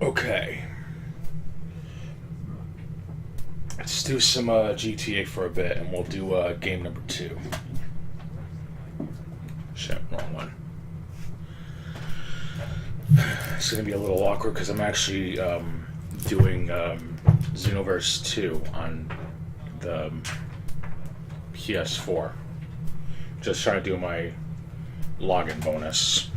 Okay. Let's do some GTA for a bit, and we'll do game number 2. Shit, wrong one. It's gonna be a little awkward because I'm actually doing Xenoverse 2 on the PS4. Just trying to do my login bonus.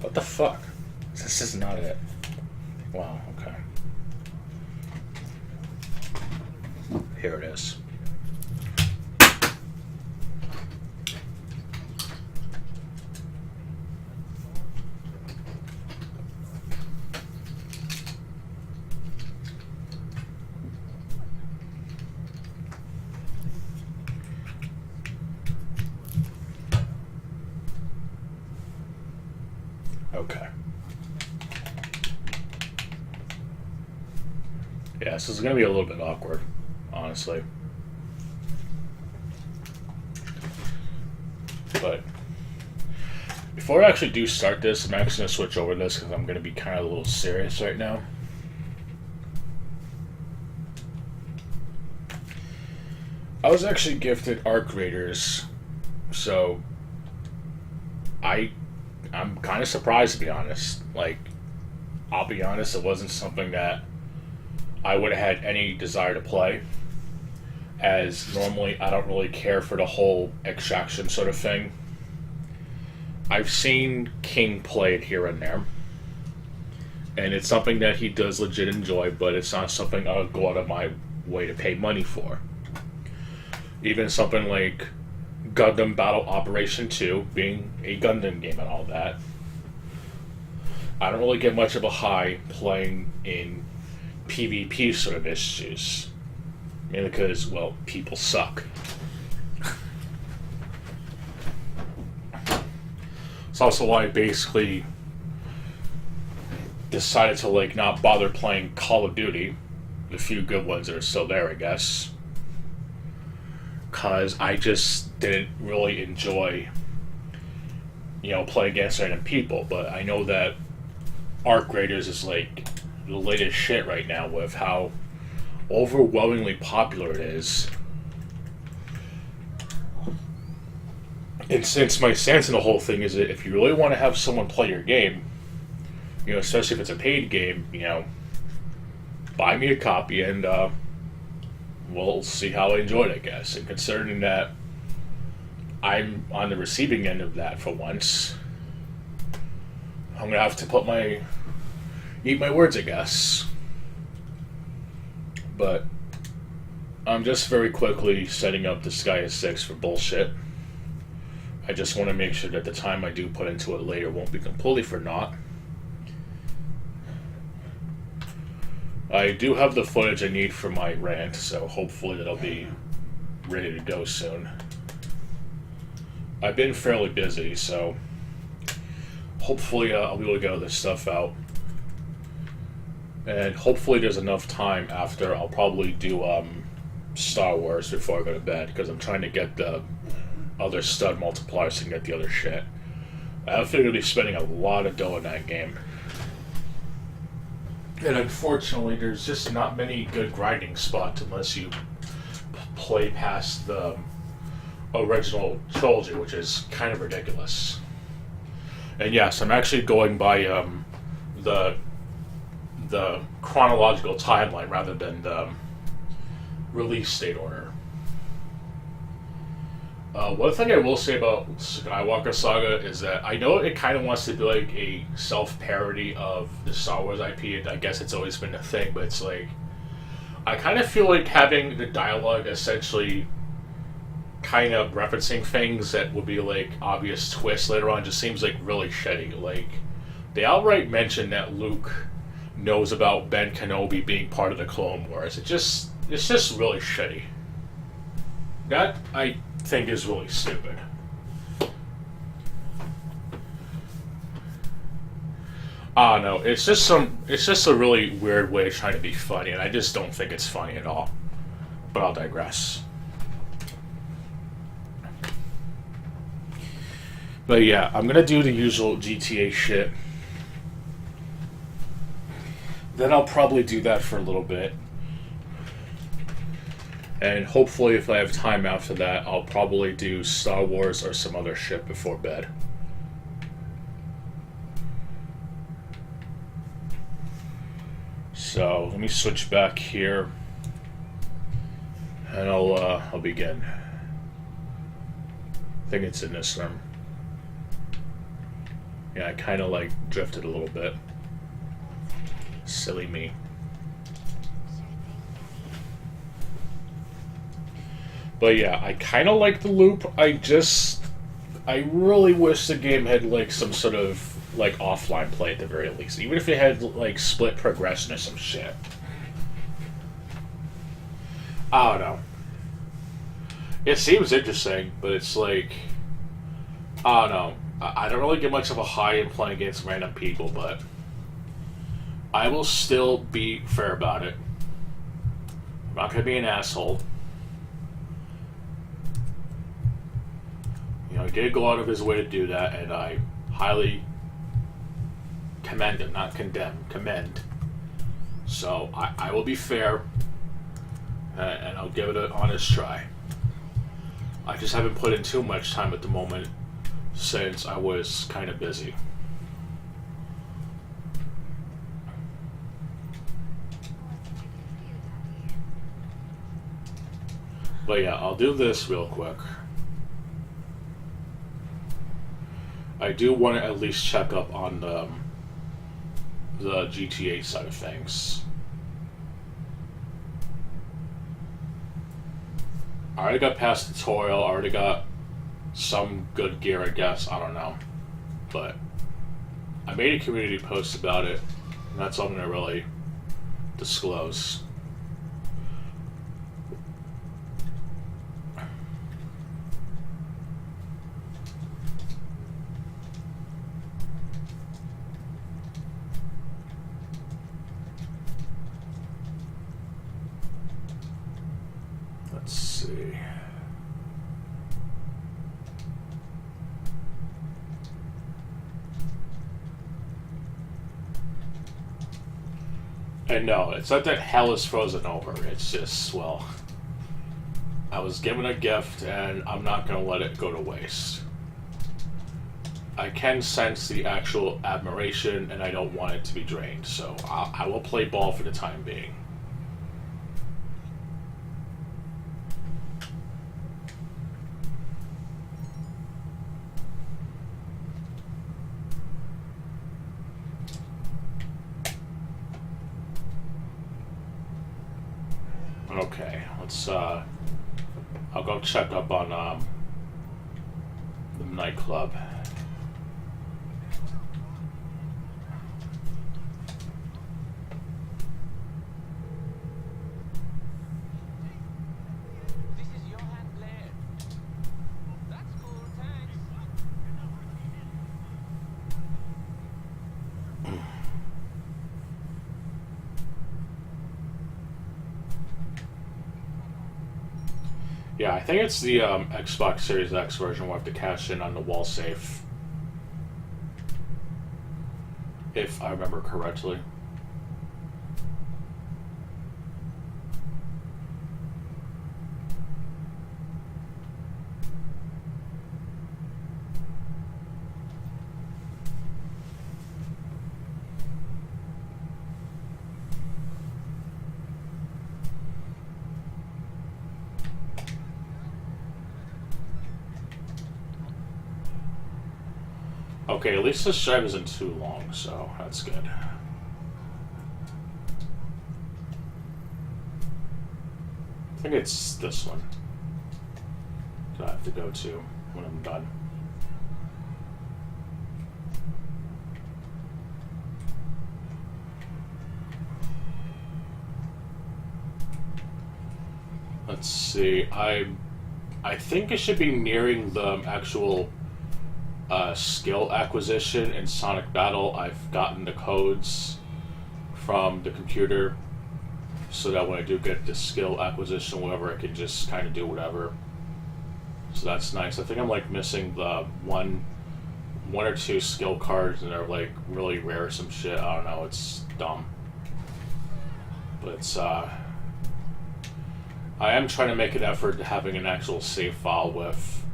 What the fuck? This is not it. Wow, okay. Here it is. Okay. Yeah, this is going to be a little bit awkward, honestly. But before I actually do start this, I'm actually going to switch over this because I'm going to be kind of a little serious right now. I was actually gifted Arc Raiders, so I'm kind of surprised, to be honest. Like, I'll be honest, it wasn't something that I would have had any desire to play, as normally I don't really care for the whole extraction sort of thing. I've seen King play it here and there, and it's something that he does legit enjoy, but it's not something I would go out of my way to pay money for. Even something like Gundam Battle Operation 2, being a Gundam game and all that, I don't really get much of a high playing in PvP sort of issues. Mainly because, well, people suck. It's also why I basically decided to, like, not bother playing Call of Duty, the few good ones that are still there, I guess. Because I just didn't really enjoy, playing against random people. But I know that Arc Raiders is, like, the latest shit right now with how overwhelmingly popular it is. And since my stance in the whole thing is that if you really want to have someone play your game, especially if it's a paid game, buy me a copy and we'll see how I enjoy it, I guess. And considering that I'm on the receiving end of that for once, I'm gonna have to eat my words, I guess. But I'm just very quickly setting up the Sky is 6 for bullshit. I just want to make sure that the time I do put into it later won't be completely for naught. I do have the footage I need for my rant, so hopefully that'll be ready to go soon. I've been fairly busy, so hopefully I'll be able to get all this stuff out. And hopefully there's enough time after. I'll probably do Star Wars before I go to bed, because I'm trying to get the other stud multipliers so I can get the other shit. I have to be spending a lot of dough in that game. And unfortunately, there's just not many good grinding spots unless you play past the original trilogy, which is kind of ridiculous. And yes, I'm actually going by the chronological timeline rather than the release date order. One thing I will say about Skywalker Saga is that I know it kind of wants to be like a self-parody of the Star Wars IP. I guess it's always been a thing, but it's like, I kind of feel like having the dialogue essentially kind of referencing things that would be like obvious twists later on just seems like really shitty. Like, they outright mention that Luke knows about Ben Kenobi being part of the Clone Wars. It's just really shitty. That, I think, is really stupid. I don't know. It's just a really weird way of trying to be funny, and I just don't think it's funny at all. But I'll digress. But yeah, I'm gonna do the usual GTA shit. Then I'll probably do that for a little bit. And hopefully, if I have time after that, I'll probably do Star Wars or some other shit before bed. So let me switch back here, and I'll begin. I think it's in this room. Yeah, I kind of like drifted a little bit. Silly me. But yeah, I kind of like the loop. I really wish the game had like some sort of like offline play at the very least. Even if it had like split progression or some shit. I don't know. It seems interesting, but it's like, I don't know. I don't really get much of a high in playing against random people, but I will still be fair about it. I'm not gonna be an asshole. You know, he did go out of his way to do that, and I highly commend him, not condemn, commend. So I will be fair, and I'll give it an honest try. I just haven't put in too much time at the moment since I was kind of busy. But yeah, I'll do this real quick. I do want to at least check up on the GTA side of things. I already got past the tutorial, I already got some good gear, I guess, I don't know. But I made a community post about it, and that's all I'm going to really disclose. Let's see. And no, it's not that hell is frozen over. It's just, well, I was given a gift and I'm not going to let it go to waste. I can sense the actual admiration and I don't want it to be drained, so I will play ball for the time being. Okay, let's, I'll go check up on, the nightclub. Yeah, I think it's the Xbox Series X version we'll have to cash in on the wall safe. If I remember correctly. Okay, at least this drive isn't too long, so that's good. I think it's this one that I have to go to when I'm done. Let's see, I think it should be nearing the actual skill acquisition in Sonic Battle. I've gotten the codes from the computer so that when I do get the skill acquisition, whatever, I can just kind of do whatever. So that's nice. I think I'm like missing the one or two skill cards, and they're like really rare or some shit. I don't know. It's dumb, but it's I am trying to make an effort to having an actual save file with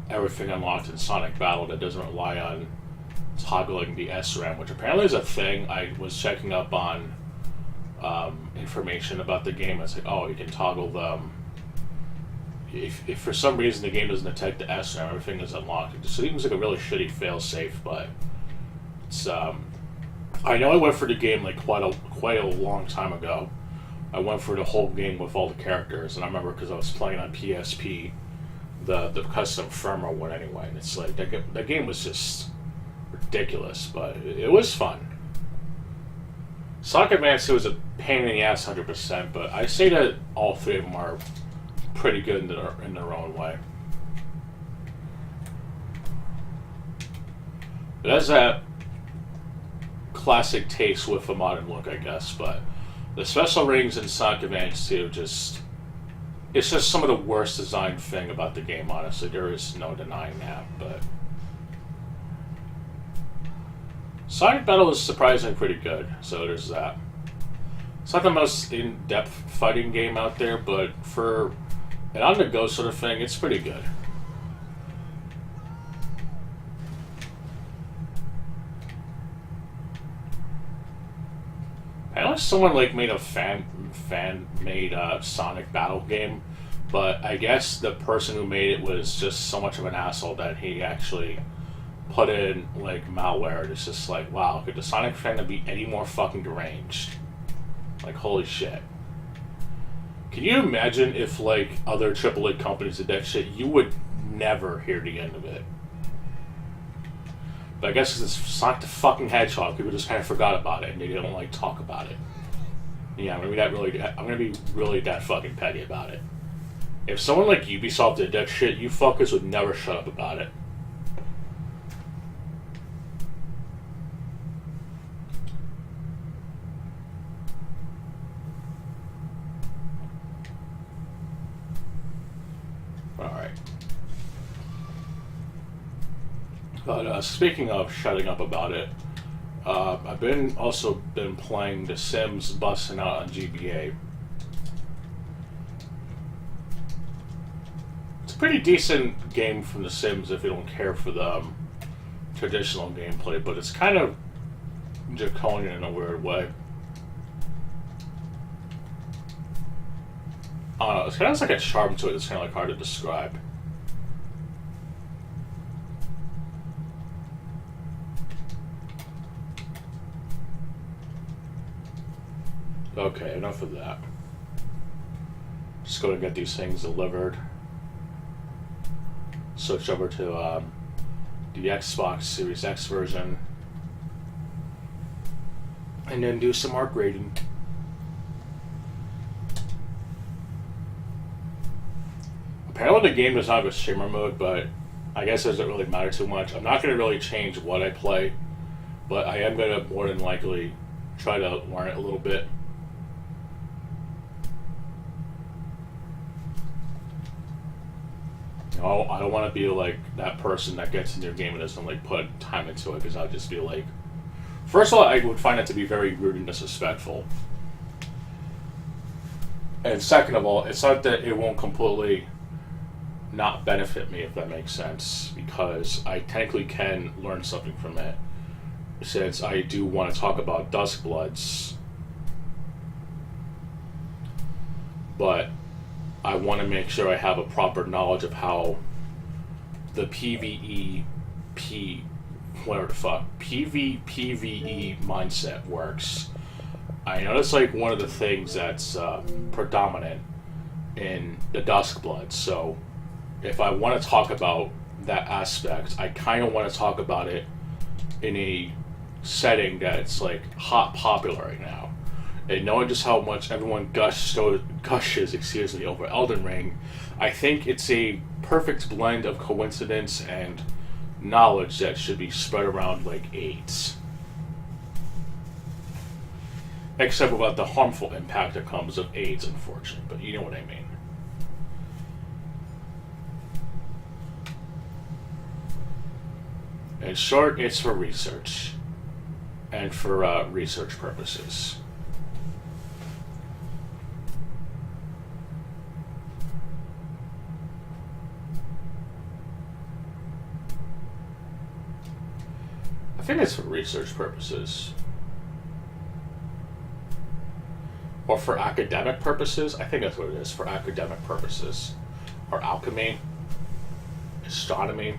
everything unlocked in Sonic Battle that doesn't rely on toggling the SRAM, which apparently is a thing. I was checking up on information about the game. I was like, oh, you can toggle them. If for some reason the game doesn't detect the SRAM, everything is unlocked. It just seems like a really shitty fail-safe, but it's I know I went for the game like quite a long time ago. I went for the whole game with all the characters, and I remember because I was playing on PSP, the custom firmware one anyway, and it's like that game was just ridiculous, but it was fun. Sonic Advance 2 was a pain in the ass 100%, but I say that all three of them are pretty good in their own way. It has that classic taste with a modern look, I guess, but the special rings in Sonic Advance 2 it's just some of the worst designed thing about the game, honestly. There is no denying that, but Sonic Battle is surprisingly pretty good, so there's that. It's not the most in-depth fighting game out there, but for an on-the-go sort of thing, it's pretty good. Unless someone like made a fan-made Sonic Battle game, but I guess the person who made it was just so much of an asshole that he actually put in like malware. It's just like, wow, could the Sonic fandom be any more fucking deranged? Like, holy shit. Can you imagine if like other AAA companies did that shit? You would never hear the end of it. But I guess because it's Sonic the fucking Hedgehog, people just kind of forgot about it and they don't like talk about it. Yeah, I'm gonna be really that fucking petty about it. If someone like Ubisoft did that shit, you fuckers would never shut up about it. Alright. But speaking of shutting up about it, I've also been playing The Sims busting out on GBA. It's a pretty decent game from The Sims if you don't care for the traditional gameplay, but it's kind of draconian in a weird way. I don't know, it's kind of like a charm to it that's kind of like hard to describe. Okay, enough of that. Just going to get these things delivered. Switch over to the Xbox Series X version. And then do some more grading. Apparently the game does not have a streamer mode, but I guess it doesn't really matter too much. I'm not going to really change what I play, but I am going to more than likely try to learn it a little bit. Oh, I don't want to be like that person that gets into your game and doesn't like put time into it, because I'll just be like, first of all, I would find it to be very rude and disrespectful. And second of all, it's not that it won't completely not benefit me, if that makes sense, because I technically can learn something from it, since I do want to talk about Duskbloods. But I want to make sure I have a proper knowledge of how the PvE mindset works. I know that's like one of the things that's predominant in the Duskbloods, so if I want to talk about that aspect, I kind of want to talk about it in a setting that's like hot popular right now. And knowing just how much everyone gushes over Elden Ring, I think it's a perfect blend of coincidence and knowledge that should be spread around like AIDS. Except without the harmful impact that comes of AIDS, unfortunately. But you know what I mean. In short, it's for research. And for research purposes. I think it's for research purposes. Or for academic purposes. I think that's what it is, for academic purposes. Or alchemy. Astronomy.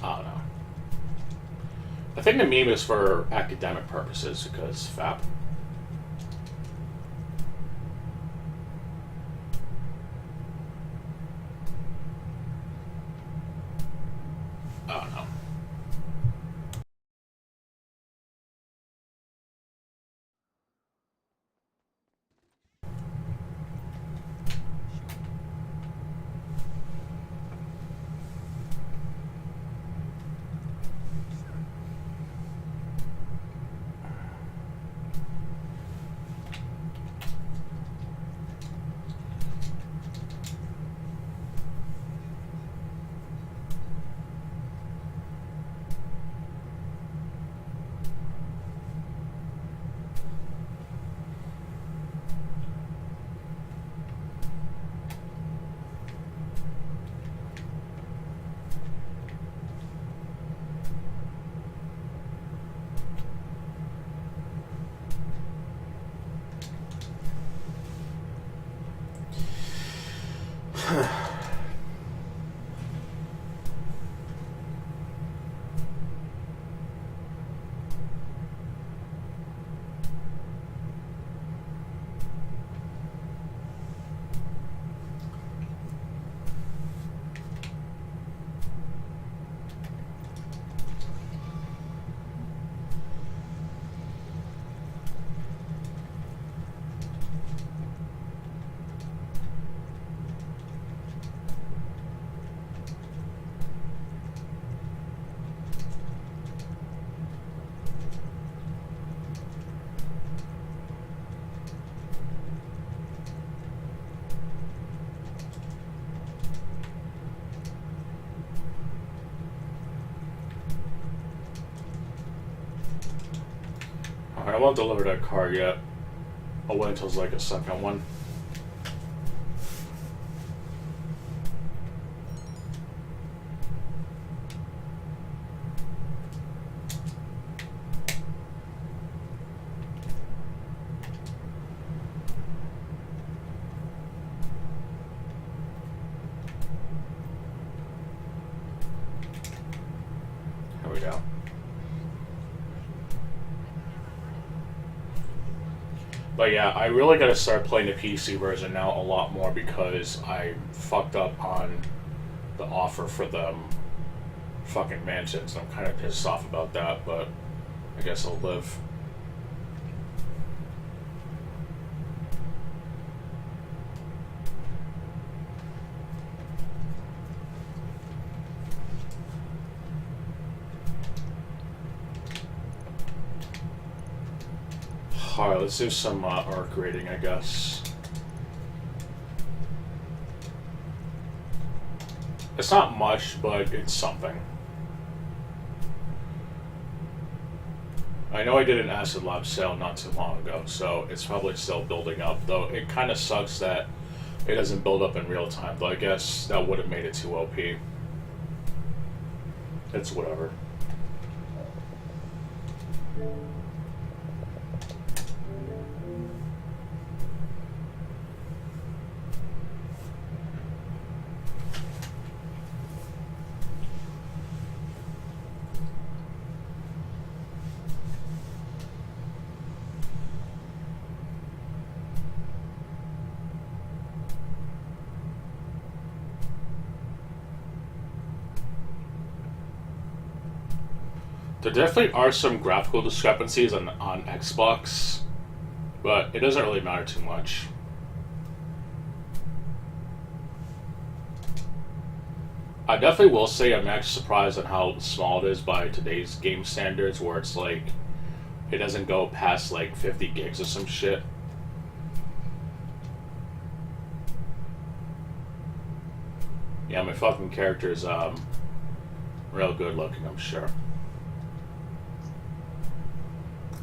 I don't know. I think the meme is for academic purposes because FAP. I don't know. I won't deliver that car yet. I'll wait until it's like a second one. Here we go. But yeah, I really gotta start playing the PC version now a lot more because I fucked up on the offer for them fucking mansions. I'm kind of pissed off about that, but I guess I'll live. Alright, let's do some arc rating, I guess. It's not much, but it's something. I know I did an Acid Lab sale not too long ago, so it's probably still building up, though it kind of sucks that it doesn't build up in real time, though I guess that would have made it too OP. It's whatever. There definitely are some graphical discrepancies on Xbox, but it doesn't really matter too much. I definitely will say I'm actually surprised at how small it is by today's game standards, where it's like it doesn't go past like 50 gigs or some shit. Yeah, my fucking character is real good looking, I'm sure.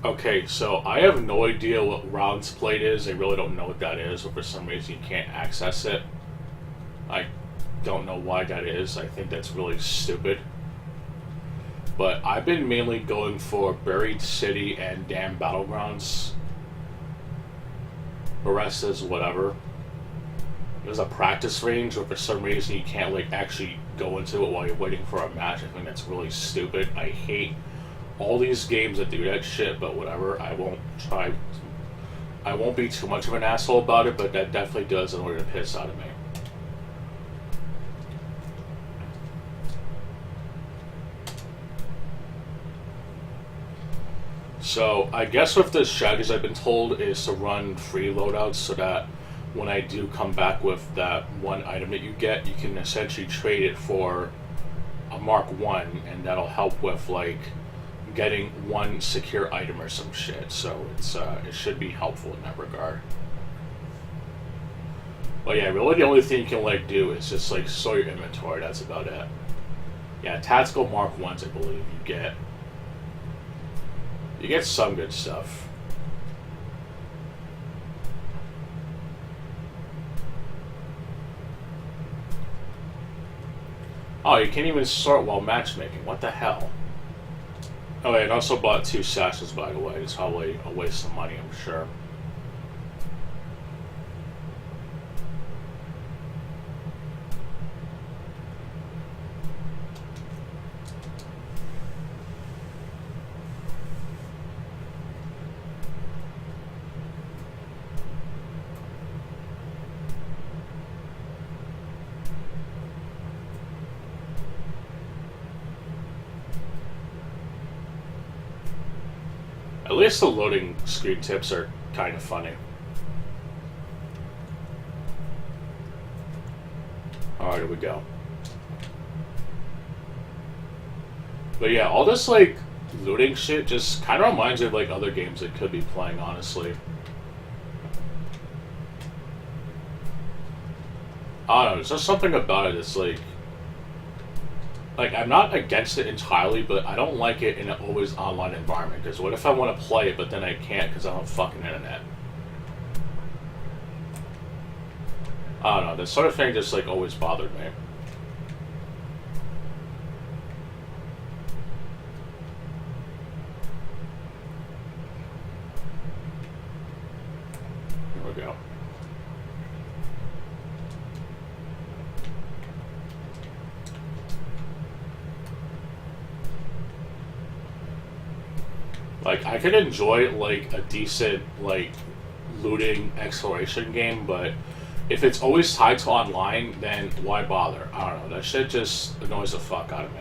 Okay, so I have no idea what rounds played is. I really don't know what that is, but for some reason you can't access it. I don't know why that is. I think that's really stupid. But I've been mainly going for Buried City and Damn Battlegrounds. The rest is whatever. There's a practice range where for some reason you can't like actually go into it while you're waiting for a match. I think that's really stupid. I hate all these games that do that shit, but whatever. I won't be too much of an asshole about it, but that definitely does annoy the piss out of me. So I guess with the strategies I've been told is to run free loadouts so that when I do come back with that one item that you get, you can essentially trade it for a Mark 1, and that'll help with like getting one secure item or some shit. So it should be helpful in that regard. But yeah, really the only thing you can like do is just like sort your inventory. That's about it. Yeah, tactical Mark 1s, I believe you get. You get some good stuff. Oh, you can't even sort while matchmaking. What the hell? Oh, yeah, and also bought 2 sashes, by the way. It's probably a waste of money, I'm sure. At least the loading screen tips are kind of funny. Alright, here we go. But yeah, all this like looting shit just kind of reminds me of like other games that could be playing, honestly. I don't know, there's just something about it that's like I'm not against it entirely, but I don't like it in an always online environment. Because what if I want to play it, but then I can't because I don't have fucking internet? I don't know. This sort of thing just like always bothered me. Here we go. Like, I could enjoy, like, a decent, like, looting exploration game, but if it's always tied to online, then why bother? I don't know. That shit just annoys the fuck out of me.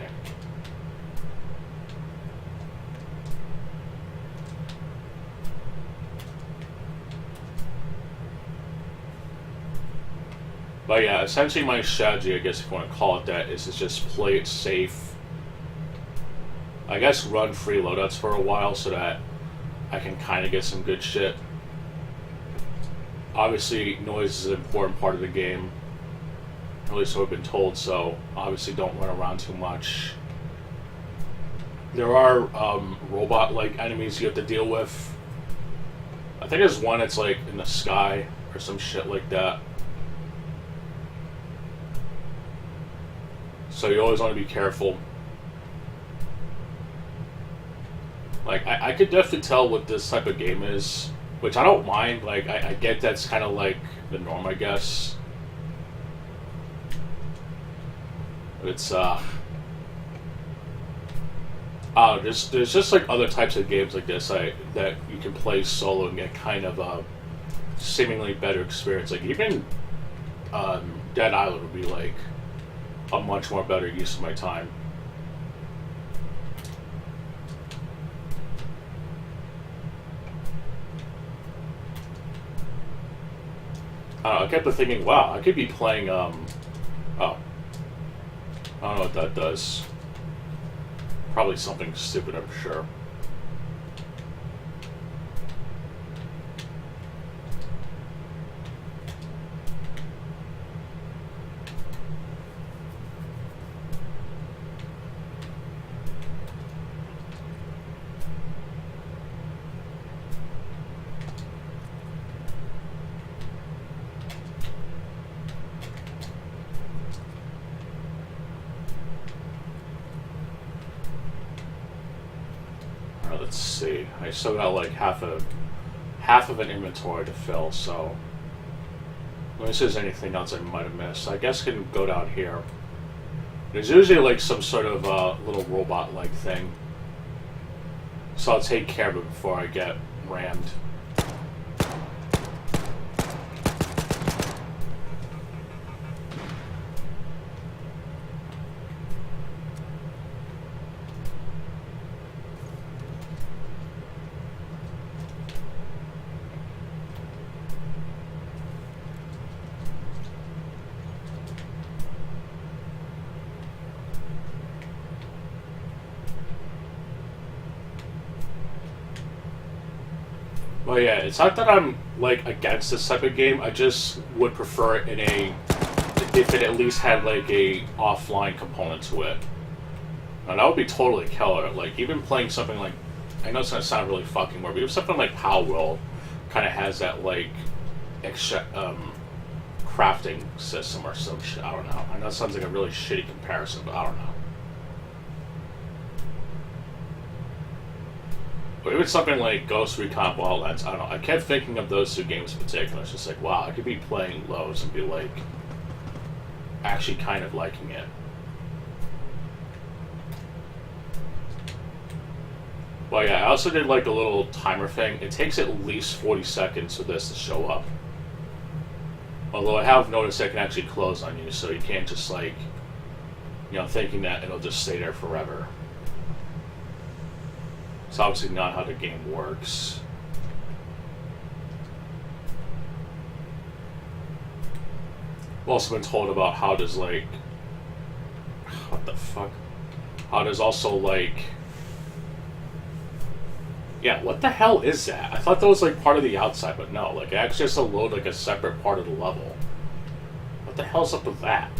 But yeah, essentially my strategy, I guess if you want to call it that, is to just play it safe. I guess run free loadouts for a while so that I can kind of get some good shit. Obviously, noise is an important part of the game. At least so I've been told, so obviously don't run around too much. There are robot-like enemies you have to deal with. I think there's one that's like in the sky or some shit like that. So you always want to be careful. Like, I could definitely tell what this type of game is, which I don't mind. Like, I get that's kind of like the norm, I guess. But it's, there's just like other types of games like this that you can play solo and get kind of a seemingly better experience. Like, even Dead Island would be like a much more better use of my time. I kept thinking, wow, I could be playing, oh. I don't know what that does. Probably something stupid, I'm sure. see. I still got like half of an inventory to fill, so let me see if there's anything else I might have missed. I guess I can go down here. There's usually like some sort of little robot-like thing, so I'll take care of it before I get rammed. Well, yeah, it's not that I'm, like, against this type of game. I just would prefer it in a... if it at least had, like, a offline component to it. And that would be totally killer. Like, even playing something like... I know it's gonna sound really fucking weird, but even something like Power World kind of has that, like, extra, crafting system or some shit. I don't know. I know it sounds like a really shitty comparison, but I don't know. But even something like Ghost Recon Wildlands, I don't know. I kept thinking of those two games in particular. It's just like, wow, I could be playing those and be like, actually kind of liking it. Well, yeah, I also did like a little timer thing. It takes at least 40 seconds for this to show up. Although I have noticed I can actually close on you, so you can't just like, you know, thinking that it'll just stay there forever. It's obviously not how the game works. I've also been told about how does like... what the fuck? How does also like... yeah, what the hell is that? I thought that was like part of the outside, but no. Like it actually has to load like a separate part of the level. What the hell's up with that?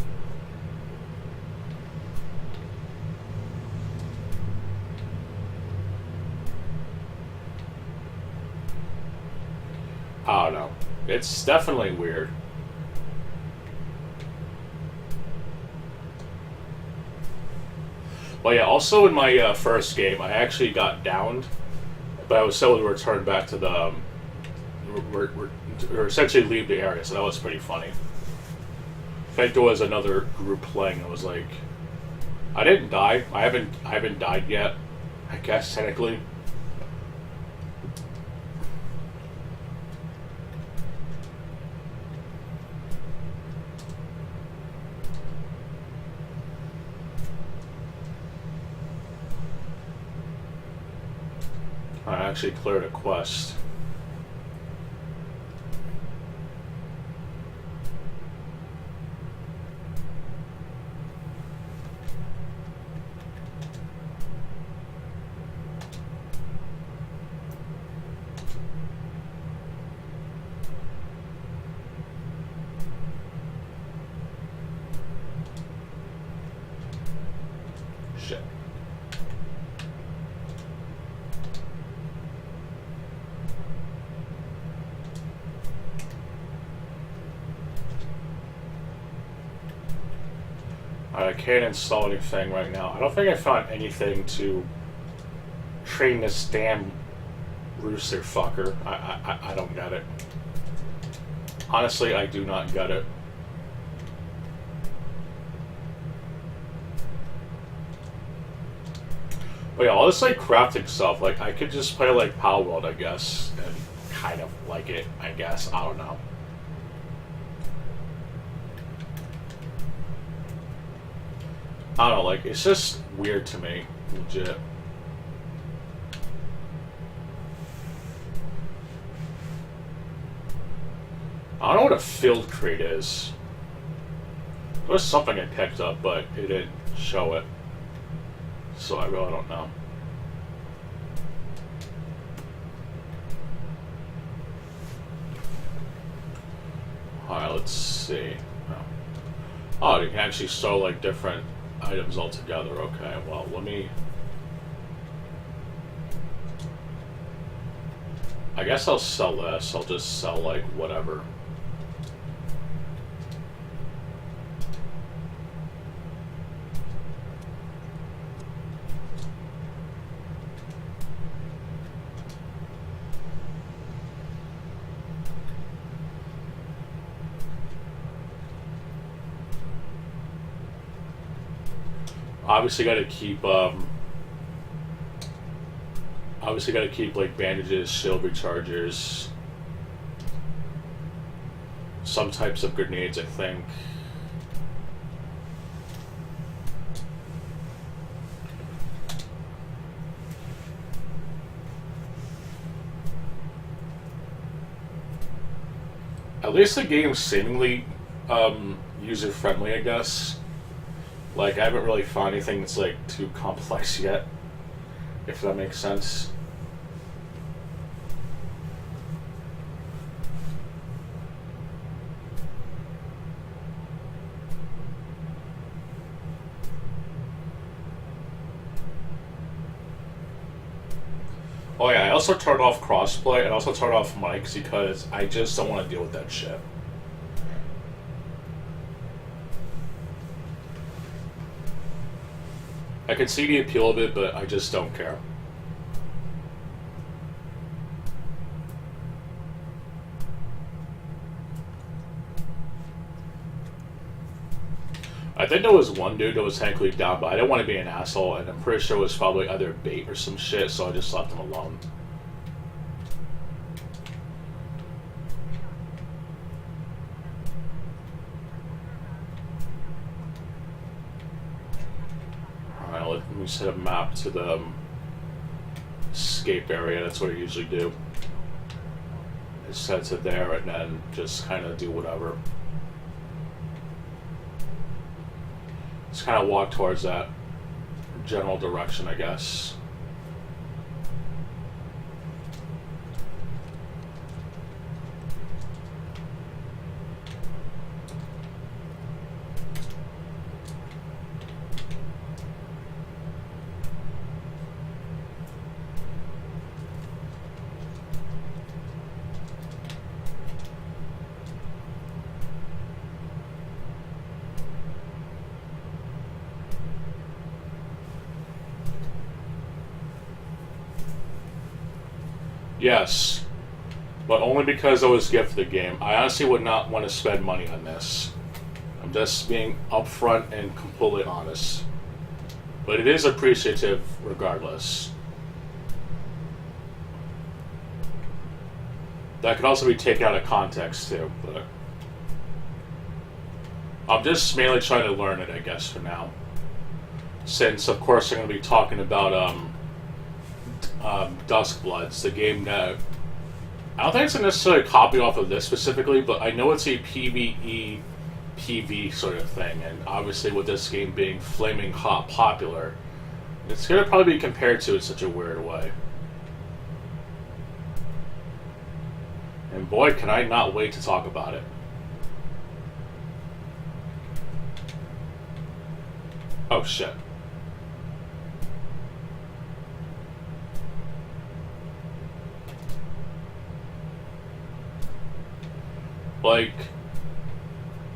I don't know. It's definitely weird. Well, yeah, also in my first game, I actually got downed, but I was able to return back to the... or essentially leave the area, so that was pretty funny. I think there was another group playing, and I was like... I didn't die. I haven't died yet, I guess, technically. I actually cleared a quest. Shit. I can't install anything right now. I don't think I found anything to train this damn rooster fucker. I don't get it. Honestly, I do not get it. But yeah, all this like crafting stuff, like I could just play like Power World, I guess, and kind of like it, I guess. I don't know. I don't know, like, it's just weird to me, legit. I don't know what a field crate is. There was something I picked up, but it didn't show it. So I really don't know. Alright, let's see. Oh, you can actually sew, like, different items all together. Okay, well, let me... I guess I'll sell this. I'll just sell, like, whatever. Obviously, got to keep like bandages, shield rechargers, some types of grenades, I think. At least the game's seemingly user-friendly, I guess. Like, I haven't really found anything that's, like, too complex yet, if that makes sense. Oh yeah, I also turned off crossplay and also turned off mics because I just don't want to deal with that shit. I can see the appeal of it, but I just don't care. I think there was one dude that was technically down, but I didn't want to be an asshole, and I'm pretty sure it was probably either bait or some shit, so I just left him alone. Alright, let me set a map to the escape area. That's what I usually do. Just set it there and then just kind of do whatever. Just kind of walk towards that general direction, I guess. Yes, but only because I was gifted the game. I honestly would not want to spend money on this. I'm just being upfront and completely honest. But it is appreciative regardless. That could also be taken out of context too, but I'm just mainly trying to learn it, I guess, for now. Since, of course, I'm going to be talking about Duskbloods, the game that I don't think it's necessarily a copy off of this specifically, but I know it's a PvE, PV sort of thing, and obviously with this game being flaming hot popular, it's going to probably be compared to in such a weird way. And boy, can I not wait to talk about it. Oh shit. Like,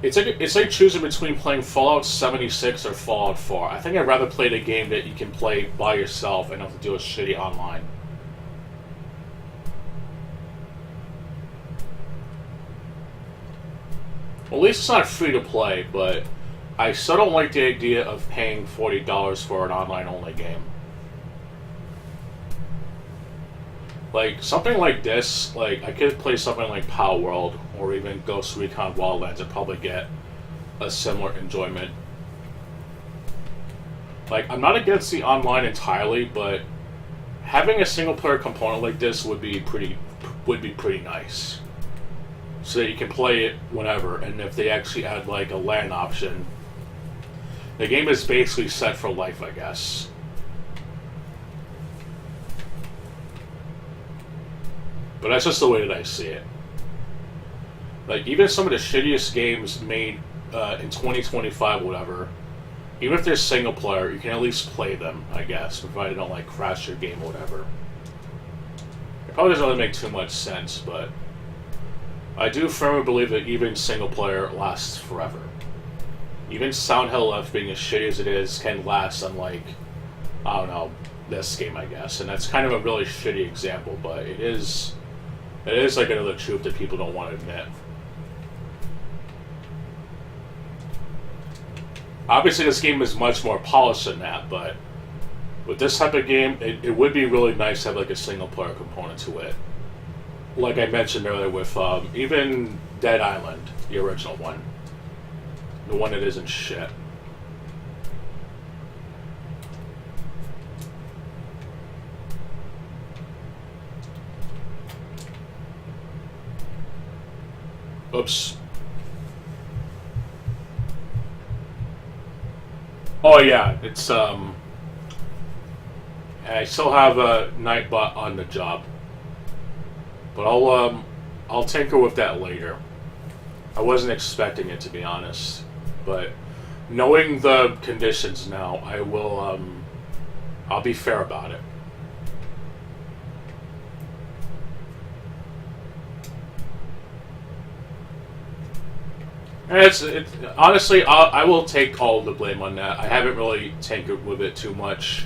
it's like choosing between playing Fallout 76 or Fallout 4. I think I'd rather play the game that you can play by yourself and not have to deal with shitty online. Well, at least it's not free to play, but I still don't like the idea of paying $40 for an online-only game. Like, something like this, like, I could play something like Power World or even Ghost Recon Wildlands and probably get a similar enjoyment. Like, I'm not against the online entirely, but having a single-player component like this would be pretty nice. So that you can play it whenever, and if they actually add, like, a LAN option, the game is basically set for life, I guess. But that's just the way that I see it. Like, even some of the shittiest games made in 2025 or whatever, even if they're single player, you can at least play them, I guess, provided they don't, like, crash your game or whatever. It probably doesn't really make too much sense, but I do firmly believe that even single player lasts forever. Even Sound Hell Left, being as shitty as it is, can last on, like, I don't know, this game, I guess. And that's kind of a really shitty example, but it is like another truth that people don't want to admit. Obviously, this game is much more polished than that, but with this type of game, it would be really nice to have like a single player component to it. Like I mentioned earlier with even Dead Island, the original one. The one that isn't shit. Oops. Oh yeah, it's I still have a Nightbot on the job. But I'll tinker with that later. I wasn't expecting it, to be honest. But knowing the conditions now, I'll be fair about it. And honestly, I will take all the blame on that. I haven't really tinkered with it too much.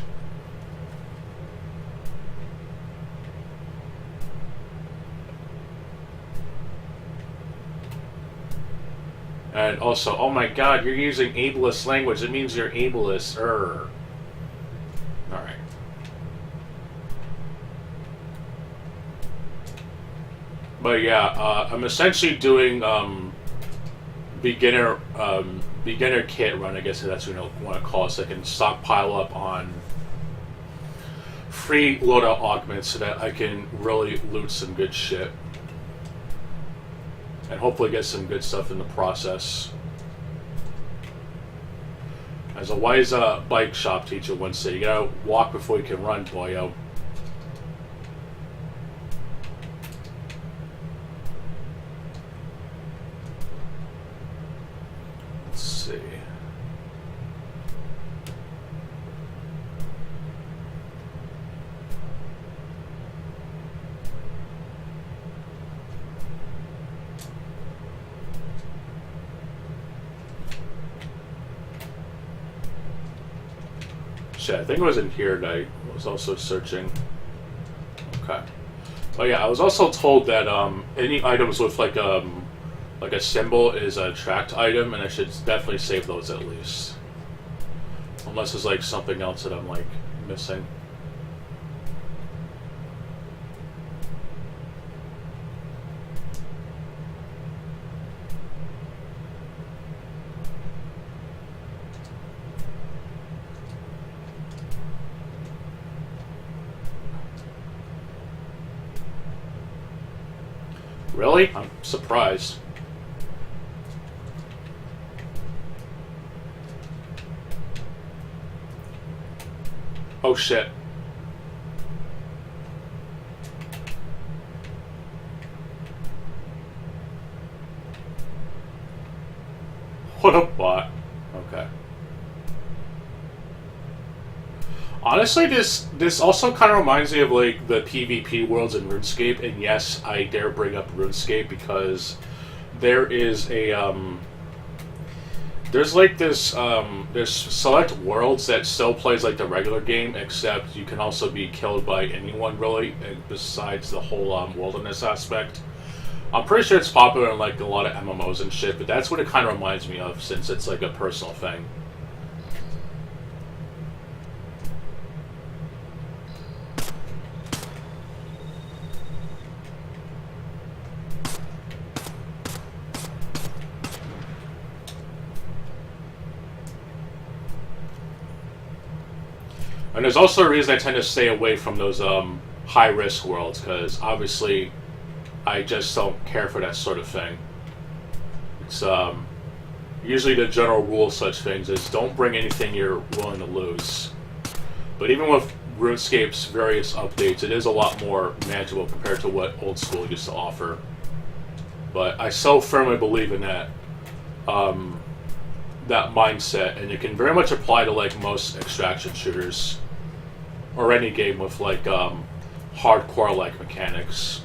And also, oh my god, you're using ableist language. It means you're ableist. Alright. But yeah, I'm essentially doing beginner kit run, I guess that's what you want to call it, so I can stockpile up on free loadout augments so that I can really loot some good shit. And hopefully get some good stuff in the process. As a wise bike shop teacher once said, you gotta walk before you can run, boyo. Let's see. Shit, I think it was in here that I was also searching. Okay. Oh yeah, I was also told that any items with like a symbol is a tracked item, and I should definitely save those at least. Unless there's like something else that I'm like missing. Really? I'm surprised. Oh shit. What a bot. Okay. Honestly, this also kind of reminds me of like the PvP worlds in RuneScape, and yes, I dare bring up RuneScape because there is a there's like this there's select worlds that still plays like the regular game, except you can also be killed by anyone really, besides the whole wilderness aspect. I'm pretty sure it's popular in like a lot of MMOs and shit, but that's what it kind of reminds me of since it's like a personal thing. And there's also a reason I tend to stay away from those high-risk worlds, because obviously I just don't care for that sort of thing. It's usually the general rule of such things is don't bring anything you're willing to lose. But even with RuneScape's various updates, it is a lot more manageable compared to what old school used to offer. But I so firmly believe in that that mindset, and it can very much apply to like most extraction shooters or any game with like hardcore like mechanics.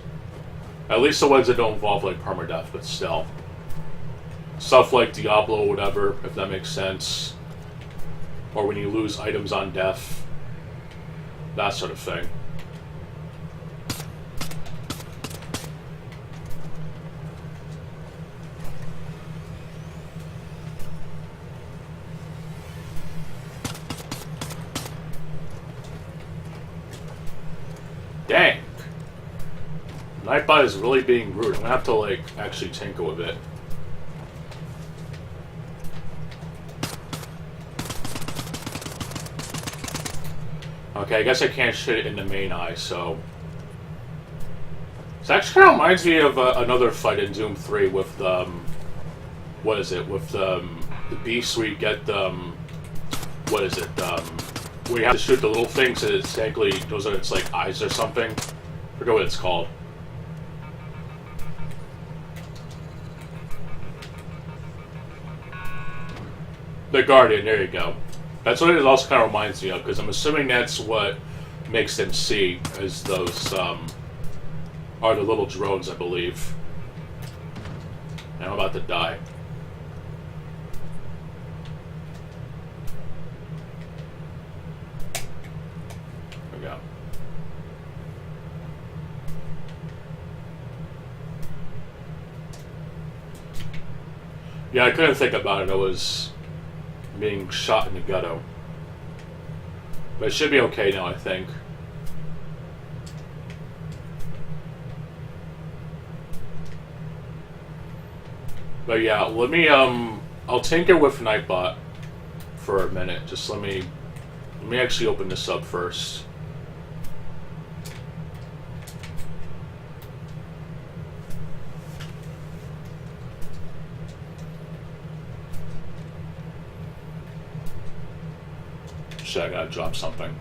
At least the ones that don't involve like permadeath, but still. Stuff like Diablo or whatever, if that makes sense. Or when you lose items on death. That sort of thing. Nightbot is really being rude. I'm gonna have to, like, actually tinker with it. Okay, I guess I can't shoot it in the main eye, so... This actually kind of reminds me of another fight in Doom 3 with, what is it? With, the beast where you get, what is it? Where you have to shoot the little things and it's technically, those are its, like, eyes or something. I forget what it's called. The Guardian, there you go. That's what it also kind of reminds me of, because I'm assuming that's what makes them see, as those, are the little drones, I believe. And I'm about to die. There we go. Yeah, I couldn't think about it. I was being shot in the gutto. But it should be okay now, I think. But yeah, let me, I'll tinker with Nightbot for a minute. Just let me actually open this up first. Shit, I gotta drop something.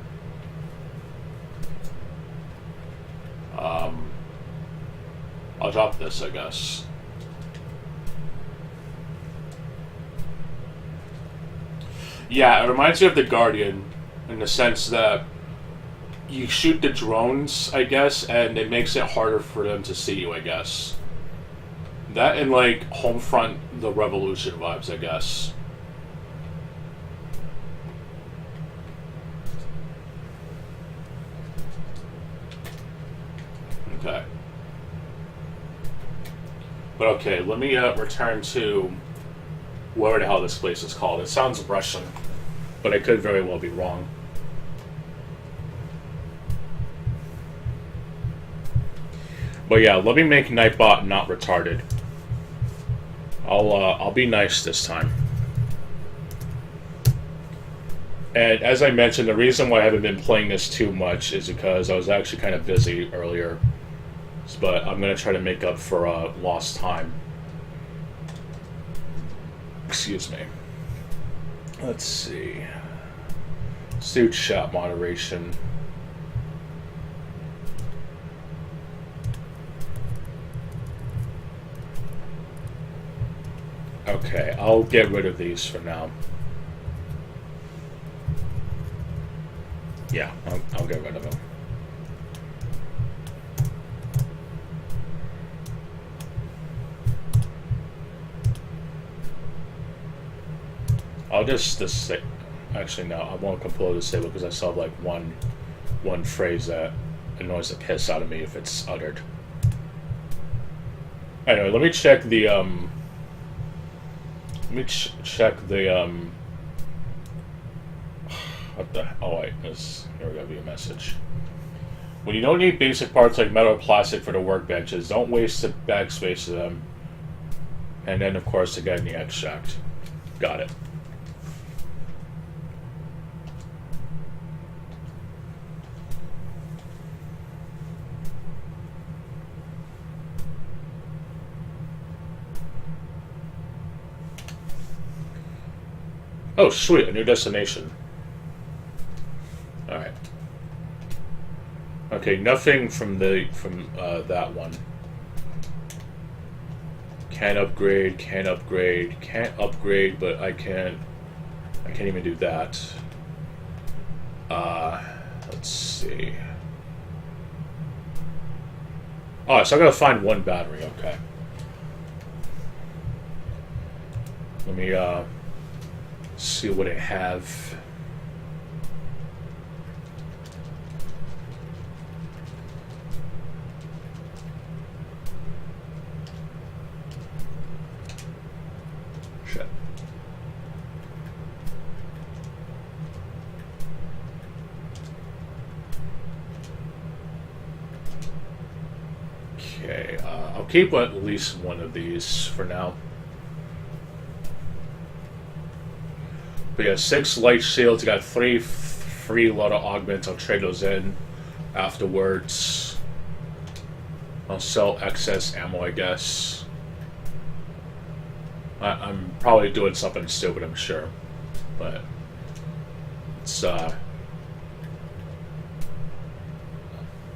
I'll drop this, I guess. Yeah, it reminds me of the Guardian in the sense that you shoot the drones, I guess, and it makes it harder for them to see you, I guess. That and, like, Homefront the Revolution vibes, I guess. Okay. But okay, let me return to whatever the hell this place is called. It sounds Russian, but I could very well be wrong. But yeah, let me make Nightbot not retarded. I'll be nice this time. And as I mentioned, the reason why I haven't been playing this too much is because I was actually kind of busy earlier. But I'm going to try to make up for lost time. Excuse me. Let's see. Suit shot moderation. Okay, I'll get rid of these for now. Yeah, I'll get rid of them. I'll just say, actually no, I won't completely disable because I saw like one phrase that annoys the piss out of me if it's uttered. Anyway, let me check the what the, oh wait, here we go, view message. When you don't need basic parts like metal or plastic for the workbenches, don't waste the backspace of them. And then of course again the extract. Got it. Oh, sweet, a new destination. Alright. Okay, nothing from that one. Can't upgrade, can't but I can't even do that. Let's see. Oh, so I gotta find one battery, okay. Let me, see what I have. Shit. Okay, I'll keep at least one of these for now. But yeah, 6 light shields. You got 3 free lot of augments. I'll trade those in afterwards. I'll sell excess ammo, I guess. I'm probably doing something stupid, I'm sure. But it's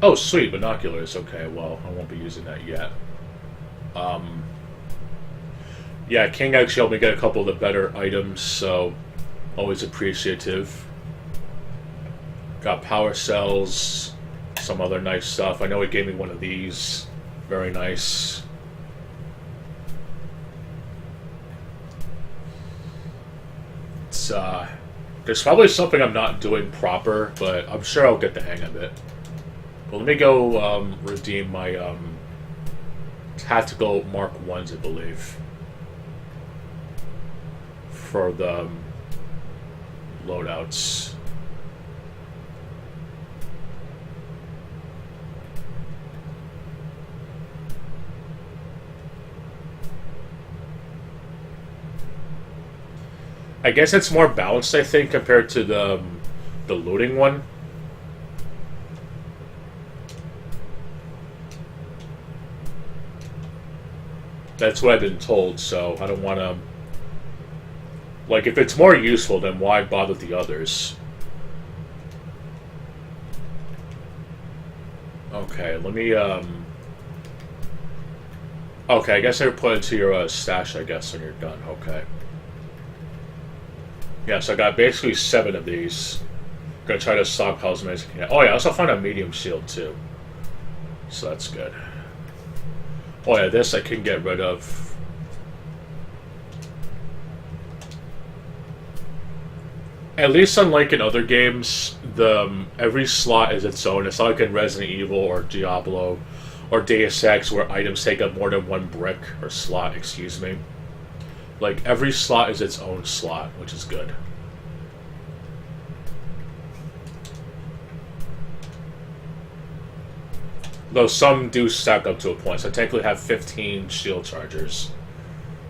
oh, sweet, binoculars. Okay, well, I won't be using that yet. Yeah, King actually helped me get a couple of the better items, so always appreciative. Got power cells, some other nice stuff. I know he gave me one of these. Very nice. It's, there's probably something I'm not doing proper, but I'm sure I'll get the hang of it. Well, let me go redeem my tactical Mark 1s, I believe, for the loadouts. I guess it's more balanced, I think, compared to the looting one. That's what I've been told, so I don't want to... Like, if it's more useful, then why bother the others? Okay, let me, Okay, I guess I would put it into your stash, I guess, when you're done. Okay. Yeah, so I got basically 7 of these. Gonna try to stockpile as many as I can. Oh yeah, I also found a medium shield, too. So that's good. Oh yeah, this I can get rid of. At least unlike in other games, every slot is its own. It's not like in Resident Evil or Diablo or Deus Ex where items take up more than 1 brick or slot, excuse me. Like, every slot is its own slot, which is good. Though some do stack up to a point, so I technically have 15 shield chargers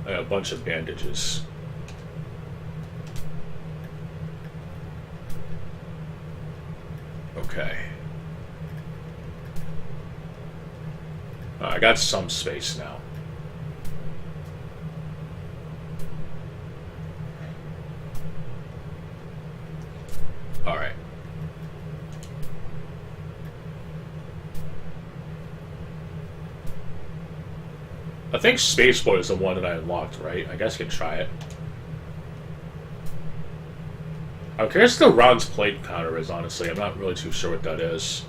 and a bunch of bandages. Okay. I got some space now. Alright. I think Spaceport is the one that I unlocked, right? I guess I can try it. I'm curious what the rounds plate counter is, honestly. I'm not really too sure what that is.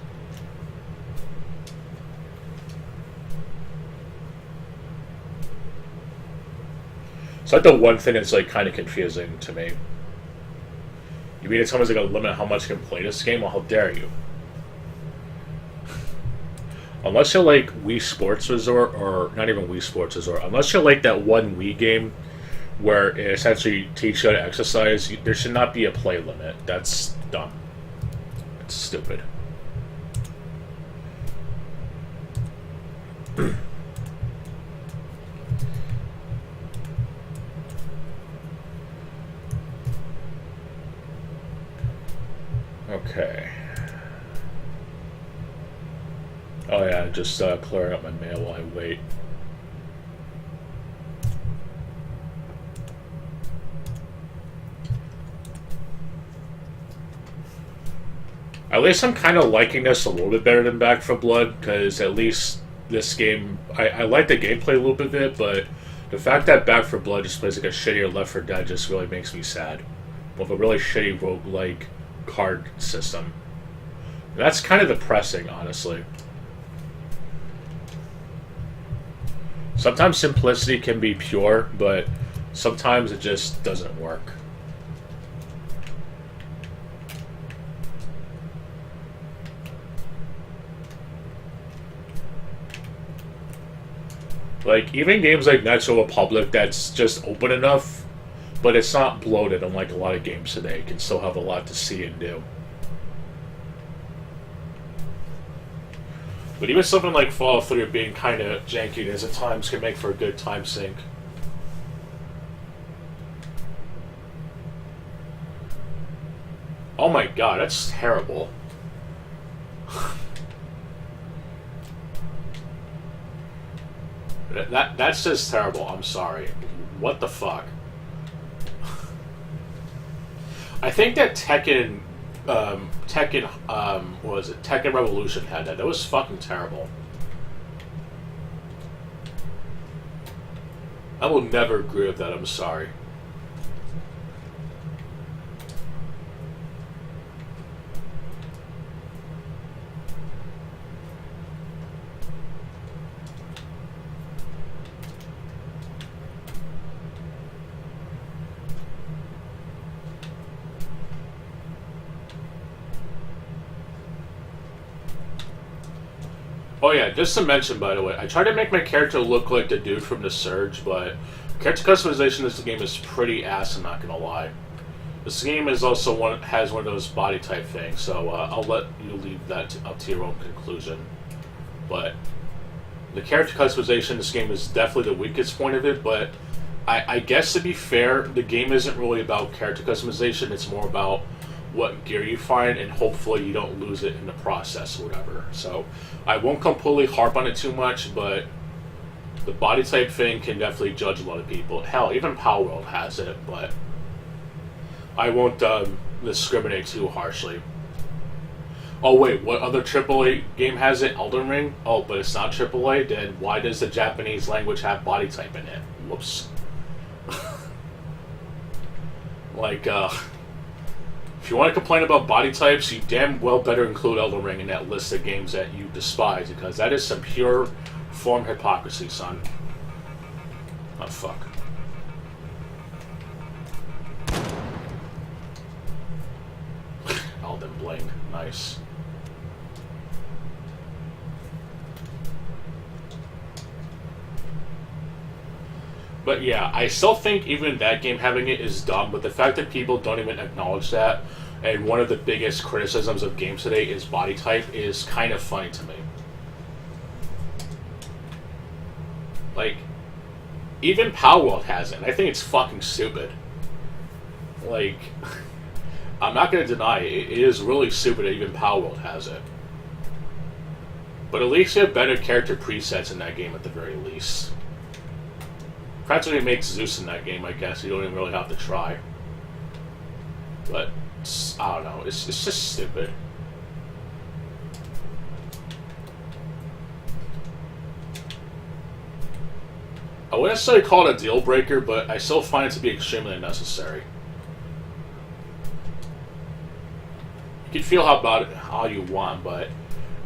It's like the one thing that's like kind of confusing to me. You mean it's almost like a limit how much you can play this game? Well, how dare you? Unless you're like Wii Sports Resort, or not even Wii Sports Resort, unless you're like that one Wii game where it essentially teaches you how to exercise, there should not be a play limit. That's dumb. It's stupid. Okay. Oh yeah, just clearing up my mail while I wait. At least I'm kind of liking this a little bit better than Back 4 Blood, because at least this game, I like the gameplay a little bit of it, but the fact that Back 4 Blood just plays like a shittier Left 4 Dead just really makes me sad. With a really shitty roguelike card system. That's kind of depressing, honestly. Sometimes simplicity can be pure, but sometimes it just doesn't work. Like, even games like Knights of the Republic that's just open enough, but it's not bloated, unlike a lot of games today. You can still have a lot to see and do. But even something like Fallout 3 being kind of janky as at times can make for a good time sink. Oh my god, that's terrible. That's just terrible. I'm sorry. What the fuck? I think that Tekken, what was it? Tekken Revolution had that. That was fucking terrible. I will never agree with that. I'm sorry. Oh yeah, just to mention, by the way, I tried to make my character look like the dude from The Surge, but character customization in this game is pretty ass, I'm not gonna lie. This game is also has one of those body type things, so I'll let you leave that up to your own conclusion. But the character customization in this game is definitely the weakest point of it, but I guess to be fair, the game isn't really about character customization, it's more about what gear you find, and hopefully you don't lose it in the process or whatever. So I won't completely harp on it too much, but the body type thing can definitely judge a lot of people. Hell, even Power World has it, but I won't discriminate too harshly. Oh wait, what other AAA game has it? Elden Ring? Oh, but it's not AAA? Then why does the Japanese language have body type in it? Whoops. Like, if you want to complain about body types, you damn well better include Elden Ring in that list of games that you despise, because that is some pure form hypocrisy, son. Oh, fuck. Elden Bling. Nice. But yeah, I still think even that game having it is dumb, but the fact that people don't even acknowledge that, and one of the biggest criticisms of games today is body type, is kind of funny to me. Like, even Power World has it, and I think it's fucking stupid. Like, I'm not going to deny it is really stupid that even Power World has it. But at least you have better character presets in that game at the very least. Practically makes Zeus in that game, I guess. You don't even really have to try. But, I don't know. It's just stupid. I wouldn't necessarily call it a deal breaker, but I still find it to be extremely unnecessary. You can feel how you want, but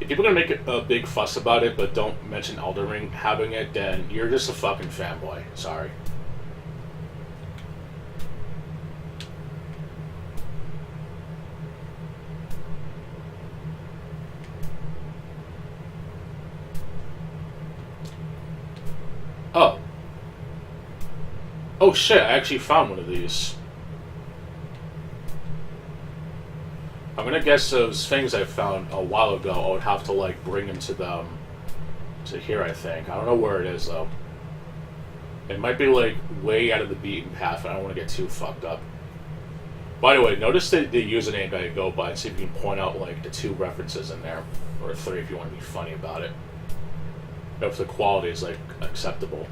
if people are gonna make a big fuss about it but don't mention Elden Ring having it, then you're just a fucking fanboy. Sorry. Oh. Oh shit, I actually found one of these. I'm gonna guess those things I found a while ago, I would have to, like, bring them to here, I think. I don't know where it is, though. It might be, like, way out of the beaten path, and I don't want to get too fucked up. By the way, notice the username that I go by, and see if you can point out, like, the 2 references in there. Or 3 if you want to be funny about it. If the quality is, like, acceptable.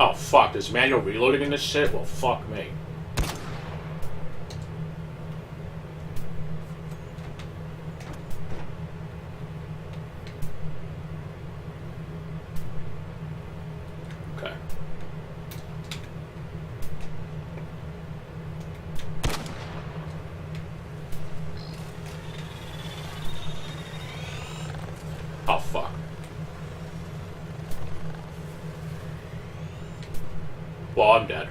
Oh fuck, there's manual reloading in this shit? Well, fuck me. Okay. Well, I'm dead.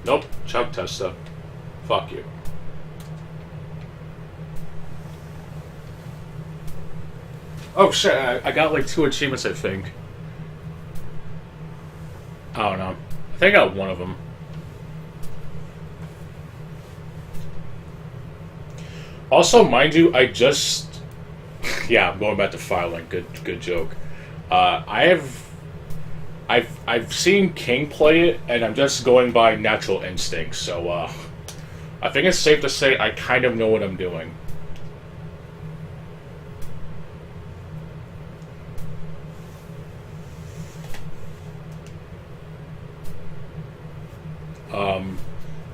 Nope, Chuck Testa. Fuck you. Oh shit, I got like 2 achievements, I think. I don't know. I think I got one of them. Also, mind you, I just... Yeah, I'm going back to filing. Good joke. I've seen King play it, and I'm just going by natural instincts, so, I think it's safe to say I kind of know what I'm doing.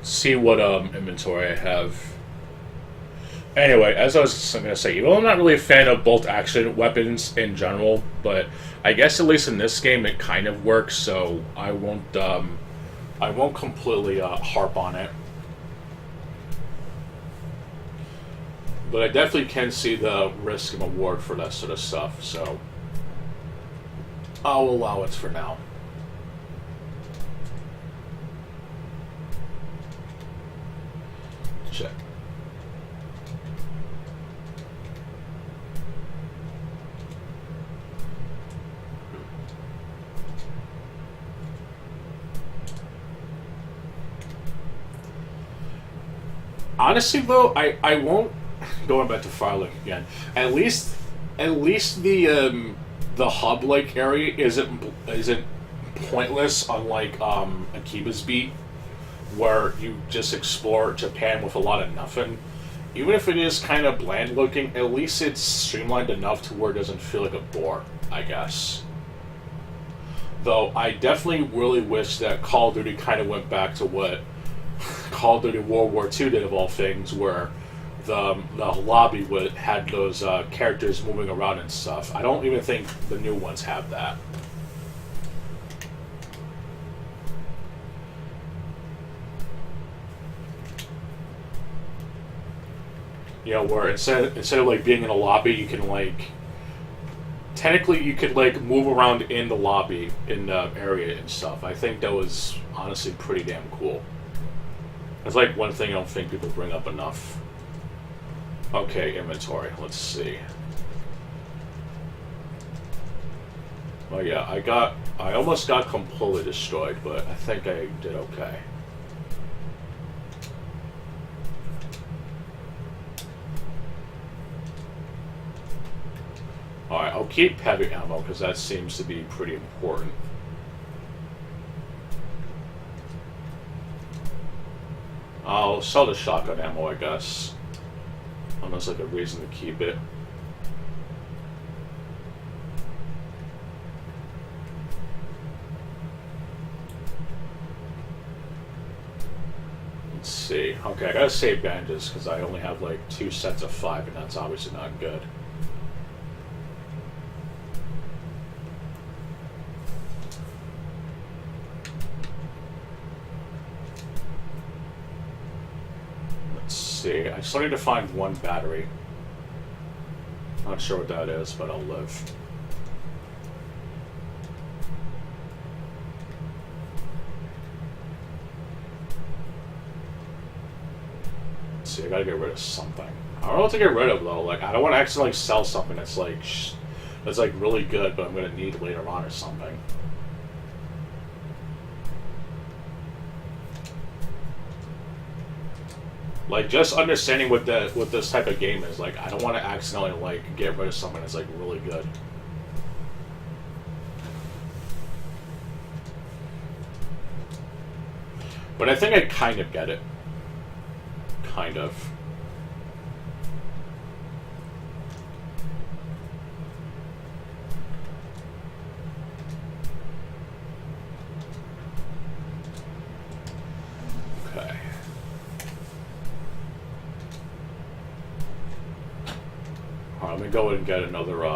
See what, inventory I have. Anyway, as I was going to say, even though I'm not really a fan of bolt action weapons in general, but I guess at least in this game it kind of works, so I won't completely harp on it. But I definitely can see the risk and reward for that sort of stuff, so I'll allow it for now. Check. Honestly, though, I won't. Going back to filing again. At least the hub like area isn't pointless. Unlike Akiba's Beat, where you just explore Japan with a lot of nothing. Even if it is kind of bland looking, at least it's streamlined enough to where it doesn't feel like a bore, I guess. Though I definitely really wish that Call of Duty kind of went back to what Call of Duty World War II did, of all things, where the lobby had those characters moving around and stuff. I don't even think the new ones have that. You know, where instead of like being in a lobby, you can like technically you could like move around in the lobby in the area and stuff. I think that was honestly pretty damn cool. That's like one thing I don't think people bring up enough. Okay, inventory. Let's see. Oh yeah, I almost got completely destroyed, but I think I did okay. Alright, I'll keep heavy ammo because that seems to be pretty important. I'll sell the shotgun ammo, I guess. Almost like a reason to keep it. Let's see. Okay, I gotta save bandages because I only have like 2 sets of 5, and that's obviously not good. I still need to find one battery. Not sure what that is, but I'll live. Let's see, I gotta get rid of something. I don't know what to get rid of though. Like, I don't want to accidentally sell something that's like really good, but I'm gonna need later on or something. Like, just understanding what this type of game is, like, I don't want to accidentally, like, get rid of something that's, like, really good. But I think I kind of get it. Kind of. I'm gonna go ahead and get another,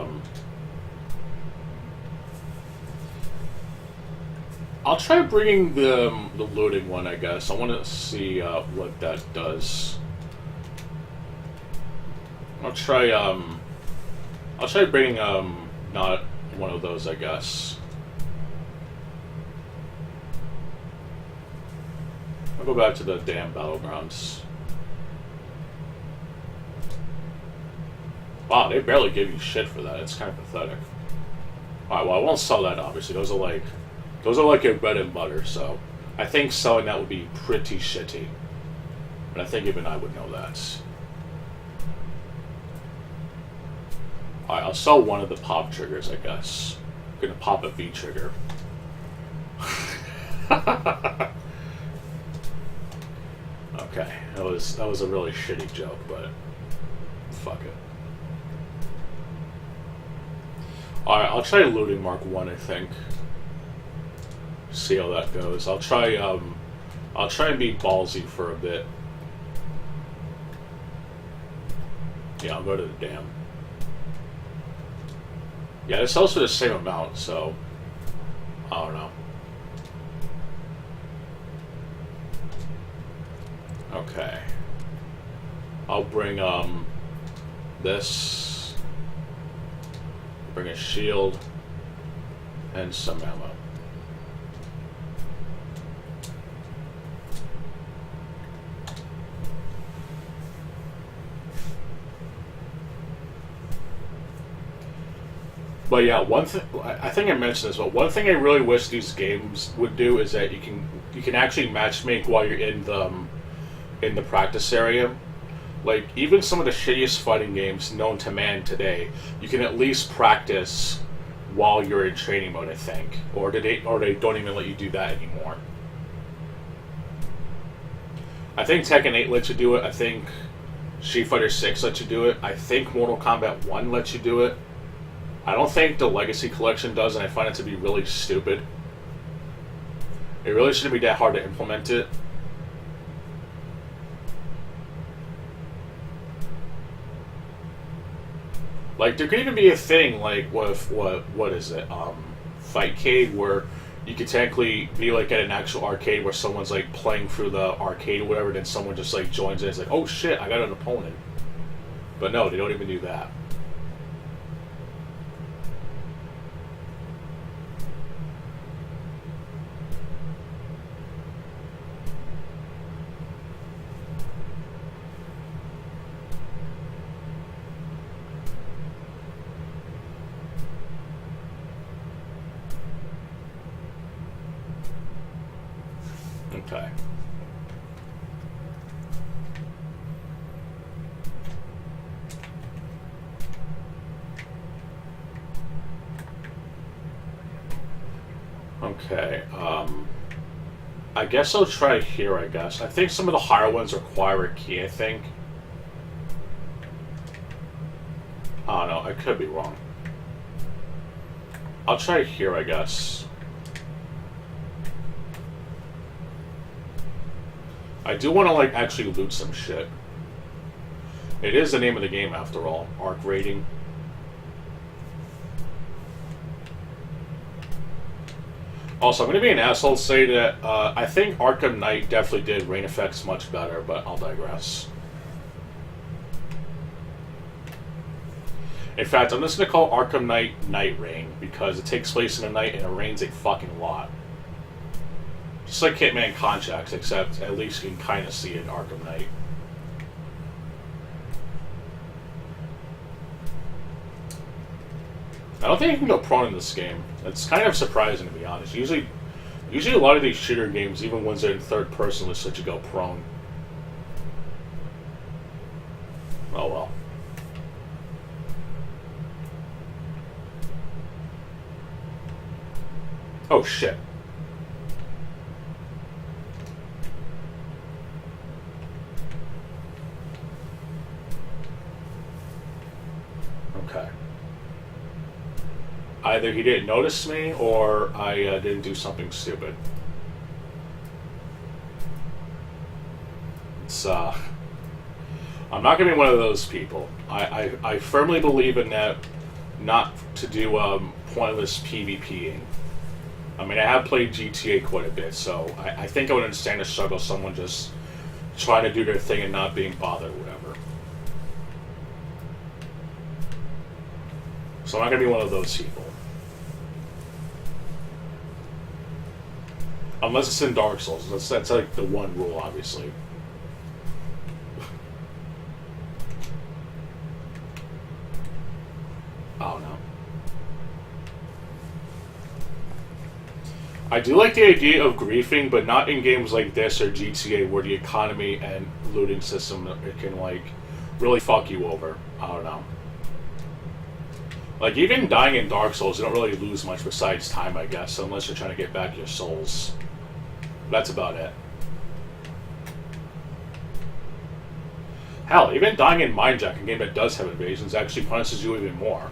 I'll try bringing the looting one, I guess. I want to see, what that does. I'll try bringing, not one of those, I guess. I'll go back to the damn battlegrounds. Wow, they barely give you shit for that. It's kind of pathetic. Alright, well, I won't sell that, obviously. Those are like your bread and butter, so I think selling that would be pretty shitty. And I think even I would know that. Alright, I'll sell one of the pop triggers, I guess. I'm gonna pop a V trigger. Okay, that was a really shitty joke, but fuck it. Alright, I'll try looting Mark 1, I think. See how that goes. I'll try and be ballsy for a bit. Yeah, I'll go to the dam. Yeah, it's also the same amount, so I don't know. Okay. I'll bring this. Bring a shield and some ammo. But yeah, one thing I think I mentioned this, but one thing I really wish these games would do is that you can actually matchmake while you're in the practice area. Like even some of the shittiest fighting games known to man today, you can at least practice while you're in training mode, I think, or they don't even let you do that anymore. I think Tekken 8 lets you do it. I think Street Fighter 6 lets you do it. I think Mortal Kombat 1 lets you do it. I don't think the Legacy Collection does, and I find it to be really stupid. It really shouldn't be that hard to implement it. Like, there could even be a thing, like, what is it, Fightcade, where you could technically be, like, at an actual arcade where someone's, like, playing through the arcade or whatever, then someone just, like, joins in. It's like, oh shit, I got an opponent. But no, they don't even do that. Okay. Okay, I guess I'll try here, I guess. I think some of the higher ones require a key, I think. I don't know, I could be wrong. I'll try here, I guess. I do want to, like, actually loot some shit. It is the name of the game, after all. Arc rating. Also, I'm going to be an asshole to say that I think Arkham Knight definitely did rain effects much better, but I'll digress. In fact, I'm just going to call Arkham Knight Night Rain, because it takes place in the night and it rains a fucking lot. Just like Hitman Contracts, except at least you can kind of see it in Arkham Knight. I don't think you can go prone in this game. It's kind of surprising, to be honest. Usually a lot of these shooter games, even ones that are in third person, will let you go prone. Oh well. Oh shit. Okay. Either he didn't notice me, or I didn't do something stupid. It's, I'm not gonna be one of those people. I firmly believe in that, not to do pointless PvPing. I mean, I have played GTA quite a bit, so I think I would understand the struggle of someone just trying to do their thing and not being bothered or whatever. So I'm not gonna be one of those people. Unless it's in Dark Souls. That's like the one rule, obviously. Oh no. I do like the idea of griefing, but not in games like this or GTA where the economy and looting system, it can like really fuck you over. I don't know. Like, even dying in Dark Souls, you don't really lose much besides time, I guess, unless you're trying to get back your souls. That's about it. Hell, even dying in Mindjack, a game that does have invasions, actually punishes you even more.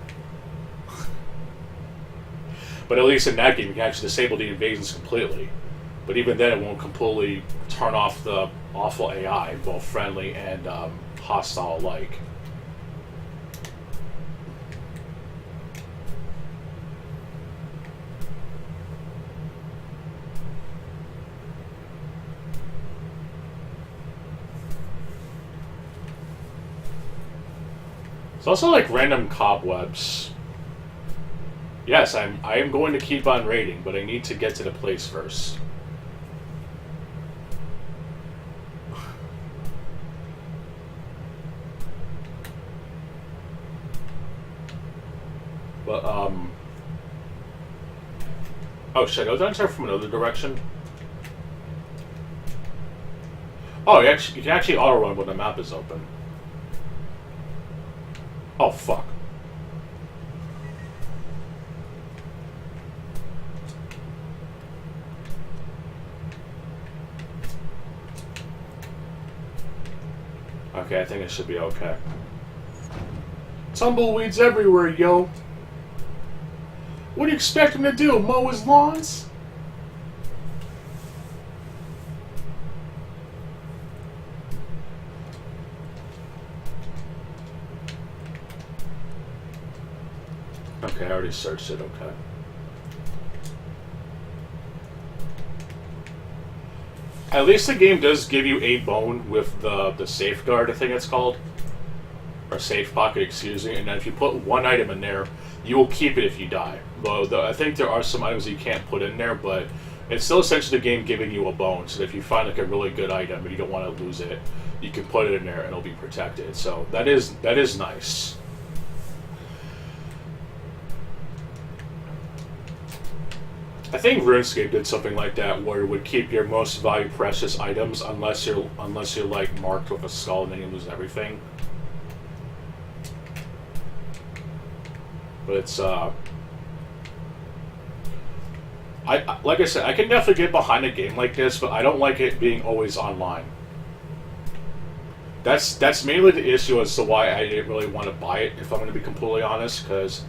But at least in that game, you can actually disable the invasions completely. But even then, it won't completely turn off the awful AI, both friendly and hostile alike. It's also like random cobwebs. Yes, I am going to keep on raiding, but I need to get to the place first. But, oh shit, I was enter from another direction. Oh, you can actually auto-run when the map is open. Oh, fuck. Okay, I think it should be okay. Tumbleweeds everywhere, yo. What do you expect him to do? Mow his lawns? Okay, I already searched it, okay. At least the game does give you a bone with the safeguard, I think it's called. Or safe pocket, excuse me. And then if you put one item in there, you will keep it if you die. Though I think there are some items you can't put in there, but it's still essentially the game giving you a bone. So if you find like a really good item and you don't want to lose it, you can put it in there and it'll be protected. So that is nice. I think RuneScape did something like that, where it would keep your most valuable precious items unless you're like marked with a skull and then you lose everything. But it's like I said, I can definitely get behind a game like this, but I don't like it being always online. That's mainly the issue as to why I didn't really want to buy it, if I'm going to be completely honest, because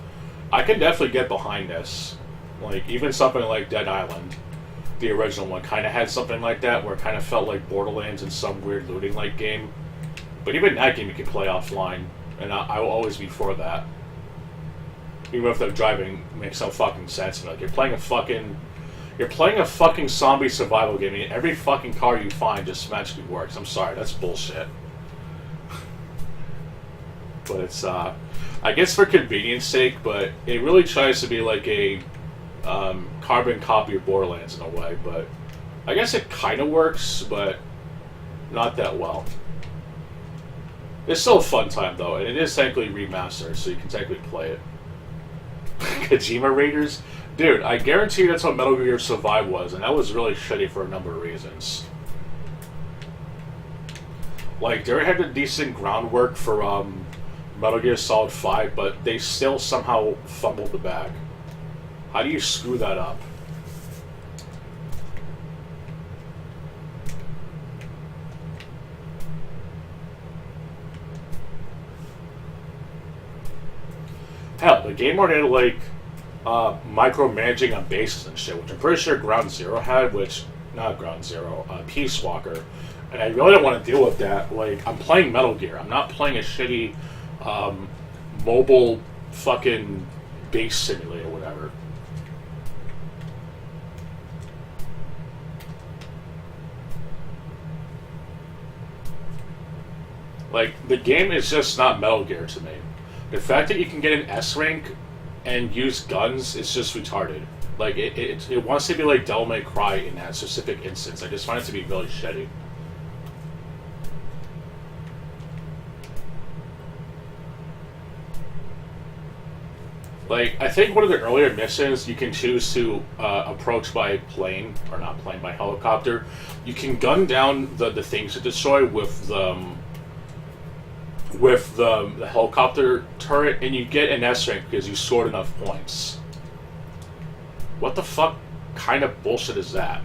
I can definitely get behind this. Like, even something like Dead Island, the original one, kind of had something like that, where it kind of felt like Borderlands in some weird looting-like game. But even that game you can play offline, and I will always be for that. Even if the driving makes no fucking sense. Like, you're playing a fucking zombie survival game, and every fucking car you find just magically works. I'm sorry, that's bullshit. But it's, I guess for convenience sake, but it really tries to be like a carbon copy of Borderlands in a way, but I guess it kind of works, but not that well. It's still a fun time, though, and it is technically remastered, so you can technically play it. Kojima Raiders? Dude, I guarantee that's what Metal Gear Survive was, and that was really shitty for a number of reasons. Like, they had a decent groundwork for Metal Gear Solid 5, but they still somehow fumbled the bag. How do you screw that up? Hell, the game already had, like, micromanaging on bases and shit, which I'm pretty sure Ground Zero had, which, not Ground Zero, Peace Walker, and I really don't want to deal with that. Like, I'm playing Metal Gear. I'm not playing a shitty mobile fucking base simulator or whatever. Like, the game is just not Metal Gear to me. The fact that you can get an S rank and use guns is just retarded. Like, it wants to be like Devil May Cry in that specific instance. I just find it to be really shitty. Like, I think one of the earlier missions you can choose to approach by plane, or not plane, by helicopter. You can gun down the things to destroy with the helicopter turret, and you get an S rank because you scored enough points. What the fuck kind of bullshit is that?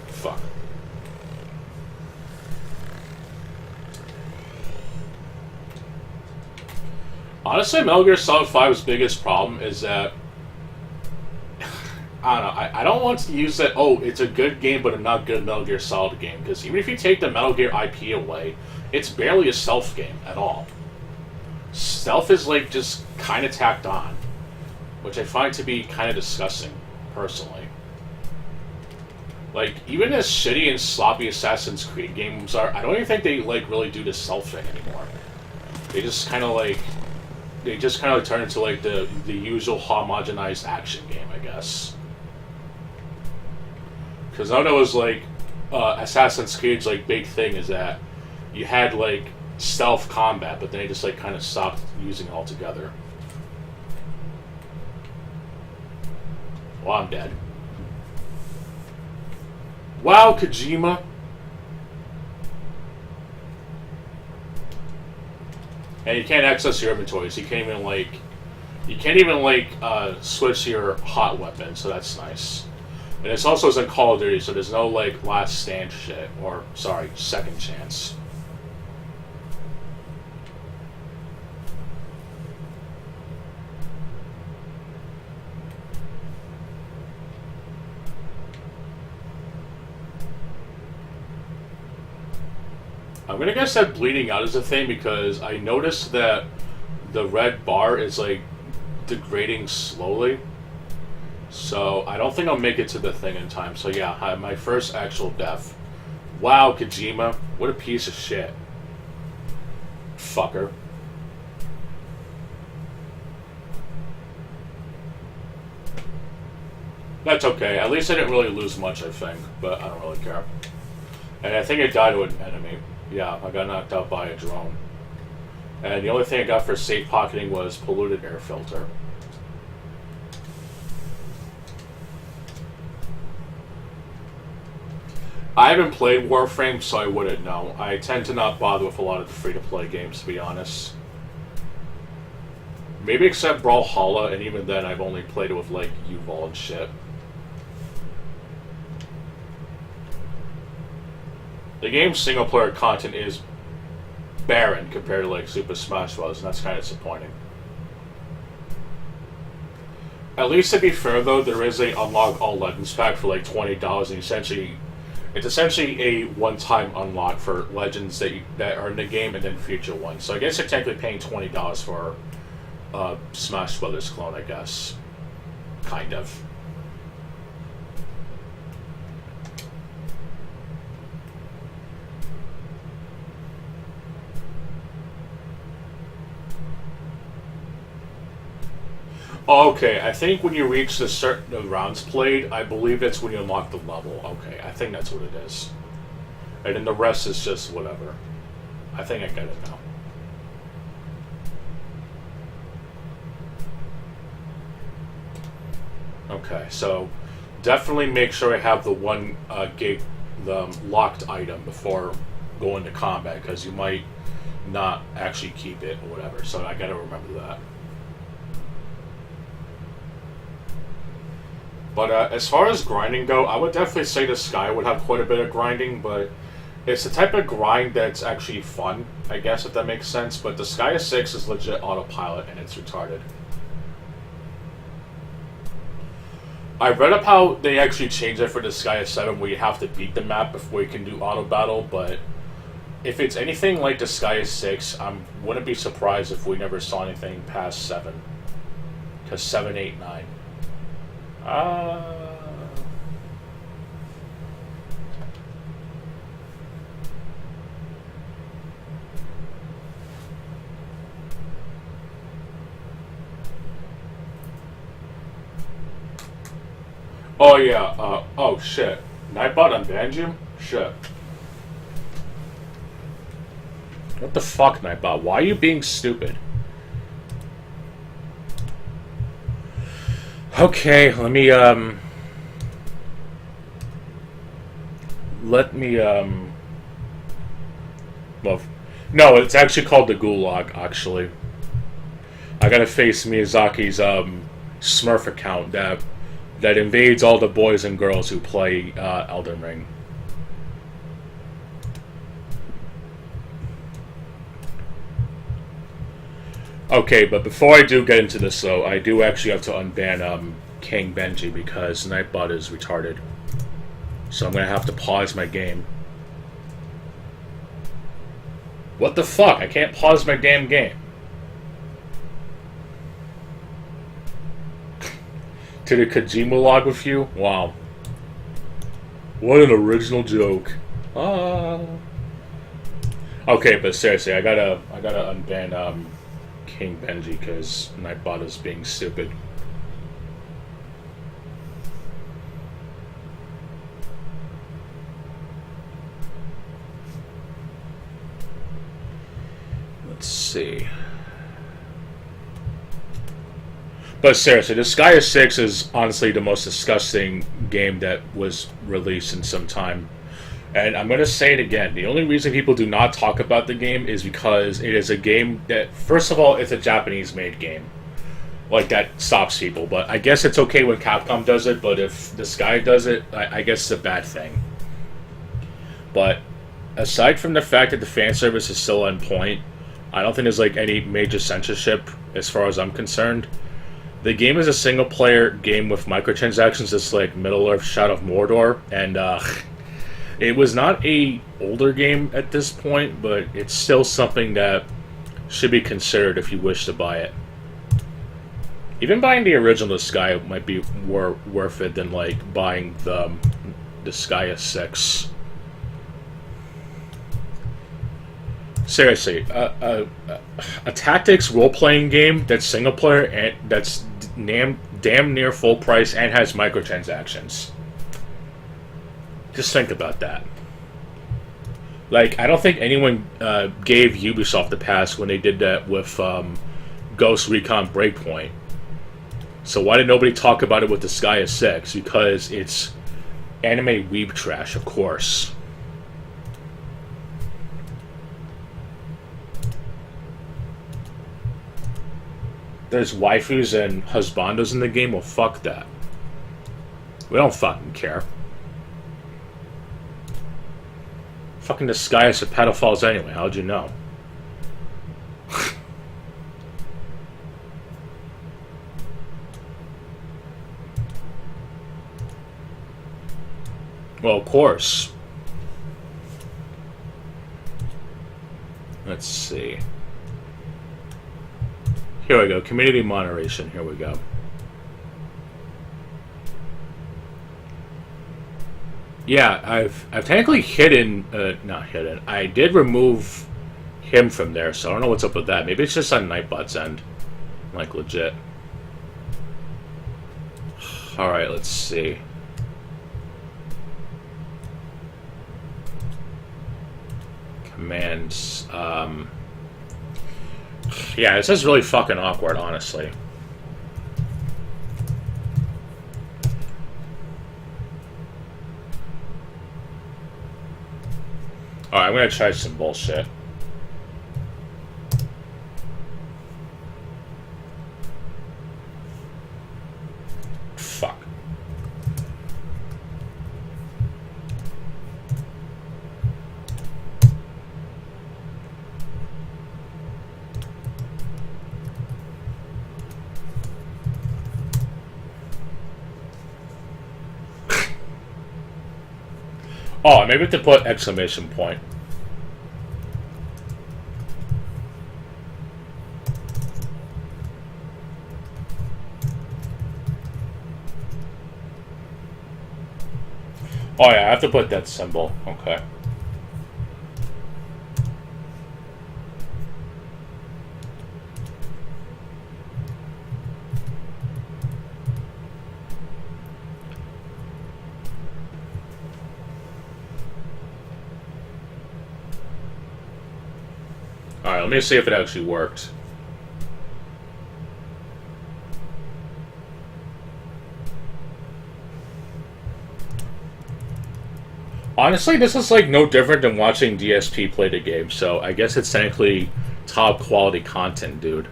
Fuck. Honestly, Metal Gear Solid 5's biggest problem is that I don't know. I don't want to use that, oh, it's a good game, but a not good Metal Gear Solid game. Because even if you take the Metal Gear IP away, it's barely a stealth game at all. Stealth is, like, just kind of tacked on. Which I find to be kind of disgusting, personally. Like, even as shitty and sloppy Assassin's Creed games are, I don't even think they, like, really do the stealth thing anymore. They just kind of, like... They just kind of turn into, like, the usual homogenized action game, I guess. Because I know it was like Assassin's Creed's like big thing is that you had like stealth combat, but then they just like kind of stopped using it altogether. Well, I'm dead. Wow, Kojima. And you can't access your inventory, so you can't even like switch your hot weapon, so that's nice. And it's also in Call of Duty, so there's no, like, last stand shit. Or, sorry, second chance. I'm gonna guess that bleeding out is a thing because I noticed that the red bar is, like, degrading slowly. So, I don't think I'll make it to the thing in time. So, yeah, my first actual death. Wow, Kojima. What a piece of shit. Fucker. That's okay. At least I didn't really lose much, I think. But I don't really care. And I think I died to an enemy. Yeah, I got knocked out by a drone. And the only thing I got for safe pocketing was polluted air filter. I haven't played Warframe, so I wouldn't know. I tend to not bother with a lot of the free-to-play games, to be honest. Maybe except Brawlhalla, and even then I've only played it with, like, U-Ball and shit. The game's single-player content is barren compared to, like, Super Smash Bros., and that's kind of disappointing. At least, to be fair, though, there is a Unlock All Legends pack for, like, $20, and it's essentially a one-time unlock for legends that are in the game and then future ones. So I guess you're technically paying $20 for Smash Brothers clone, I guess. Kind of. Okay, I think when you reach the certain rounds played, I believe that's when you unlock the level. Okay, I think that's what it is. And then the rest is just whatever. I think I get it now. Okay, so definitely make sure I have the one the locked item before going to combat, because you might not actually keep it or whatever. So I gotta remember that. But as far as grinding go, I would definitely say the Sky would have quite a bit of grinding, but It's the type of grind that's actually fun, I guess, if that makes sense. But Disgaea 6 is legit autopilot, and it's retarded. I read up how they actually changed it for Disgaea 7, where you have to beat the map before you can do auto battle. But if it's anything like Disgaea 6, I wouldn't be surprised if we never saw anything past 7. Because 7, 8, 9. Oh yeah, oh shit. Nightbot unbanned you? Shit. What the fuck, Nightbot? Why are you being stupid? Okay, let me, well, no, it's actually called the Gulag, actually. I gotta face Miyazaki's, Smurf account that invades all the boys and girls who play Elden Ring. Okay, but before I do get into this, though, I do actually have to unban King Benji because Nightbot is retarded. So I'm gonna have to pause my game. What the fuck? I can't pause my damn game. To the Kojima log with you? Wow. What an original joke. Okay, but seriously, I gotta unban King Benji because Nightbot is being stupid. Let's see. But seriously, Disgaea 6 is honestly the most disgusting game that was released in some time. And I'm going to say it again. The only reason people do not talk about the game is because it is a game that, first of all, it's a Japanese-made game. Like, that stops people. But I guess it's okay when Capcom does it, but if Disgaea does it, I guess it's a bad thing. But aside from the fact that the fan service is still on point, I don't think there's, like, any major censorship as far as I'm concerned. The game is a single-player game with microtransactions. It's like Middle-earth Shadow of Mordor, and it was not a older game at this point, but it's still something that should be considered if you wish to buy it. Even buying the original Disgaea might be more worth it than like buying the Disgaea 6. Seriously, a tactics role-playing game that's single-player and that's damn near full price and has microtransactions. Just think about that. Like, I don't think anyone gave Ubisoft the pass when they did that with Ghost Recon Breakpoint. So why did nobody talk about it with Disgaea 6? Because it's anime weeb trash, of course. There's waifus and husbandos in the game? Well, fuck that. We don't fucking care. Fucking Disgaea are pedophiles anyway, how'd you know? Well, of course. Let's see. Here we go. Community moderation. Here we go. Yeah, I've technically hidden, not hidden. I did remove him from there, so I don't know what's up with that. Maybe it's just on Nightbot's end. Like, legit. Alright, let's see. Commands, yeah, this is really fucking awkward, honestly. Alright, I'm gonna try some bullshit. Fuck. Oh, maybe to put exclamation point. Oh yeah, I have to put that symbol. Okay. Alright, let me see if it actually worked. Honestly, this is like no different than watching DSP play the game, so I guess it's technically top quality content, dude.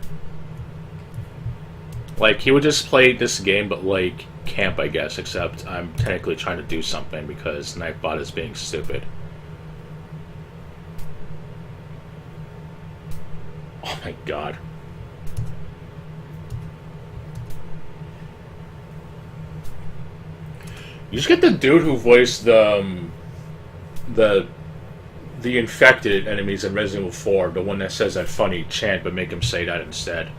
Like, he would just play this game, but like camp, I guess, except I'm technically trying to do something because Nightbot is being stupid. Oh my god. You just get the dude who voiced the infected enemies in Resident Evil 4, the one that says that funny chant, but make him say that instead.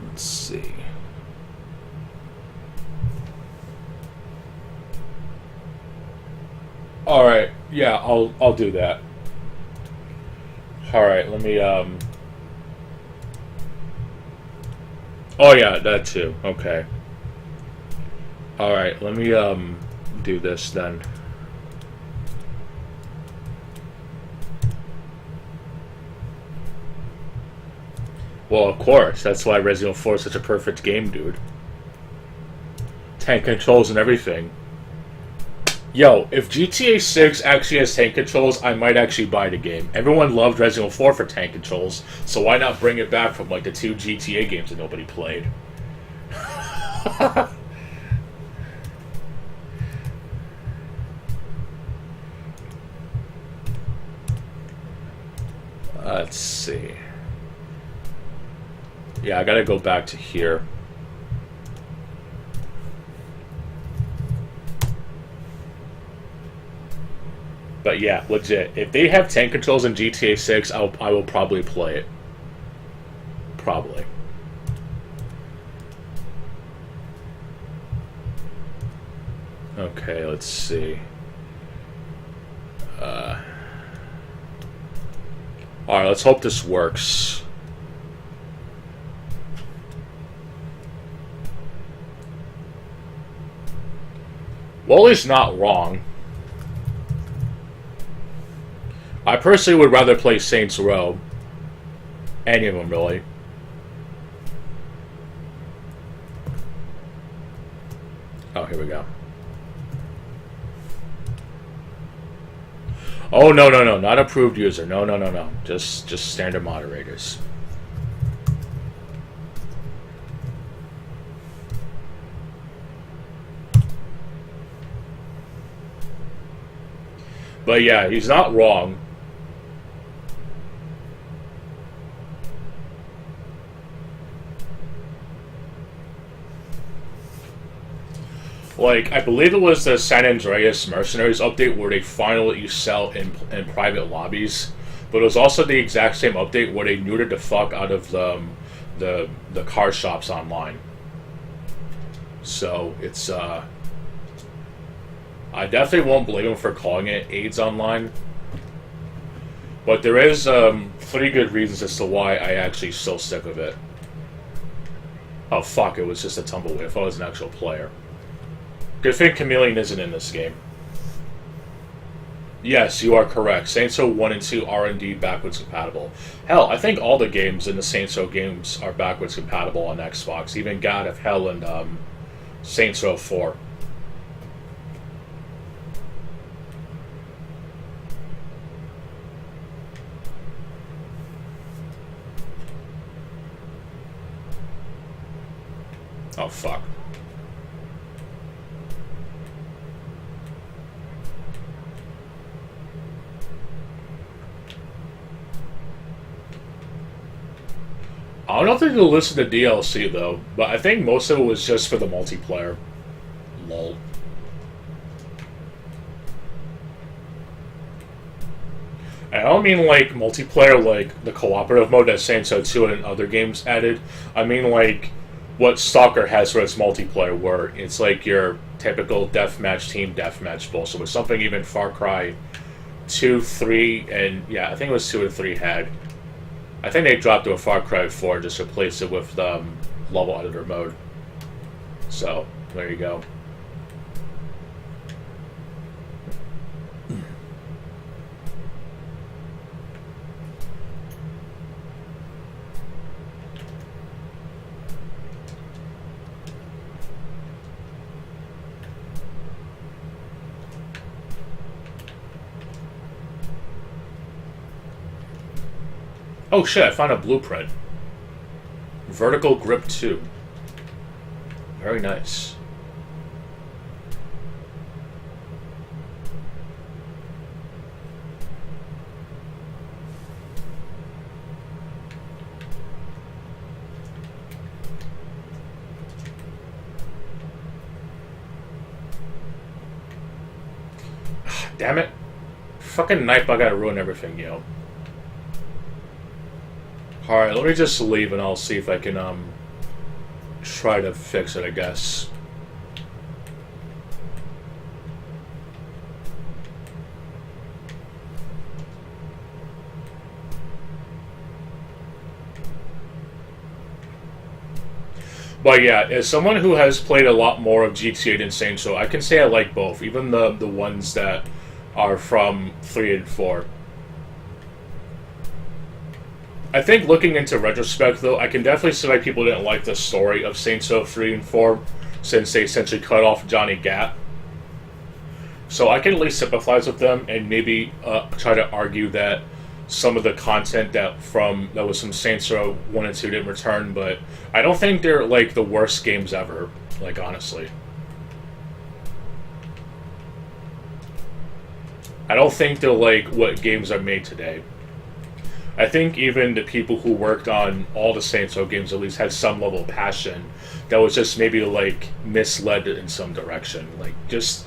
Let's see. All right, yeah, I'll do that. All right, let me Oh yeah, that too. Okay. All right, let me do this then. Well, of course. That's why Resident Evil 4 is such a perfect game, dude. Tank controls and everything. Yo, if GTA 6 actually has tank controls, I might actually buy the game. Everyone loved Resident Evil 4 for tank controls, so why not bring it back from like the 2 GTA games that nobody played? Let's see. Yeah, I gotta go back to here. But yeah, legit. If they have tank controls in GTA 6, I will probably play it. Probably. Okay, let's see. Alright, let's hope this works. Wally's not wrong. I personally would rather play Saints Row. Any of them, really. Oh, here we go. Oh, no, no, no. Not approved user. No, no, no, no. Just standard moderators. But yeah, he's not wrong. Like, I believe it was the San Andreas Mercenaries update where they finally let you sell in private lobbies. But it was also the exact same update where they neutered the fuck out of the car shops online. So, it's, I definitely won't blame them for calling it AIDS Online. But there is, pretty good reasons as to why I actually still stick with it. Oh fuck, it was just a tumbleweed. I thought it was an actual player. Good thing Chameleon isn't in this game. Yes, you are correct. Saints Row 1 and 2 are indeed backwards compatible. Hell, I think all the games in the Saints Row games are backwards compatible on Xbox. Even God of Hell and Saints Row 4. Oh, fuck. I don't know if they listed the DLC though, but I think most of it was just for the multiplayer. Lol. I don't mean like multiplayer, like the cooperative mode that Saints Row 2 and other games added. I mean like what Stalker has for its multiplayer, where it's like your typical deathmatch, team deathmatch bullshit, with something even Far Cry 2, 3, and yeah, I think it was 2 and 3 had. I think they dropped to a Far Cry 4, just replaced it with level editor mode. So, there you go. Oh shit, I found a blueprint. Vertical Grip 2. Very nice. Damn it. Fucking Nightbot gotta ruin everything, yo. Alright, let me just leave and I'll see if I can, try to fix it, I guess. But yeah, as someone who has played a lot more of GTA than Saints Row, I can say I like both, even the ones that are from 3 and 4. I think looking into retrospect, though, I can definitely see why people didn't like the story of Saints Row 3 and 4, since they essentially cut off Johnny Gat. So I can at least sympathize with them and maybe try to argue that some of the content that was from Saints Row 1 and 2 didn't return, but I don't think they're, like, the worst games ever, like, honestly. I don't think they're, like, what games are made today. I think even the people who worked on all the Saints Row games at least had some level of passion that was just maybe, like, misled in some direction. Like, just,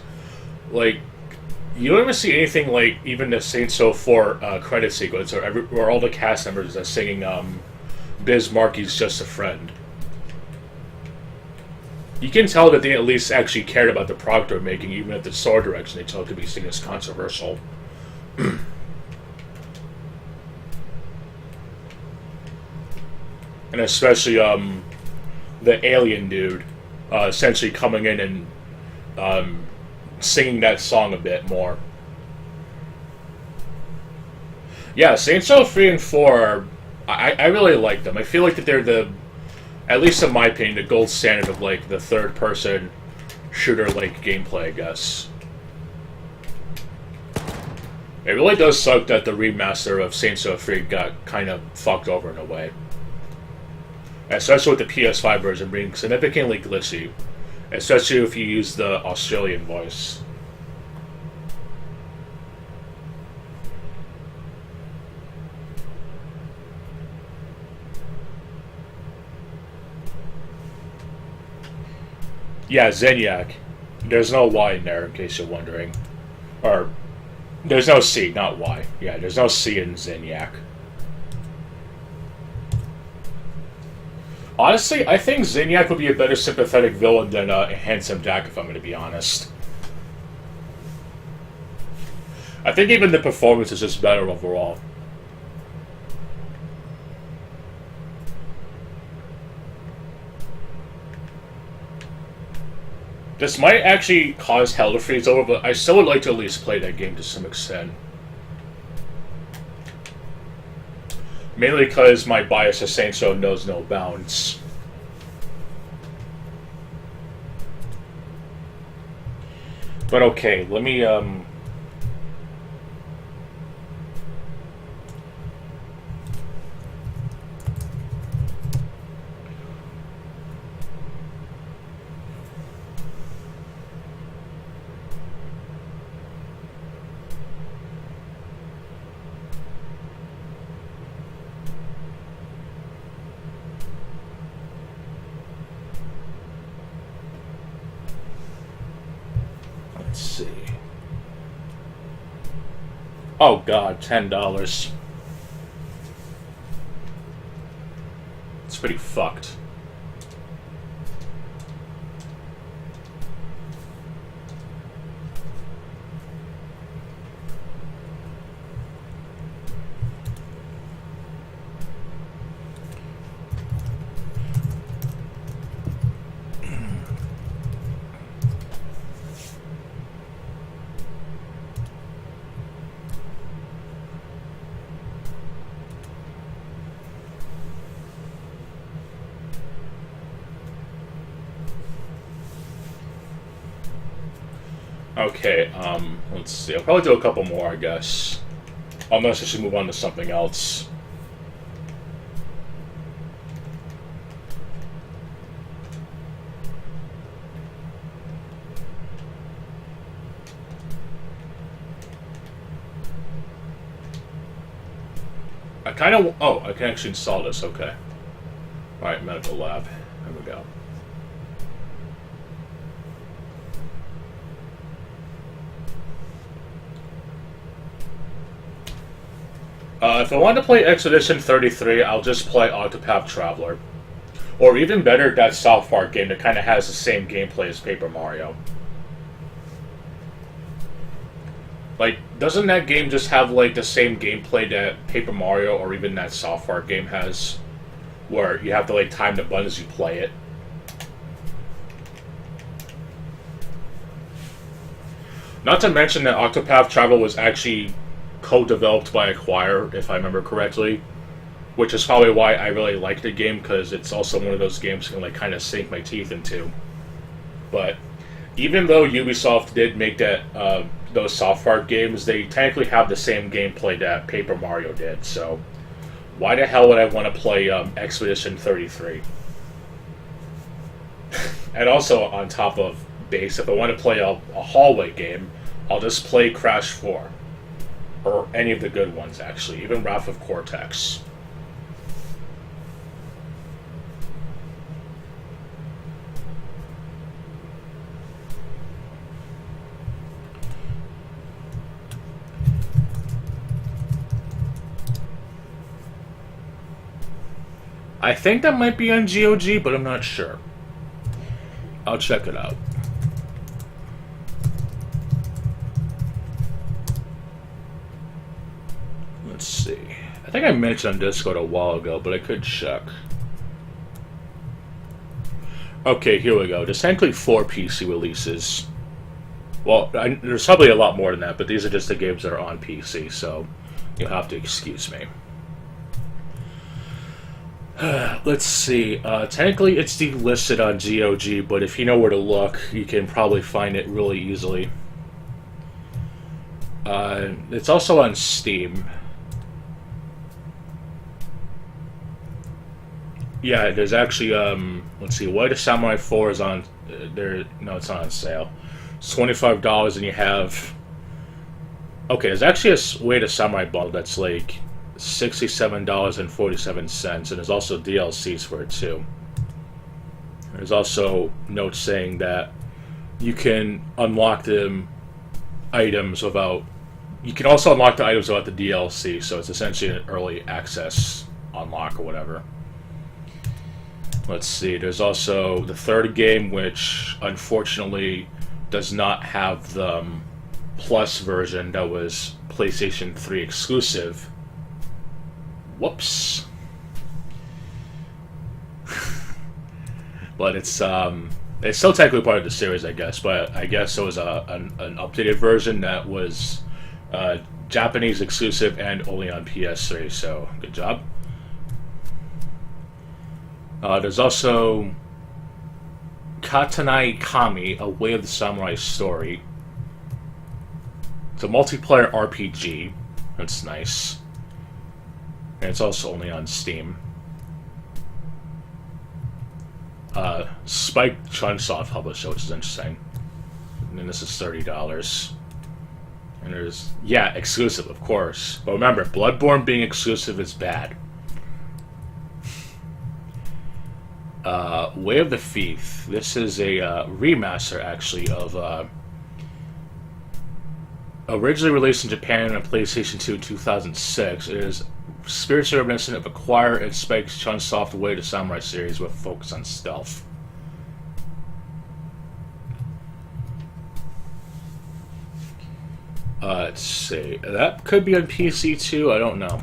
like, you don't even see anything like even the Saints Row 4 credit sequence where all the cast members are singing Biz Markie's Just a Friend. You can tell that they at least actually cared about the product they're making, even if the story direction they took to be seen as controversial. And especially the alien dude essentially coming in and singing that song a bit more. Yeah, Saints Row 3 and 4, I really like them. I feel like that they're the, at least in my opinion, the gold standard of like the third-person shooter-like gameplay, I guess. It really does suck that the remaster of Saints Row 3 got kind of fucked over in a way. Especially with the PS5 version being significantly glitchy. Especially if you use the Australian voice. Yeah, Zenyak. There's no Y in there, in case you're wondering. Or, there's no C, not Y. Yeah, there's no C in Zenyak. Honestly, I think Zinyak would be a better sympathetic villain than Handsome Jack, if I'm going to be honest. I think even the performance is just better overall. This might actually cause hell to freeze over, but I still would like to at least play that game to some extent. Mainly because my bias to Saints Row knows no bounds. But okay, let me, see. Oh god, $10. It's pretty fucked. Okay, let's see. I'll probably do a couple more, I guess. Unless I should move on to something else. I kind of... Oh, I can actually install this, okay. Alright, medical lab. There we go. If I want to play Expedition 33, I'll just play Octopath Traveler. Or even better, that South Park game that kind of has the same gameplay as Paper Mario. Like, doesn't that game just have, like, the same gameplay that Paper Mario or even that South Park game has? Where you have to, like, time the button as you play it. Not to mention that Octopath Traveler was actually co-developed by Acquire, if I remember correctly, which is probably why I really like the game, because it's also one of those games I can like kind of sink my teeth into. But even though Ubisoft did make that those South Park games, they technically have the same gameplay that Paper Mario did. So why the hell would I want to play Expedition 33? And also on top of base, if I want to play a hallway game, I'll just play Crash 4. Or any of the good ones, actually. Even Wrath of Cortex. I think that might be on GOG, but I'm not sure. I'll check it out. Let's see. I think I mentioned on Discord a while ago, but I could check. Okay, here we go. There's technically 4 PC releases. Well, there's probably a lot more than that, but these are just the games that are on PC, so you'll have to excuse me. Let's see. Technically, it's delisted on GOG, but if you know where to look, you can probably find it really easily. It's also on Steam. Yeah, there's actually, let's see, White Samurai 4 is on, no, it's not on sale. It's $25 and you have, okay, there's actually a White Samurai bundle that's like $67.47, and there's also DLCs for it too. There's also notes saying that you can unlock the items without, you can also unlock the items without the DLC, so it's essentially an early access unlock or whatever. Let's see, there's also the third game, which unfortunately does not have the Plus version that was PlayStation 3 exclusive. Whoops. But it's still technically part of the series, I guess, but I guess it was an updated version that was Japanese exclusive and only on PS3, so good job. There's also Katanai Kami, A Way of the Samurai Story. It's a multiplayer RPG. That's nice. And it's also only on Steam. Spike Chunsoft published it, which is interesting. And then this is $30. And there's, yeah, exclusive, of course. But remember, Bloodborne being exclusive is bad. Way of the Thief. This is a remaster, actually, of Originally released in Japan on PlayStation 2 in 2006, it is spiritually reminiscent of Acquire and Spike's Chunsoft Way to Samurai series with a focus on stealth. Let's see. That could be on PC too, I don't know.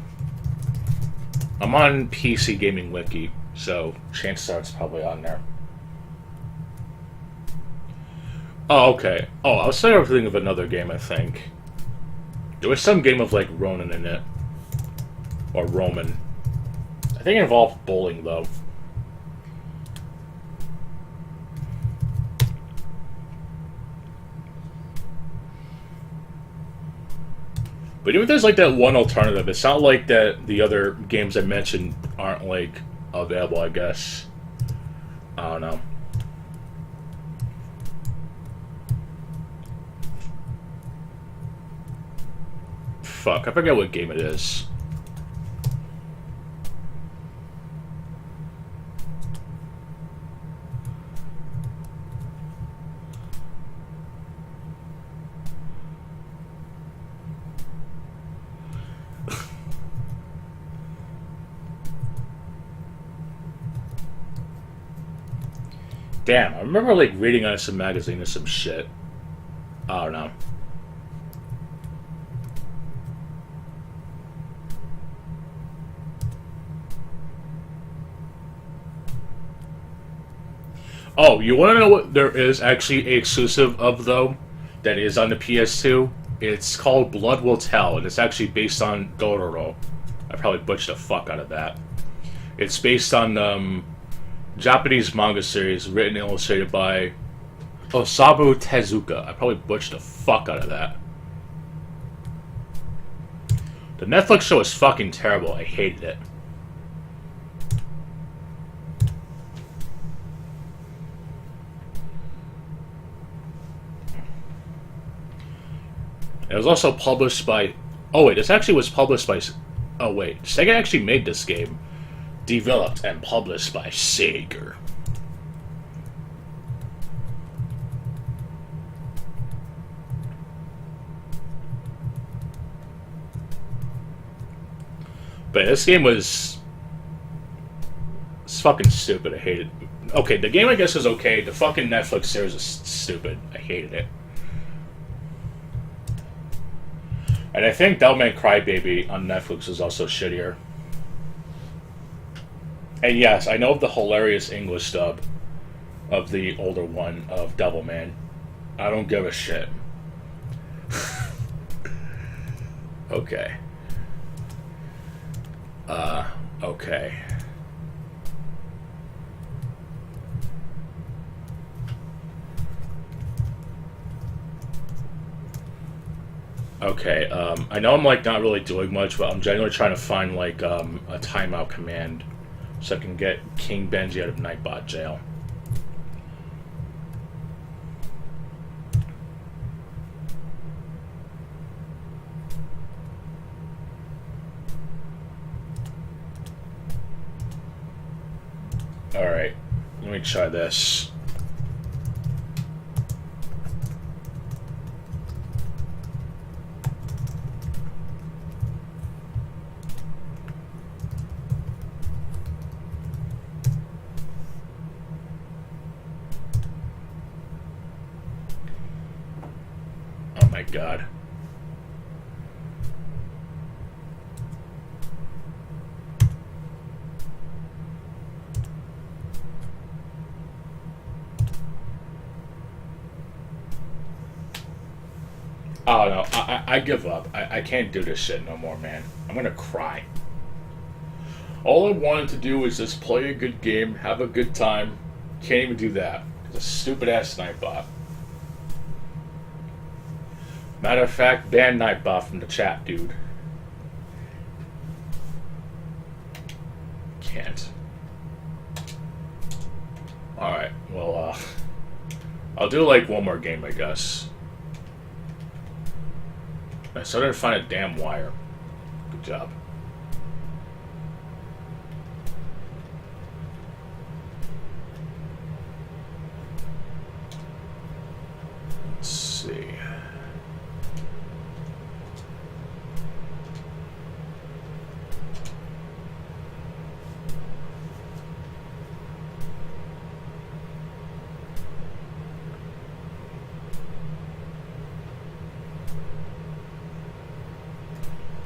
I'm on PC Gaming Wiki, so chances are it's probably on there. Oh, okay. Oh, I was thinking of another game, I think. There was some game of, like, Ronin in it. Or Roman. I think it involved bowling, though. But even if there's, like, that one alternative, it's not like that the other games I mentioned aren't, like, available, I guess. I don't know. Fuck, I forget what game it is. Damn, I remember, like, reading on some magazine or some shit. I don't know. Oh, you want to know what there is actually a exclusive of, though, that is on the PS2? It's called Blood Will Tell, and it's actually based on Dororo. I probably butchered the fuck out of that. It's based on Japanese manga series written and illustrated by Osamu Tezuka. I probably butchered the fuck out of that. The Netflix show is fucking terrible. I hated it. It was also published by... Oh wait, this actually was published by... Oh wait, Sega actually made this game. Developed and published by Sega. But this game was... It's fucking stupid, I hated it. Okay, the game I guess is okay. The fucking Netflix series is stupid. I hated it. And I think Devil May Cry Baby on Netflix is also shittier. And yes, I know of the hilarious English dub of the older one of Devilman. I don't give a shit. Okay. Okay. Okay, I know I'm, like, not really doing much, but I'm generally trying to find, like, a timeout command so I can get King Benji out of Nightbot jail. Alright, let me try this. Oh my god. Oh no, I give up. I can't do this shit no more, man. I'm gonna cry. All I wanted to do was just play a good game, have a good time. Can't even do that. It's a stupid ass Nightbot. Matter of fact, ban Nightbot from the chat, dude. Can't. Alright, well, I'll do like one more game, I guess. I started to find a damn wire. Good job. Let's see.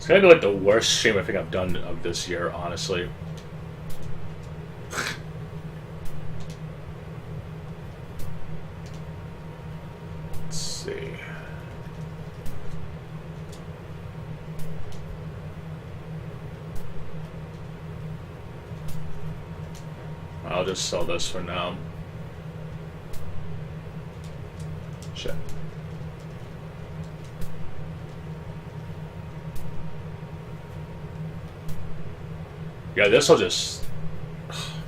It's gonna be like the worst stream I think I've done of this year, honestly. Let's see. I'll just sell this for now. Shit. Yeah, this will just...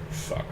Fuck.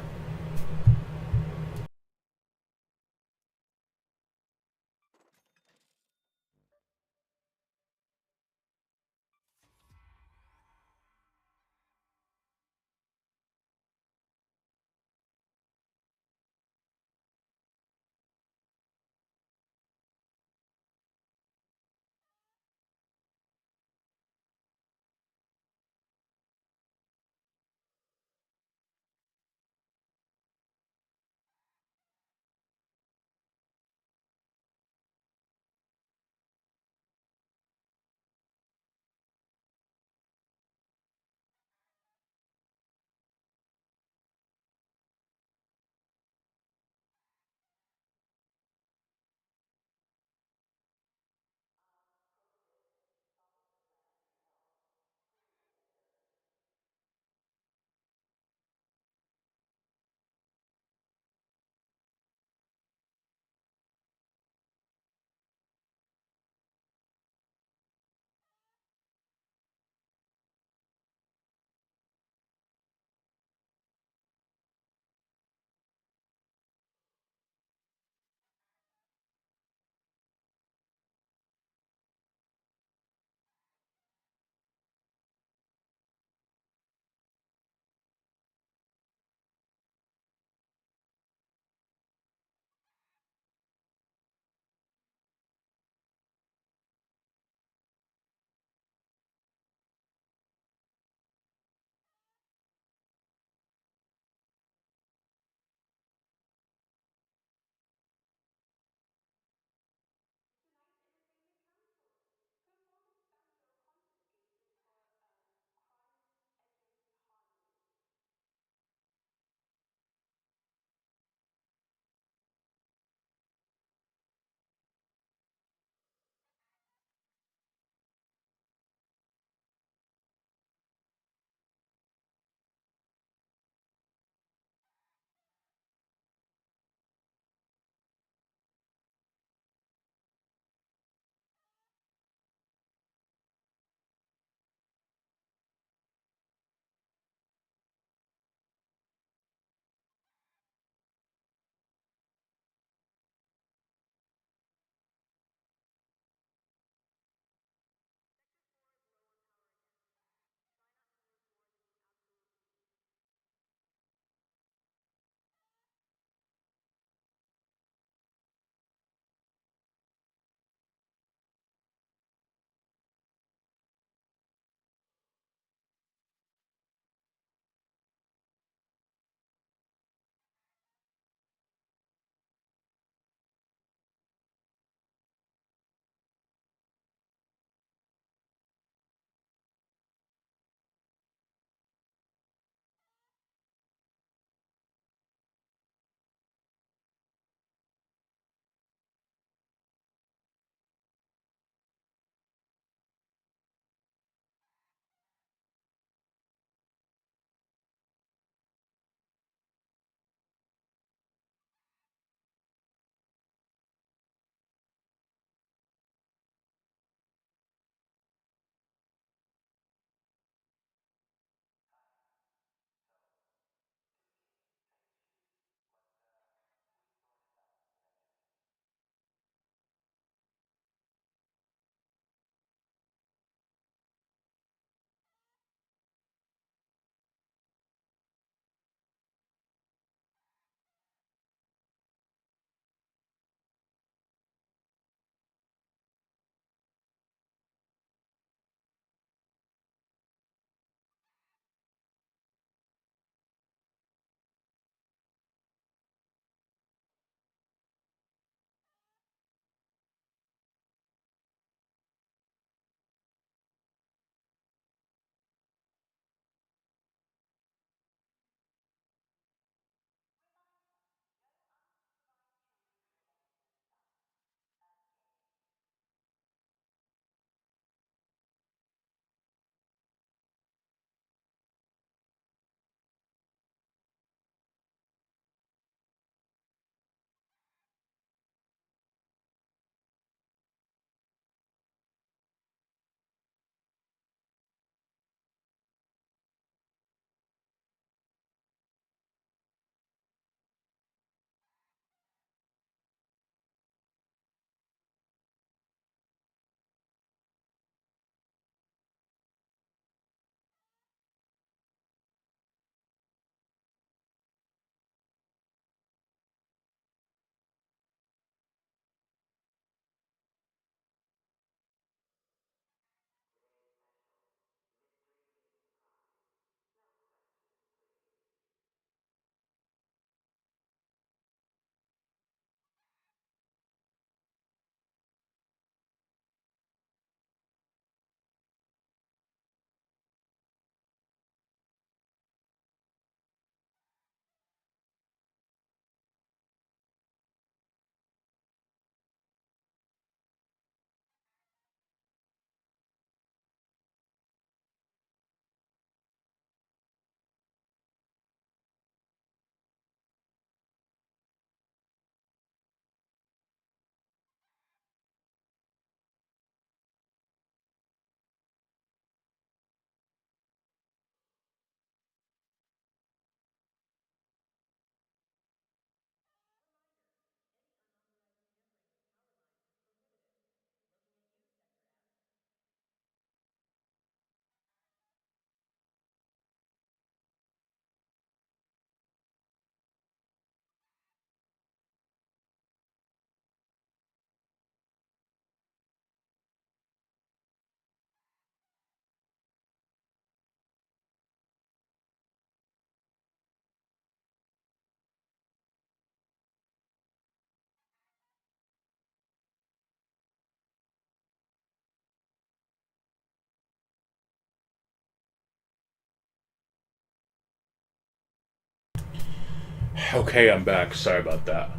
Okay, I'm back. Sorry about that.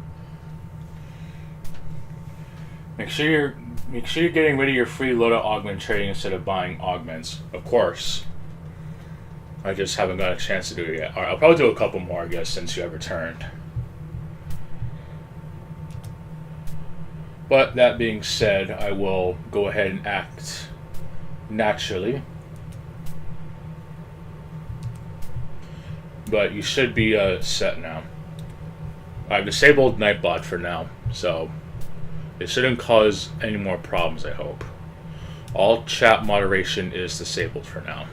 Make sure you're getting rid of your free loadout augment trading instead of buying augments. Of course. I just haven't got a chance to do it yet. Alright, I'll probably do a couple more, I guess, since you have returned. But that being said, I will go ahead and act naturally. But you should be set now. I've disabled Nightbot for now, so it shouldn't cause any more problems, I hope. All chat moderation is disabled for now.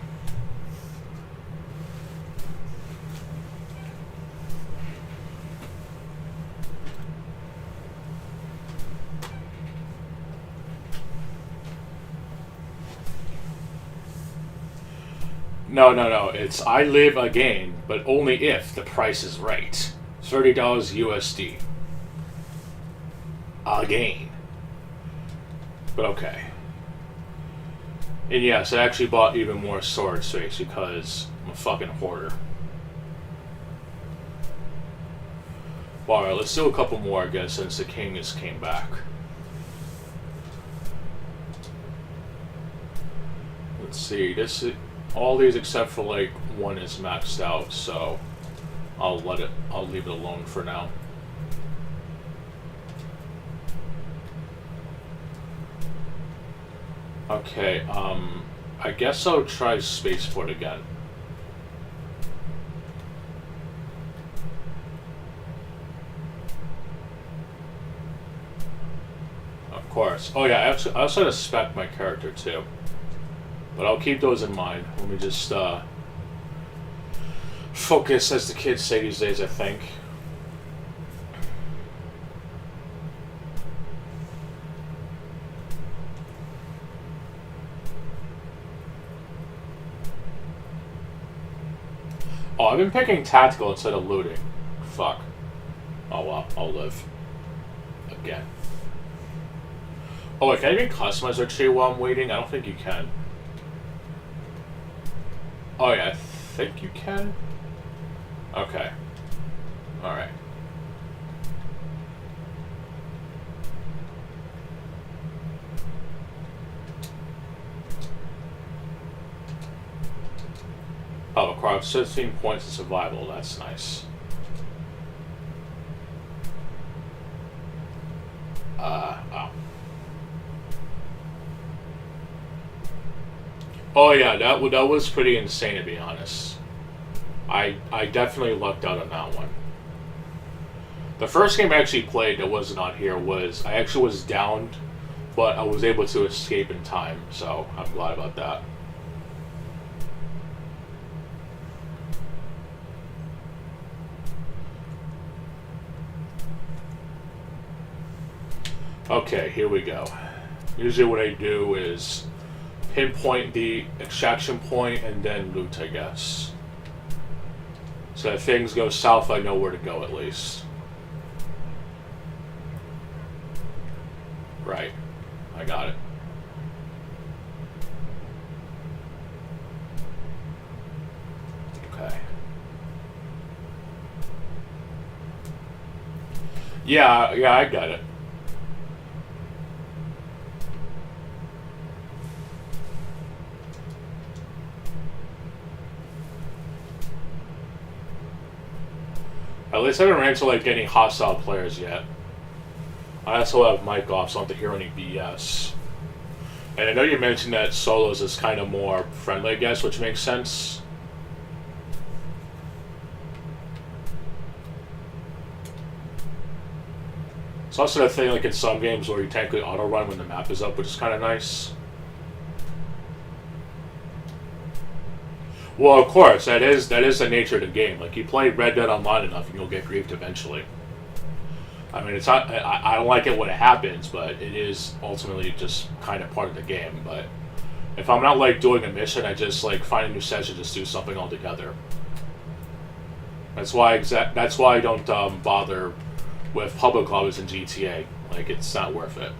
No. It's I live again, but only if the price is right. $30 USD. Again. But okay. And yes, I actually bought even more sword space because I'm a fucking hoarder. Alright, let's do a couple more, I guess, since the king just came back. Let's see, all these except for like one is maxed out, so I'll leave it alone for now. Okay, I guess I'll try Spaceport again. Of course. Oh yeah, I also had to spec my character too. But I'll keep those in mind. Let me just focus, as the kids say these days, I think. Oh, I've been picking tactical instead of looting. Fuck. Oh well, I'll live. Again. Oh wait, can I even customize our tree while I'm waiting? I don't think you can. Oh yeah, I think you can. Okay. Alright. Oh, acquires 15 points in survival. That's nice. Oh. Oh yeah, that was pretty insane, to be honest. I definitely lucked out on that one. The first game I actually played that wasn't on here was, I actually was downed, but I was able to escape in time, so I'm glad about that. Okay, here we go. Usually what I do is pinpoint the extraction point and then loot, I guess. So if things go south, I know where to go at least. Right. I got it. Okay. Yeah, I got it. At least I haven't ran into like any hostile players yet. I also have mic off, so I don't have to hear any BS. And I know you mentioned that solos is kind of more friendly, I guess, which makes sense. It's also the thing, like in some games where you technically auto-run when the map is up, which is kind of nice. Well, of course, that is the nature of the game. Like, you play Red Dead Online enough and you'll get griefed eventually. I mean, it's not, I don't like it when it happens, but it is ultimately just kind of part of the game. But if I'm not, like, doing a mission, I just, like, find a new session, just do something altogether. That's why I don't bother with public lobbies in GTA. Like, it's not worth it.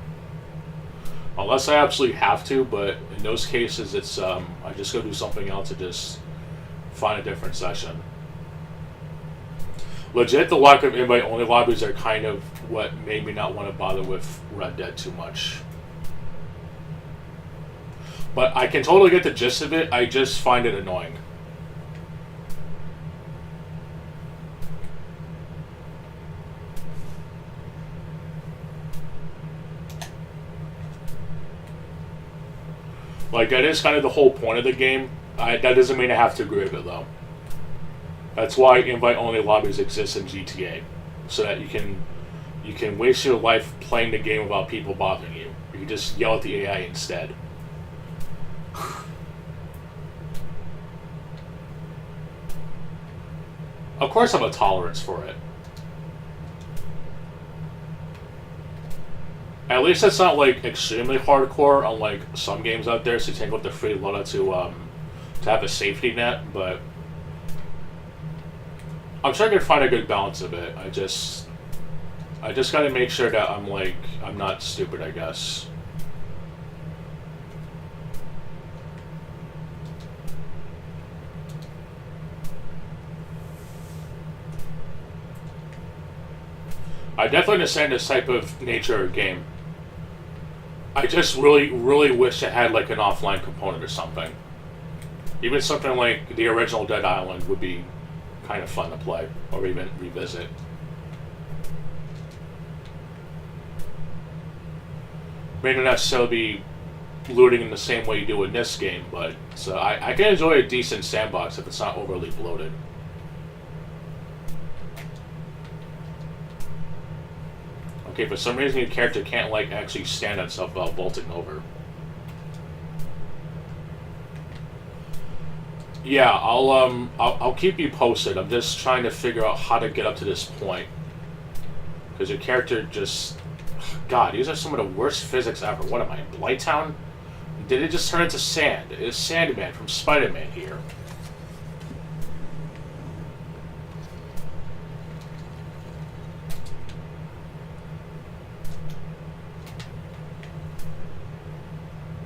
Unless I absolutely have to, but in those cases, it's, I just go do something else to just find a different session. Legit, the lack of invite-only lobbies are kind of what made me not want to bother with Red Dead too much. But I can totally get the gist of it, I just find it annoying. Like, that is kind of the whole point of the game. That doesn't mean I have to agree with it, though. That's why invite-only lobbies exist in GTA. So that you can waste your life playing the game without people bothering you. You can just yell at the AI instead. Of course I have a tolerance for it. At least it's not, like, extremely hardcore, unlike some games out there, so you take out the free loadout to have a safety net, but I'm sure I can find a good balance of it. I just gotta make sure that I'm not stupid, I guess. I definitely understand this type of nature of game. I just really, really wish it had like an offline component or something. Even something like the original Dead Island would be kind of fun to play, or even revisit. May not necessarily be looting in the same way you do in this game, but so I can enjoy a decent sandbox if it's not overly bloated. Okay, for some reason your character can't like actually stand on itself without vaulting over. Yeah, I'll keep you posted. I'm just trying to figure out how to get up to this point. Because your character just... God, these are some of the worst physics ever. What am I, in Blighttown? Did it just turn into sand? It's Sandman from Spider-Man here.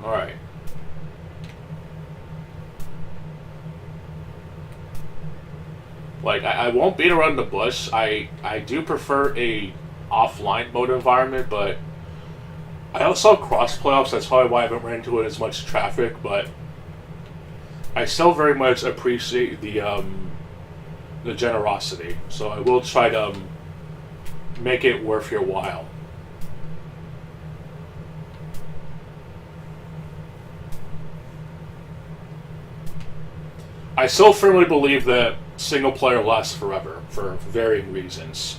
Alright. Like, I won't beat around the bush. I do prefer a offline mode environment, but I also have cross playoffs. That's probably why I haven't ran into it as much traffic, but I still very much appreciate the generosity. So I will try to make it worth your while. I still firmly believe that single player lasts forever, for varying reasons.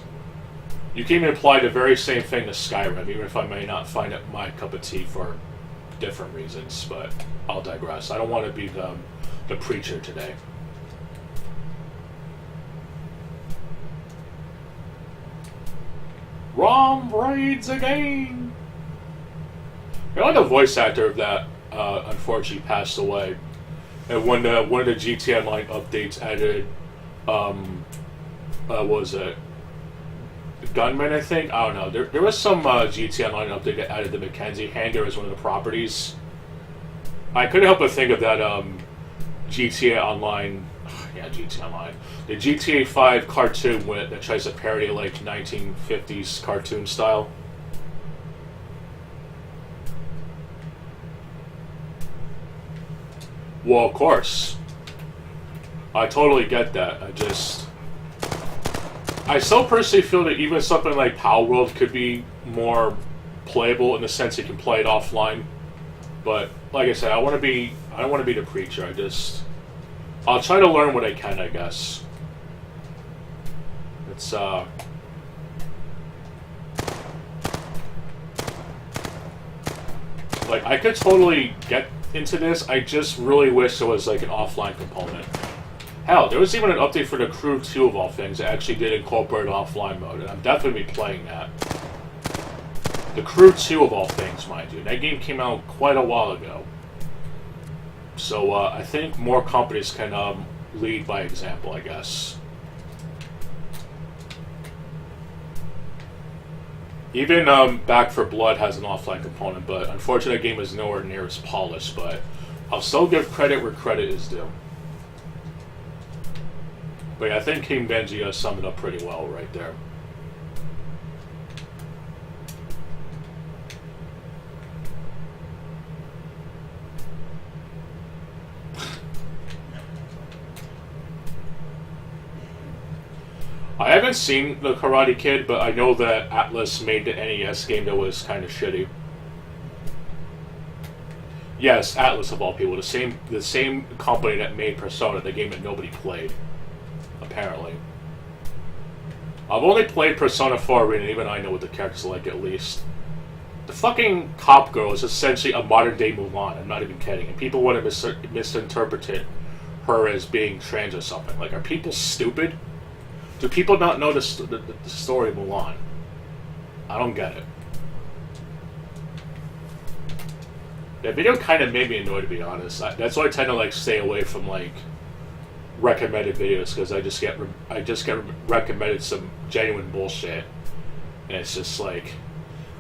You can even apply the very same thing to Skyrim, even if I may not find it my cup of tea for different reasons, but I'll digress. I don't want to be the preacher today. Rom raids again! You know, the voice actor of that unfortunately passed away. And when one of the GTA Online updates added, what was it? Gunman, I think? I don't know. There was some GTA Online update that added the Mackenzie Hangar as one of the properties. I couldn't help but think of that GTA Online... Yeah, GTA Online. The GTA 5 cartoon that tries to parody like 1950s cartoon style. Well, of course. I totally get that. I still personally feel that even something like Power World could be more playable in the sense you can play it offline. But like I said, I don't want to be the preacher. I'll try to learn what I can, I guess. It's like I could totally get into this. I just really wish there was like an offline component. Hell, there was even an update for the Crew 2 of all things that actually did incorporate offline mode, and I'm definitely playing that. The Crew 2 of all things, mind you. That game came out quite a while ago. So I think more companies can lead by example, I guess. Even Back 4 Blood has an offline component, but unfortunately that game is nowhere near as polished, but I'll still give credit where credit is due. But yeah, I think King Benji summed it up pretty well right there. I haven't seen the Karate Kid, but I know that Atlas made the NES game that was kind of shitty. Yes, Atlas of all people, the same company that made Persona, the game that nobody played, apparently. I've only played Persona 4 Arena, and even I know what the characters are like at least. The fucking cop girl is essentially a modern day Mulan. I'm not even kidding, and people want to misinterpret her as being trans or something. Like, are people stupid? Do people not know the story of Mulan? I don't get it. That video kind of made me annoyed, to be honest. That's why I tend to like stay away from like recommended videos, because I just get recommended some genuine bullshit, and it's just like,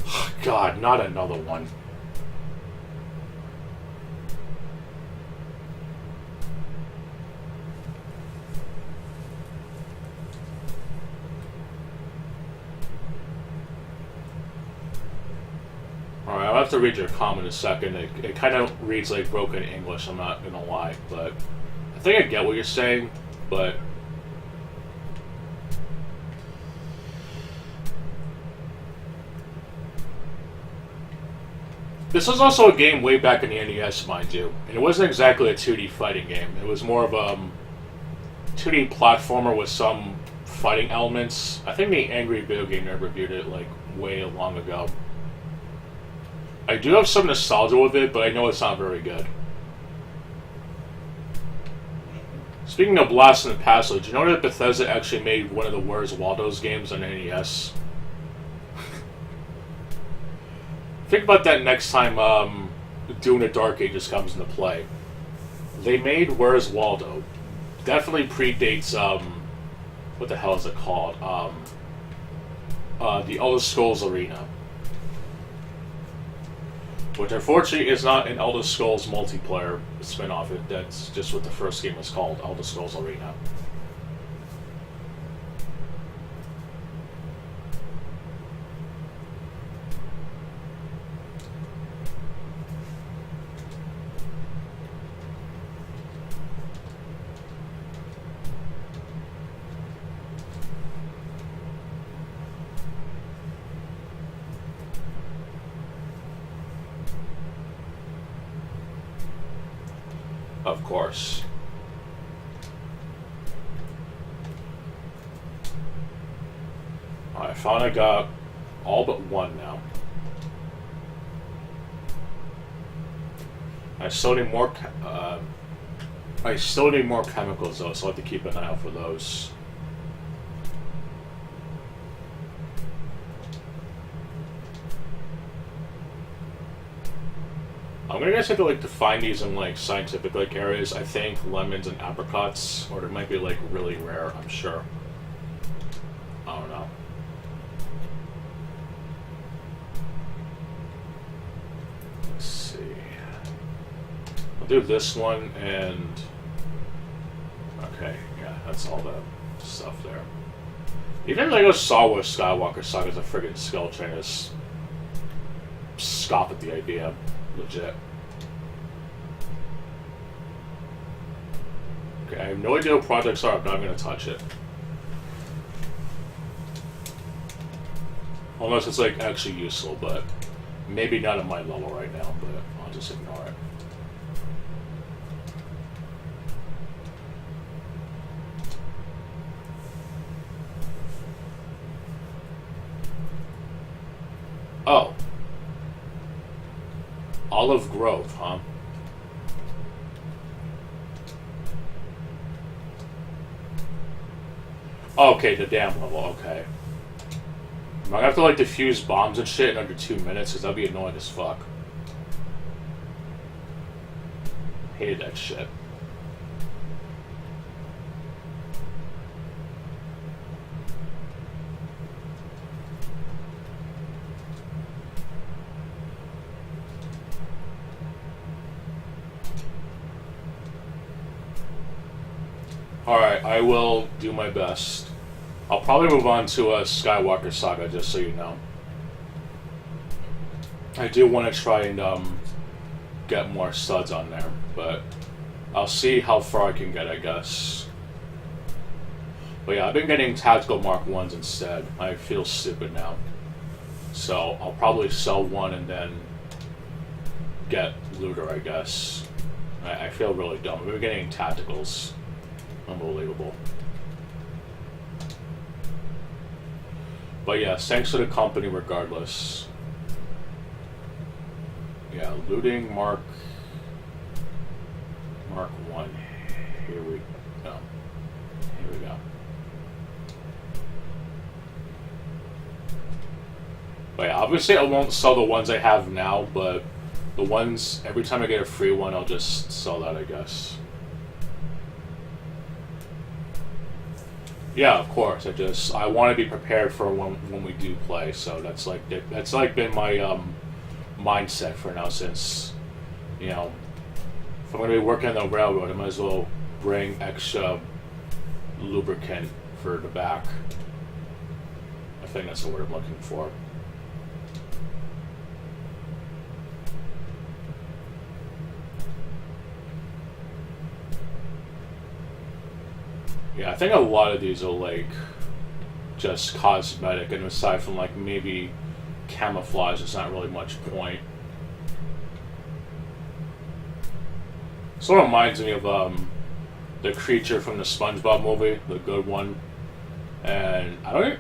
oh God, not another one. Alright, I'll have to read your comment in a second. It kind of reads like broken English, I'm not gonna lie, but I think I get what you're saying, but this was also a game way back in the NES, mind you, and it wasn't exactly a 2D fighting game. It was more of a 2D platformer with some fighting elements. I think the Angry Video Game Nerd reviewed it like way long ago. I do have some nostalgia with it, but I know it's not very good. Speaking of Blast in the Past, did you know that Bethesda actually made one of the Where's Waldo's games on NES? Think about that next time Dune the Dark Ages comes into play. They made Where's Waldo. Definitely predates, what the hell is it called? The Elder Scrolls Arena. Which unfortunately is not an Elder Scrolls multiplayer spin-off. That's just what the first game was called, Elder Scrolls Arena. Of course. I finally got all but one now. I still need more. I still need more chemicals though, so I have to keep an eye out for those. I'm gonna guess I have to like define these in like scientific like areas. I think lemons and apricots, or they might be like really rare. I'm sure. I don't know. Let's see. I'll do this one and okay, yeah, that's all the stuff there. Even Lego Star Wars Skywalker Saga's a friggin' skill train. I just scoff at the idea. Legit. Okay, I have no idea what projects are, but I'm going to touch it. Unless it's like actually useful, but maybe not at my level right now, but I'll just ignore it. Oh. Olive Grove, huh? Okay, the dam level, okay. I'm gonna have to like defuse bombs and shit in under 2 minutes, because that'd be annoying as fuck. Hated that shit. Alright, I will do my best. I'll probably move on to a Skywalker Saga, just so you know. I do want to try and get more studs on there, but I'll see how far I can get, I guess. But yeah, I've been getting Tactical Mark 1s instead. I feel stupid now. So I'll probably sell one and then get Looter, I guess. I feel really dumb. We're getting Tacticals. Unbelievable. But yeah, thanks to the company regardless. Yeah, looting Mark 1. Here we go. Here we go. But yeah, obviously I won't sell the ones I have now, but the ones, every time I get a free one, I'll just sell that, I guess. Yeah, of course. I want to be prepared for when we do play. So that's been my mindset for now. Since if I'm going to be working on the railroad, I might as well bring extra lubricant for the back. I think that's the word I'm looking for. Yeah, I think a lot of these are like just cosmetic, and aside from like maybe camouflage, there's not really much point. Sort of reminds me of the creature from the SpongeBob movie, the good one. And I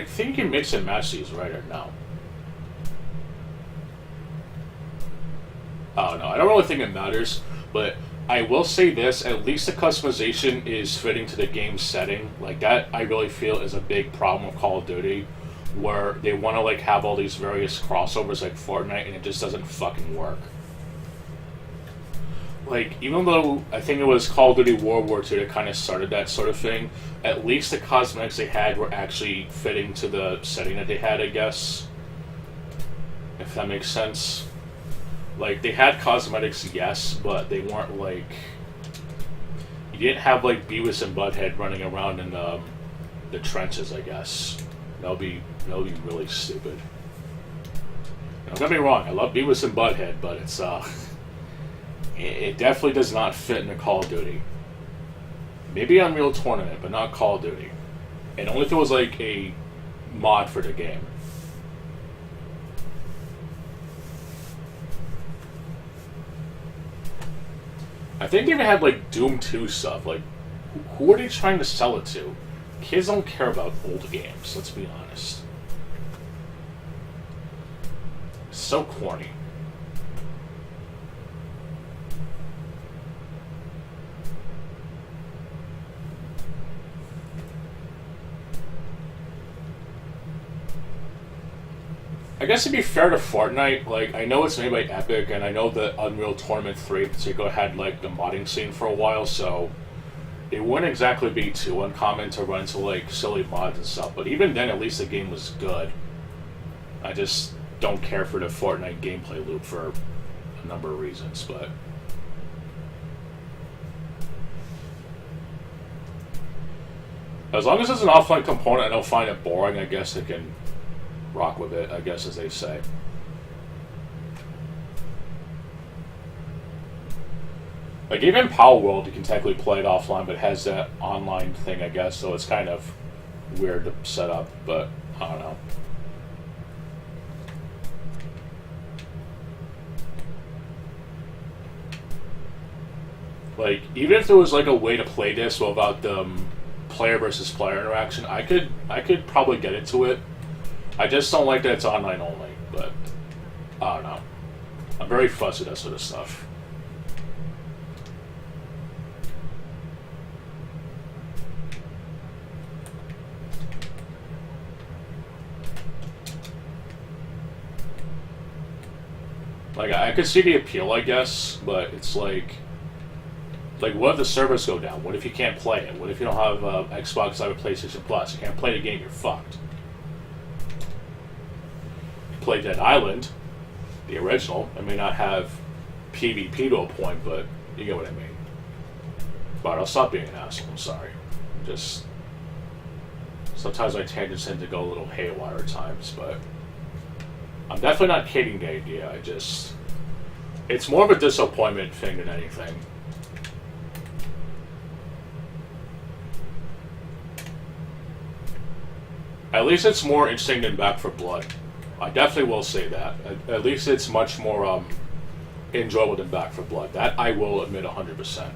think you can mix and match these right now. Oh no, I don't really think it matters, but I will say this, at least the customization is fitting to the game's setting. Like, that I really feel is a big problem with Call of Duty, where they want to like have all these various crossovers like Fortnite, and it just doesn't fucking work. Like, even though I think it was Call of Duty World War II that kind of started that sort of thing, at least the cosmetics they had were actually fitting to the setting that they had, I guess. If that makes sense. Like, they had cosmetics, yes, but they weren't like... You didn't have, like, Beavis and Butthead running around in the trenches, I guess. That would be really stupid. Don't get me wrong, I love Beavis and Butthead, but it's, it definitely does not fit into Call of Duty. Maybe Unreal Tournament, but not Call of Duty. And only if it was, like, a mod for the game. I think they even had, like, Doom 2 stuff. Like, who are they trying to sell it to? Kids don't care about old games, let's be honest. It's so corny. I guess to be fair to Fortnite, like, I know it's made by Epic, and I know that Unreal Tournament 3 in particular had, like, the modding scene for a while, so it wouldn't exactly be too uncommon to run into, like, silly mods and stuff, but even then, at least the game was good. I just don't care for the Fortnite gameplay loop for a number of reasons, but... As long as it's an offline component, I don't find it boring, I guess I can rock with it, I guess, as they say. Like, even Power World, you can technically play it offline, but it has that online thing, I guess, so it's kind of weird to set up, but I don't know. Like, even if there was, like, a way to play this without the player versus player interaction, I could probably get into it. I just don't like that it's online only, but I don't know. I'm very fussy with that sort of stuff. Like, I could see the appeal, I guess, but it's like, what if the servers go down? What if you can't play it? What if you don't have Xbox Live or PlayStation Plus? You can't play the game, you're fucked. Play Dead Island, the original. I may not have PvP to a point, but you get what I mean. But I'll stop being an asshole. I'm sorry. Just sometimes my tangents tend to go a little haywire at times, but I'm definitely not hating the idea. It's more of a disappointment thing than anything. At least it's more interesting than Back 4 Blood. I definitely will say that. At least it's much more enjoyable than Back 4 Blood. That I will admit 100%.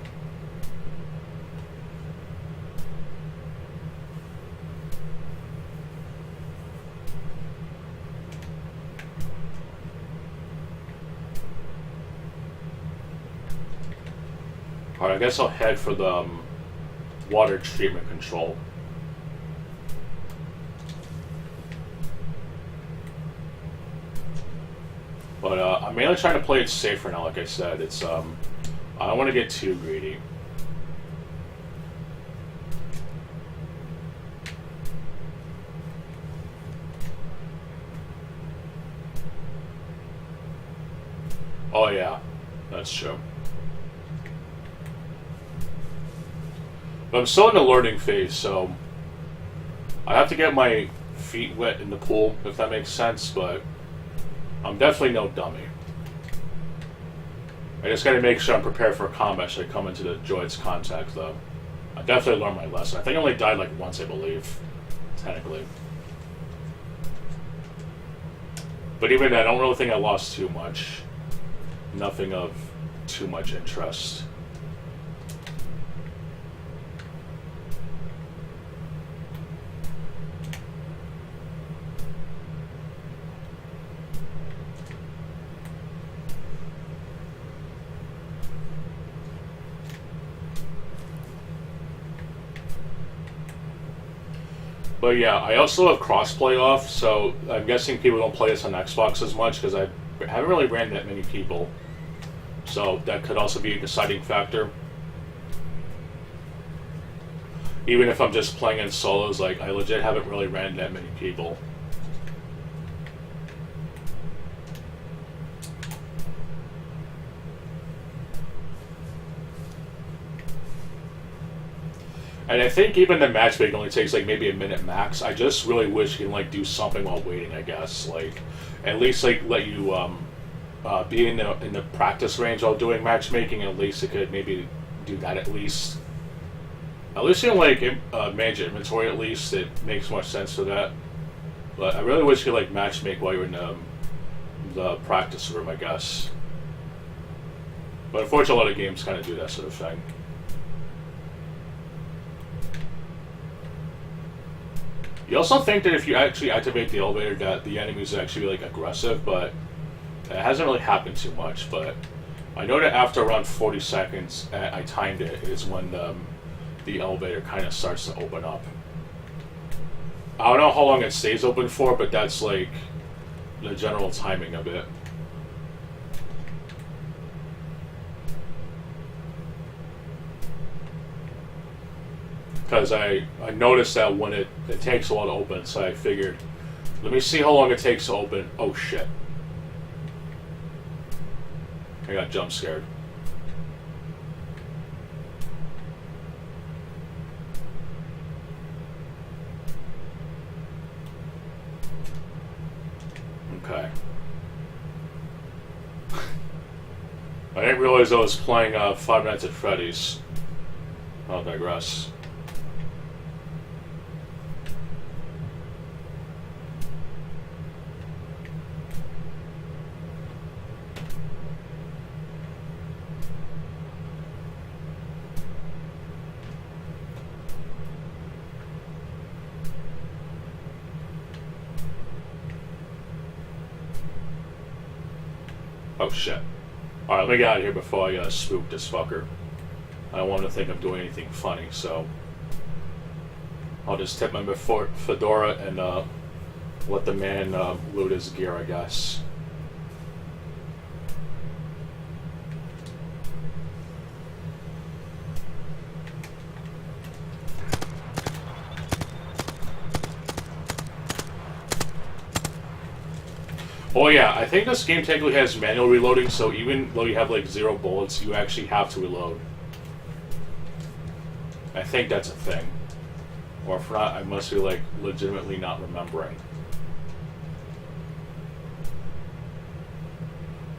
Alright, I guess I'll head for the water treatment control. But I'm mainly trying to play it safe for now, like I said. I don't want to get too greedy. Oh yeah, that's true. But I'm still in the learning phase, so I have to get my feet wet in the pool, if that makes sense, but I'm definitely no dummy. I just gotta make sure I'm prepared for combat should I come into the droid's contact, though. I definitely learned my lesson. I think I only died like once, I believe, technically. But even then, I don't really think I lost too much. Nothing of too much interest. But yeah, I also have crossplay off, so I'm guessing people don't play this on Xbox as much because I haven't really ran that many people. So that could also be a deciding factor. Even if I'm just playing in solos, like I legit haven't really ran that many people. And I think even the matchmaking only takes like maybe a minute max. I just really wish you can like do something while waiting. I guess like at least like let you be in the practice range while doing matchmaking. At least it could maybe do that at least. At least you can like manage inventory. At least it makes more sense for that. But I really wish you could like matchmake while you're in the practice room. I guess. But unfortunately, a lot of games kind of do that sort of thing. You also think that if you actually activate the elevator that the enemies are actually like aggressive, but it hasn't really happened too much. But I know that after around 40 seconds, I timed it, is when the elevator kind of starts to open up. I don't know how long it stays open for, but that's like the general timing of it. Because I noticed that when it takes a while to open, so I figured, let me see how long it takes to open. Oh shit. I got jump scared. Okay. I didn't realize I was playing Five Nights at Freddy's. I'll digress. Oh shit. Alright, let me get out of here before I spook this fucker. I don't want him to think I'm doing anything funny, so I'll just tip my fedora and let the man loot his gear, I guess. Oh yeah, I think this game technically has manual reloading, so even though you have like 0 bullets, you actually have to reload. I think that's a thing. Or if not, I must be like legitimately not remembering.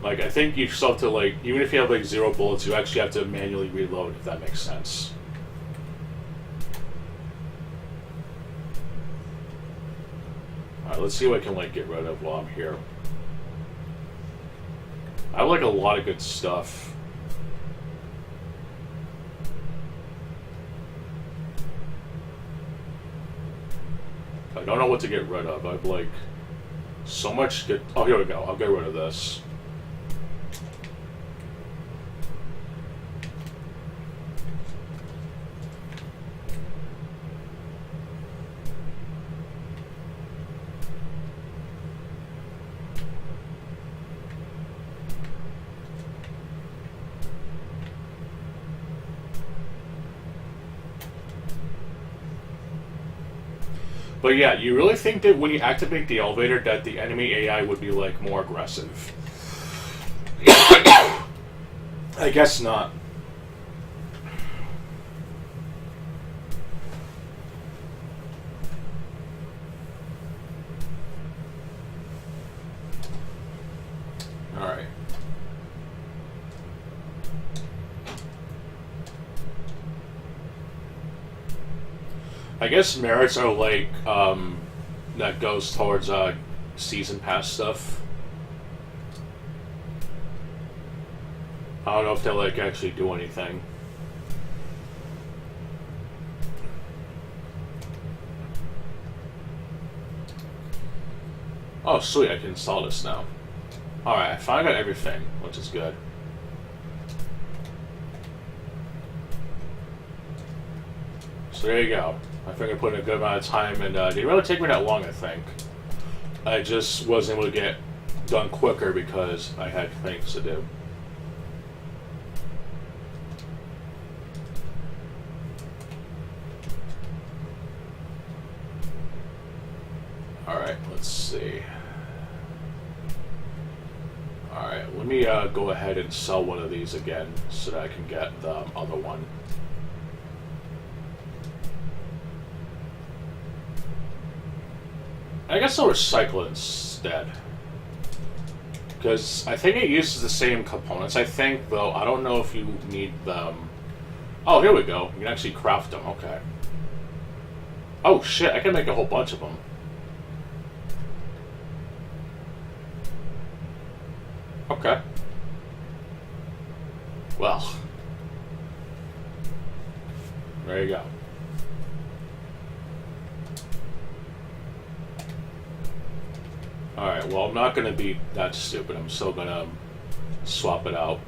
Like, I think you still have to, like, even if you have like 0 bullets, you actually have to manually reload, if that makes sense. Alright, let's see what I can like get rid of while I'm here. I have like a lot of good stuff. I don't know what to get rid of. I've like so much good. Oh, here we go. I'll get rid of this. But yeah, you really think that when you activate the elevator that the enemy AI would be like more aggressive? I guess not. Alright. I guess merits are like, that goes towards, season pass stuff. I don't know if they, like, actually do anything. Oh, sweet, I can install this now. Alright, I finally got everything, which is good. So there you go. I think I put in a good amount of time, and it didn't really take me that long, I think. I just wasn't able to get done quicker because I had things to do. Alright, let's see. Alright, let me go ahead and sell one of these again so that I can get the other one. I guess I'll recycle it instead. Because I think it uses the same components, I think, though I don't know if you need them. Oh, here we go. You can actually craft them, okay. Oh shit, I can make a whole bunch of them. Okay. Well. There you go. Alright, well, I'm not going to be that stupid. I'm still going to swap it out.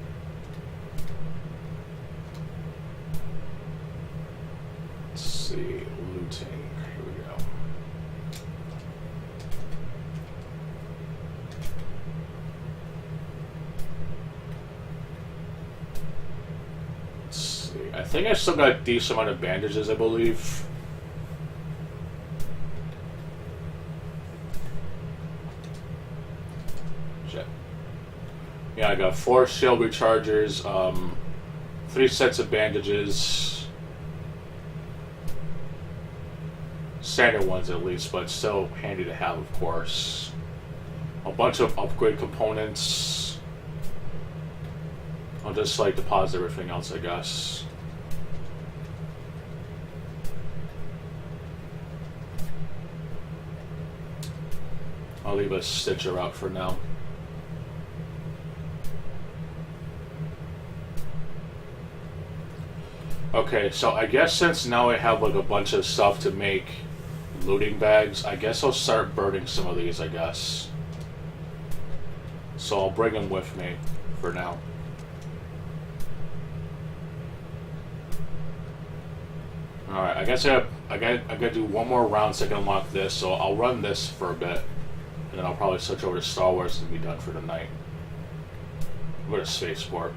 Let's see, looting. Here we go. Let's see. I think I still got a decent amount of bandages, I believe. Yeah, I got 4 shield rechargers, 3 sets of bandages. Standard ones at least, but still handy to have, of course. A bunch of upgrade components. I'll just like deposit everything else, I guess. I'll leave a stitcher out for now. Okay, so I guess since now I have like a bunch of stuff to make looting bags, I guess I'll start burning some of these, I guess. So I'll bring them with me for now. Alright, I guess I gotta do one more round so I can unlock this, so I'll run this for a bit. And then I'll probably switch over to Star Wars and be done for the night. Go to Spaceport.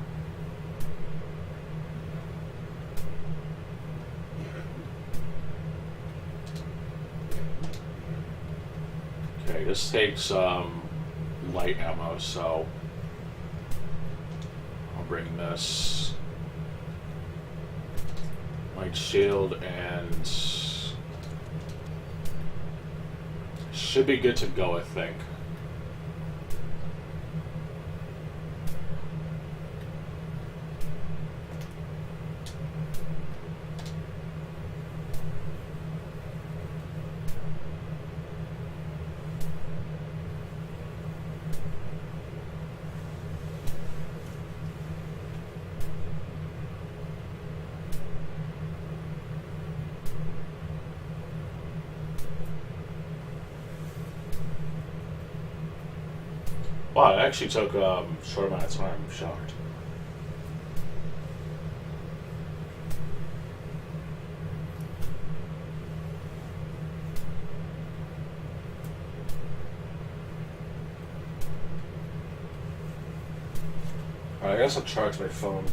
Okay, this takes light ammo, so I'll bring this. Light shield, and should be good to go, I think. Wow, it actually took a short amount of time. I'm shocked. Alright, I guess I'll charge my phone.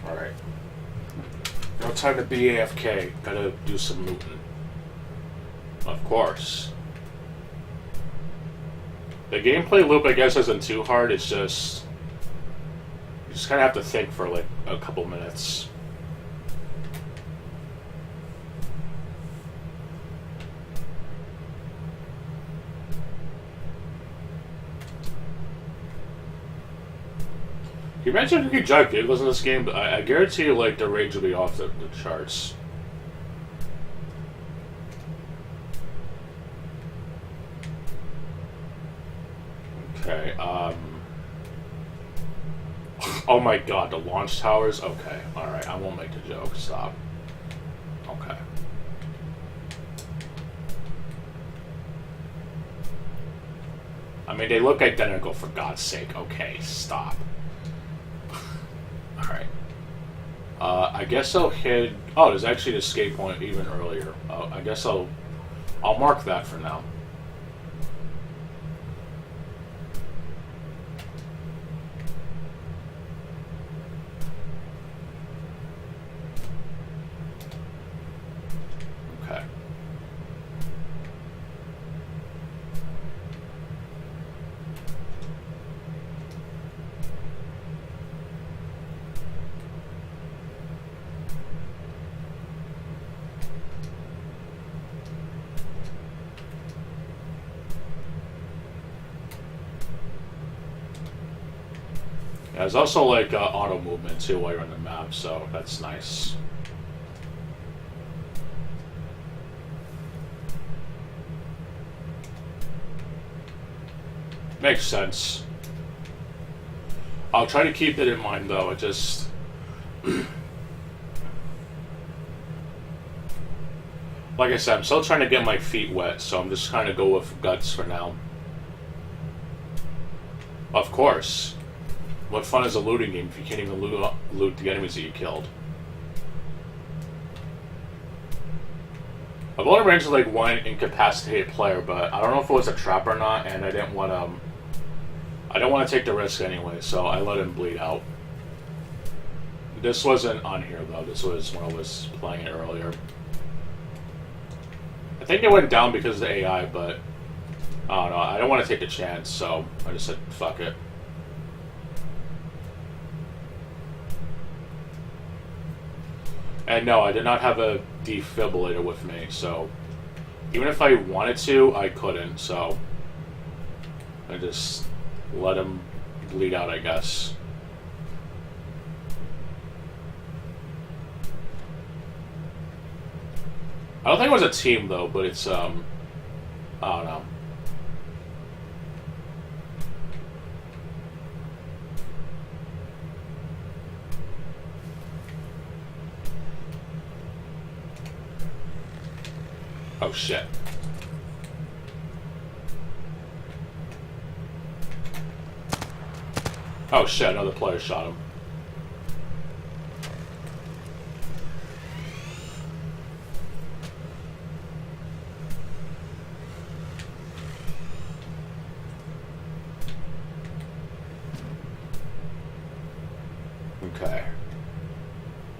Alright. No time to be AFK. Gotta do some looting. Of course. The gameplay loop, I guess, isn't too hard. It's just... you just kind of have to think for, like, a couple minutes. You mentioned you could drive vehicles in this game, but I guarantee you, like, the range will be off the charts. Okay, oh my god, the launch towers? Okay, alright, I won't make the joke. Stop. Okay. I mean, they look identical, for God's sake. Okay, stop. Alright. I guess I'll hit... oh, there's actually an escape point even earlier. I guess I'll mark that for now. Okay. There's also like auto movement too while you're on the map, so that's nice. Makes sense. I'll try to keep it in mind though. It just like I said, I'm still trying to get my feet wet, so I'm just trying to go with guts for now. Of course. What fun is a looting game if you can't even loot the enemies that you killed? I've only ran into like one incapacitated player, but I don't know if it was a trap or not, and I didn't want to take the risk anyway, so I let him bleed out. This wasn't on here though. This was when I was playing it earlier. I think it went down because of the AI, but I don't know. I don't want to take the chance, so I just said fuck it. And no, I did not have a defibrillator with me, so even if I wanted to, I couldn't, so I just let him bleed out, I guess. I don't think it was a team, though, but it's, I don't know. Oh, shit. Oh, shit, another player shot him. Okay.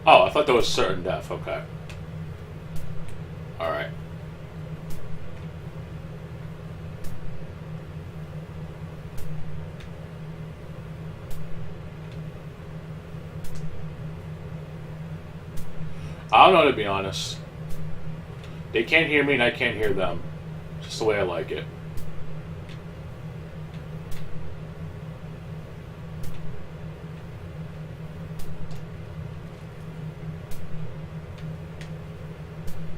Oh, I thought there was certain death. Okay. Alright. I don't know, to be honest. They can't hear me and I can't hear them. Just the way I like it.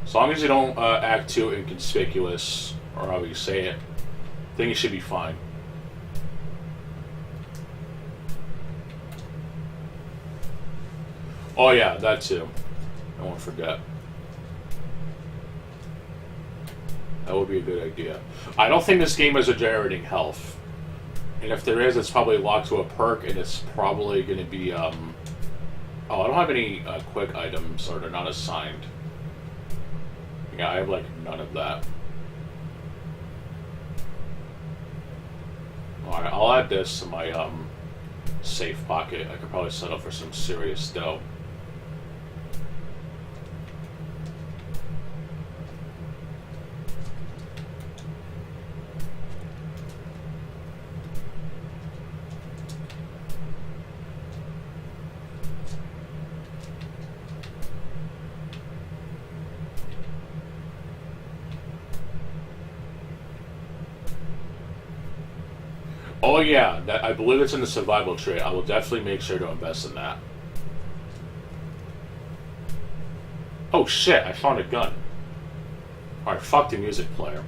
As long as you don't act too inconspicuous, or how you say it, I think you should be fine. Oh yeah, that too. I won't forget. That would be a good idea. I don't think this game is regenerating health. And if there is, it's probably locked to a perk, and it's probably going to be, Oh, I don't have any quick items, or they're not assigned. Yeah, I have, like, none of that. Alright, I'll add this to my, safe pocket. I could probably set up for some serious dough. Oh yeah, I believe it's in the survival tray. I will definitely make sure to invest in that. Oh shit, I found a gun. Alright, fuck the music player.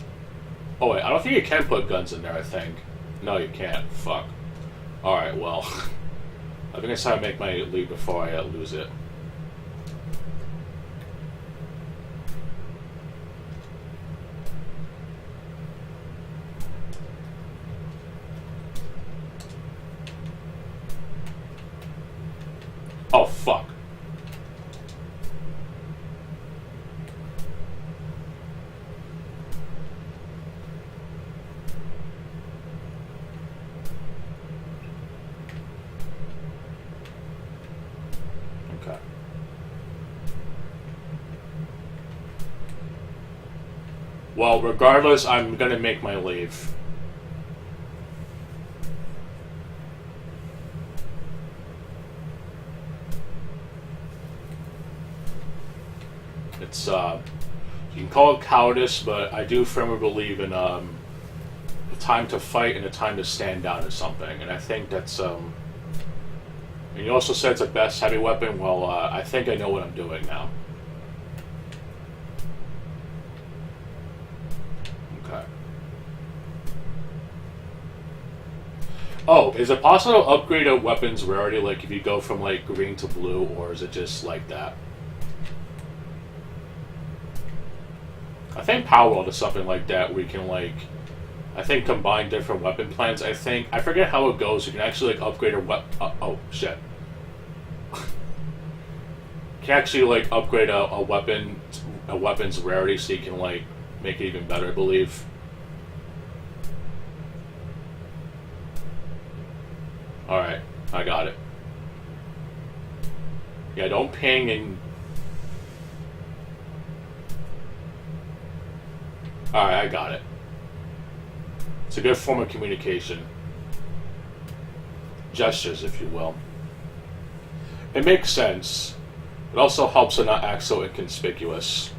Oh wait, I don't think you can put guns in there, I think. No, you can't. Fuck. Alright, well. I think it's time to make my lead before I lose it. Oh, fuck. Okay. Well, regardless, I'm gonna make my leave. It's, you can call it cowardice, but I do firmly believe in, a time to fight and a time to stand down or something, and I think that's, and you also said it's a best heavy weapon. Well, I think I know what I'm doing now. Okay. Oh, is it possible to upgrade a weapon's rarity, like if you go from, like, green to blue, or is it just like that? I think Power World is something like that, where you can, like, I think combine different weapon plans. I forget how it goes. You can actually, like, upgrade a weapon. Oh, shit. You can actually, like, upgrade a weapon's rarity, so you can, like, make it even better, I believe. Alright, I got it. Yeah, don't ping and... Alright, I got it. It's a good form of communication. Gestures, if you will. It makes sense. It also helps to not act so inconspicuous.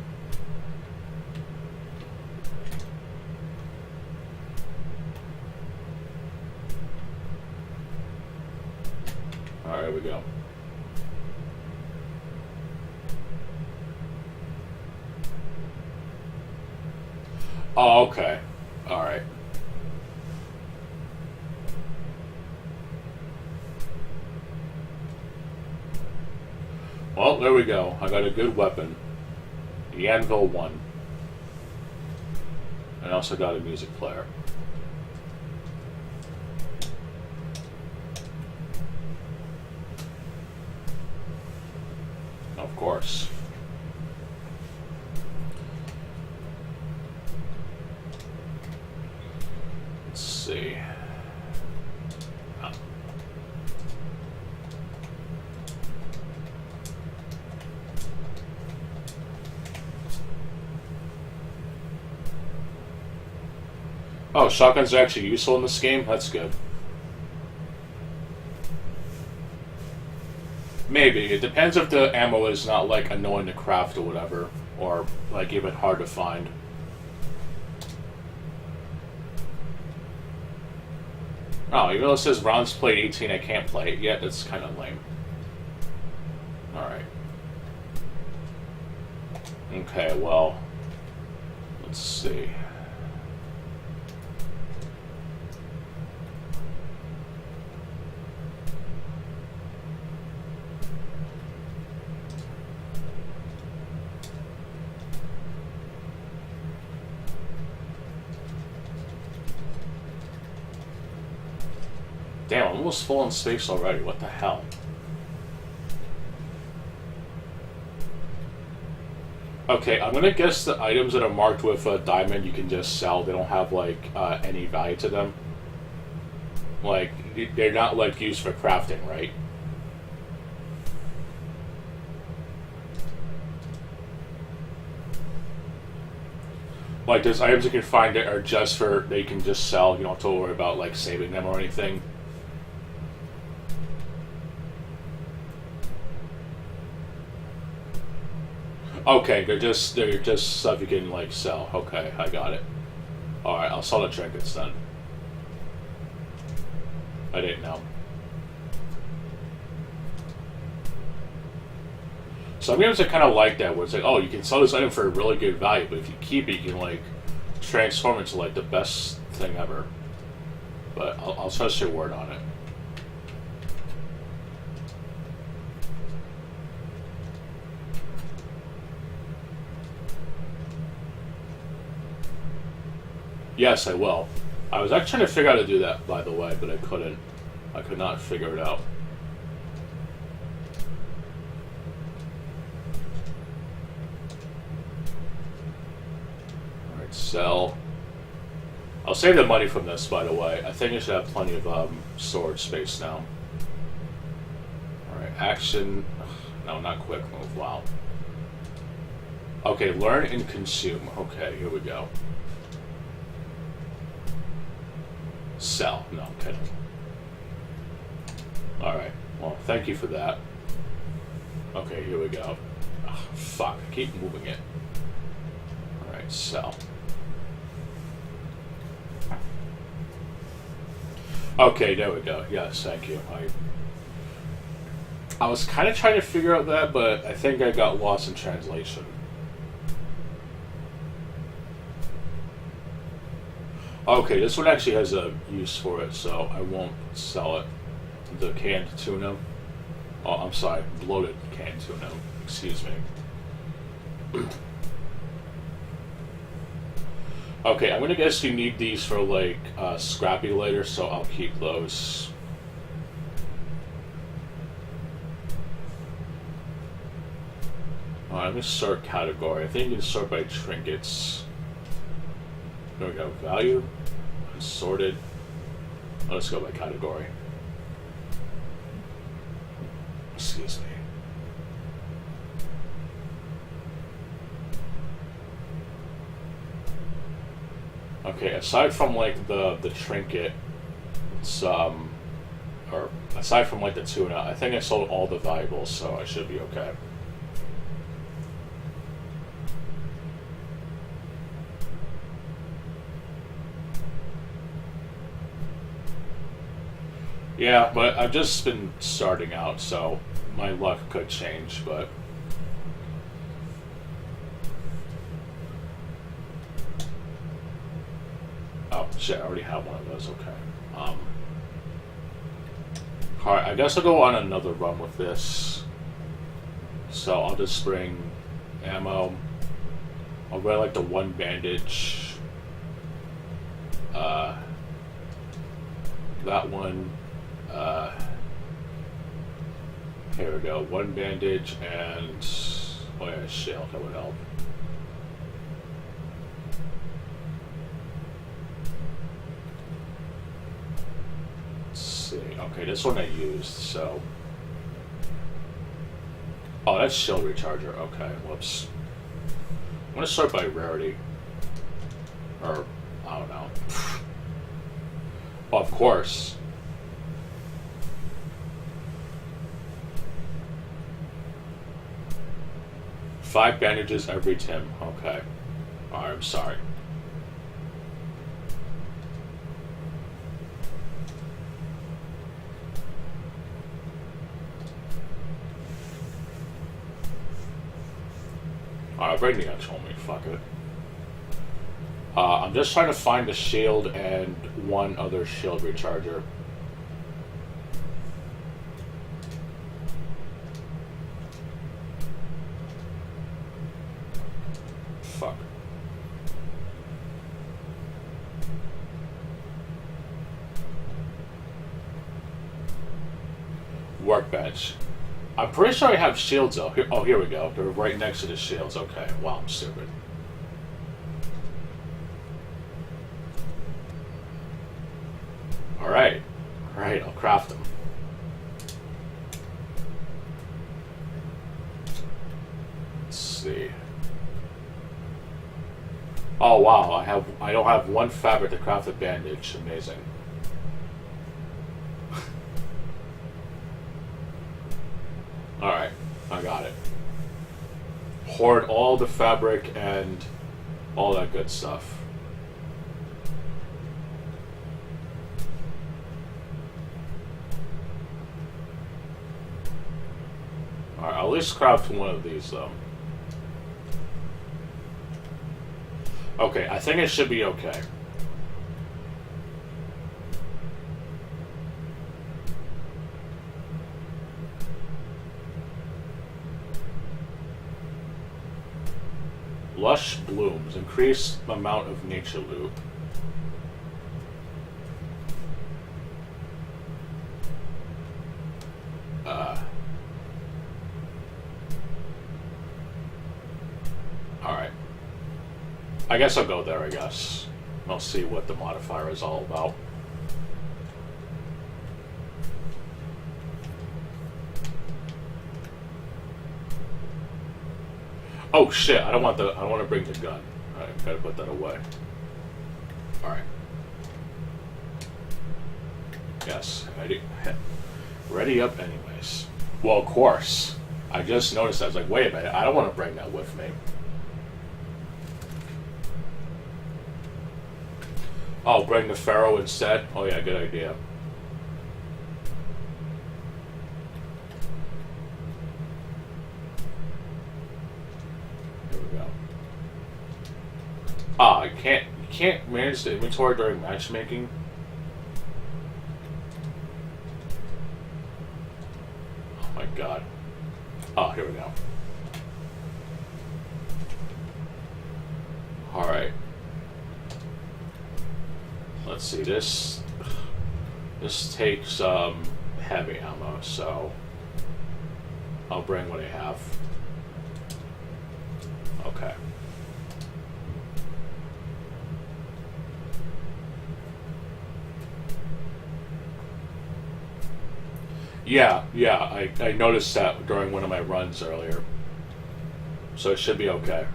Alright, here we go. Oh, okay. Alright. Well, there we go. I got a good weapon. The Anvil 1. And I also got a music player. Of course. Let's see. Oh, shotguns are actually useful in this game? That's good. Maybe. It depends if the ammo is not, like, annoying to craft or whatever. Or, like, even hard to find. Oh, even though it says rounds played 18, I can't play it yet. That's kind of lame. Alright. Okay, well... Let's see. Damn, I'm almost full in space already. What the hell? Okay, I'm gonna guess the items that are marked with a diamond you can just sell. They don't have, like, any value to them. Like, they're not, like, used for crafting, right? Like, there's items you can find that are just for, they can just sell. You don't have to worry about, like, saving them or anything. Okay, they're just stuff you can, like, sell. Okay, I got it. Alright, I'll sell the trinkets then. I didn't know. Some games are kind of like that, where it's like, oh, you can sell this item for a really good value, but if you keep it, you can, like, transform it into, like, the best thing ever. But I'll trust your word on it. Yes, I will. I was actually trying to figure out how to do that, by the way, but I couldn't. I could not figure it out. Alright, sell. I'll save the money from this, by the way. I think I should have plenty of storage space now. Alright, action. No, not quick move. Wow. Okay, learn and consume. Okay, here we go. Sell. No, I'm kidding. Alright, well, thank you for that. Okay, here we go. Oh, fuck, I keep moving it. Alright, sell. Okay, there we go. Yes, thank you. I was kind of trying to figure out that, but I think I got lost in translation. Okay, this one actually has a use for it, so I won't sell it. The canned tuna. Oh, I'm sorry, bloated canned tuna. Excuse me. Okay, I'm gonna guess you need these for, like, scrappy later, so I'll keep those. Alright, I'm gonna sort category. I think you can sort by trinkets. There we go. Value. Sorted. Oh, let's go by category. Excuse me. Okay, aside from, like, the trinket, it's or aside from, like, the tuna, I think I sold all the valuables, so I should be okay. Yeah, but I've just been starting out, so my luck could change, but... Oh, shit, I already have one of those, okay. Alright, I guess I'll go on another run with this. So I'll just bring ammo. I'll wear, like, the one bandage. That one. Here we go. One bandage and... Oh yeah, shield. That would help. Let's see. Okay, this one I used, so... Oh, that's shield recharger. Okay, whoops. I'm gonna start by rarity. Or, I don't know. Of course. 5 bandages every Tim. Okay. Alright, I'm sorry. Alright, bring the X homie. Fuck it. I'm just trying to find the shield and one other shield recharger. Fuck. Workbench. I'm pretty sure I have shields though. Here, oh, here we go. They're right next to the shields. Okay. Wow, I'm stupid. Alright. Alright, I'll craft them. Let's see. Oh wow, I don't have one fabric to craft a bandage. Amazing. Alright, I got it. Hoard all the fabric and all that good stuff. Alright, I'll at least craft one of these though. Okay, I think it should be okay. Lush blooms. Increase amount of nature loot. Alright. I guess I'll go there, I guess. I'll see what the modifier is all about. Oh shit, I don't want to bring the gun. Alright, gotta put that away. Alright. Yes, ready up anyways. Well, of course. I just noticed that. I was like, wait a minute, I don't want to bring that with me. Oh, bring the Pharaoh instead? Oh yeah, good idea. Here we go. Ah, you can't manage the inventory during matchmaking. Oh my god. Oh, here we go. Alright. Let's see, this takes heavy ammo, so I'll bring what I have. Okay. Yeah, I noticed that during one of my runs earlier. So it should be okay.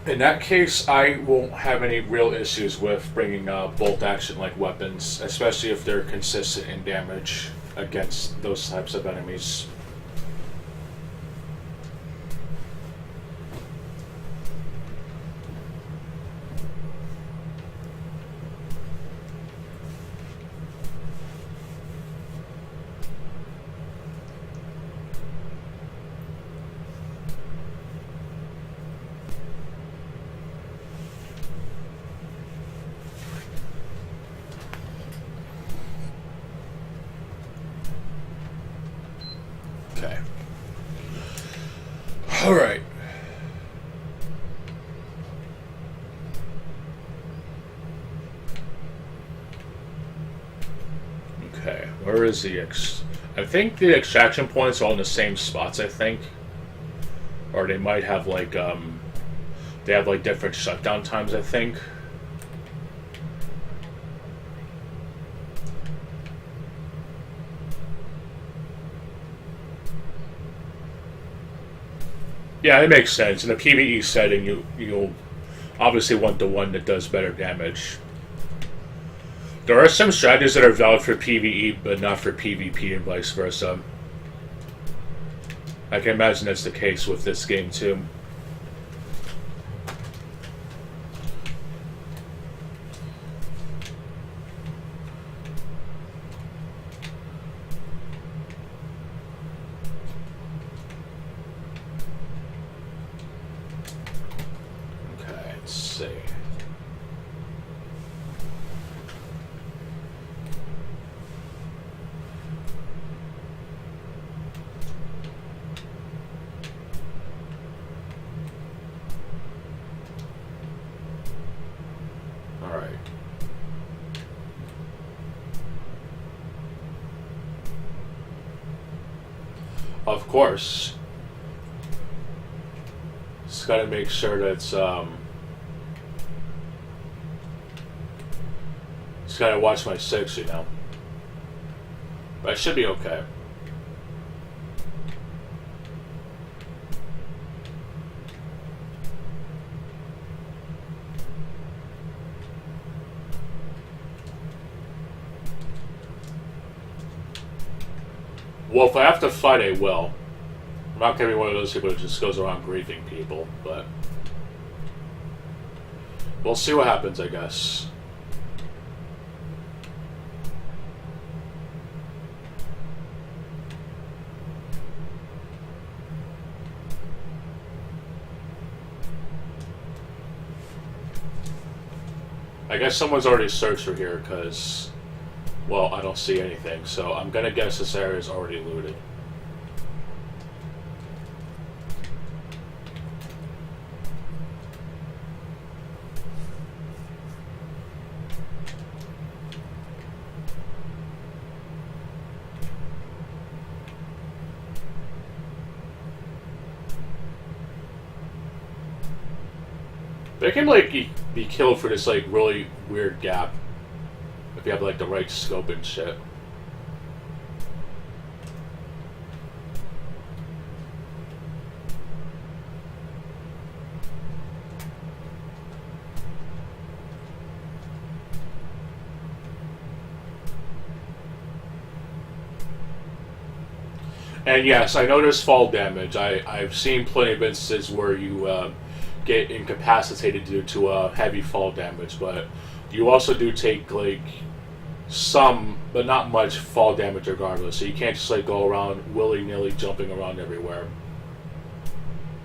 In that case, I won't have any real issues with bringing bolt action like weapons, especially if they're consistent in damage against those types of enemies. Okay. All right. Okay, where is the I think the extraction points are all in the same spots, I think. Or they might have like they have like different shutdown times, I think. Yeah, it makes sense. In a PvE setting, you'll obviously want the one that does better damage. There are some strategies that are valid for PvE, but not for PvP, and vice versa. I can imagine that's the case with this game too. Okay, let's see. Of course, just gotta make sure that it's just gotta watch my 6, you know. But I should be okay. Well, if I have to fight, I will. I'm not going to be one of those people that just goes around griefing people, but we'll see what happens, I guess. I guess someone's already searched for here, because, well, I don't see anything, so I'm gonna guess this area is already looted. They can, like, be killed for this, like, really weird gap. If you have, like, the right scope and shit. And yes, I know there's fall damage. I've seen plenty of instances where you get incapacitated due to heavy fall damage, but you also do take, like, some, but not much, fall damage regardless. So you can't just, like, go around willy-nilly jumping around everywhere.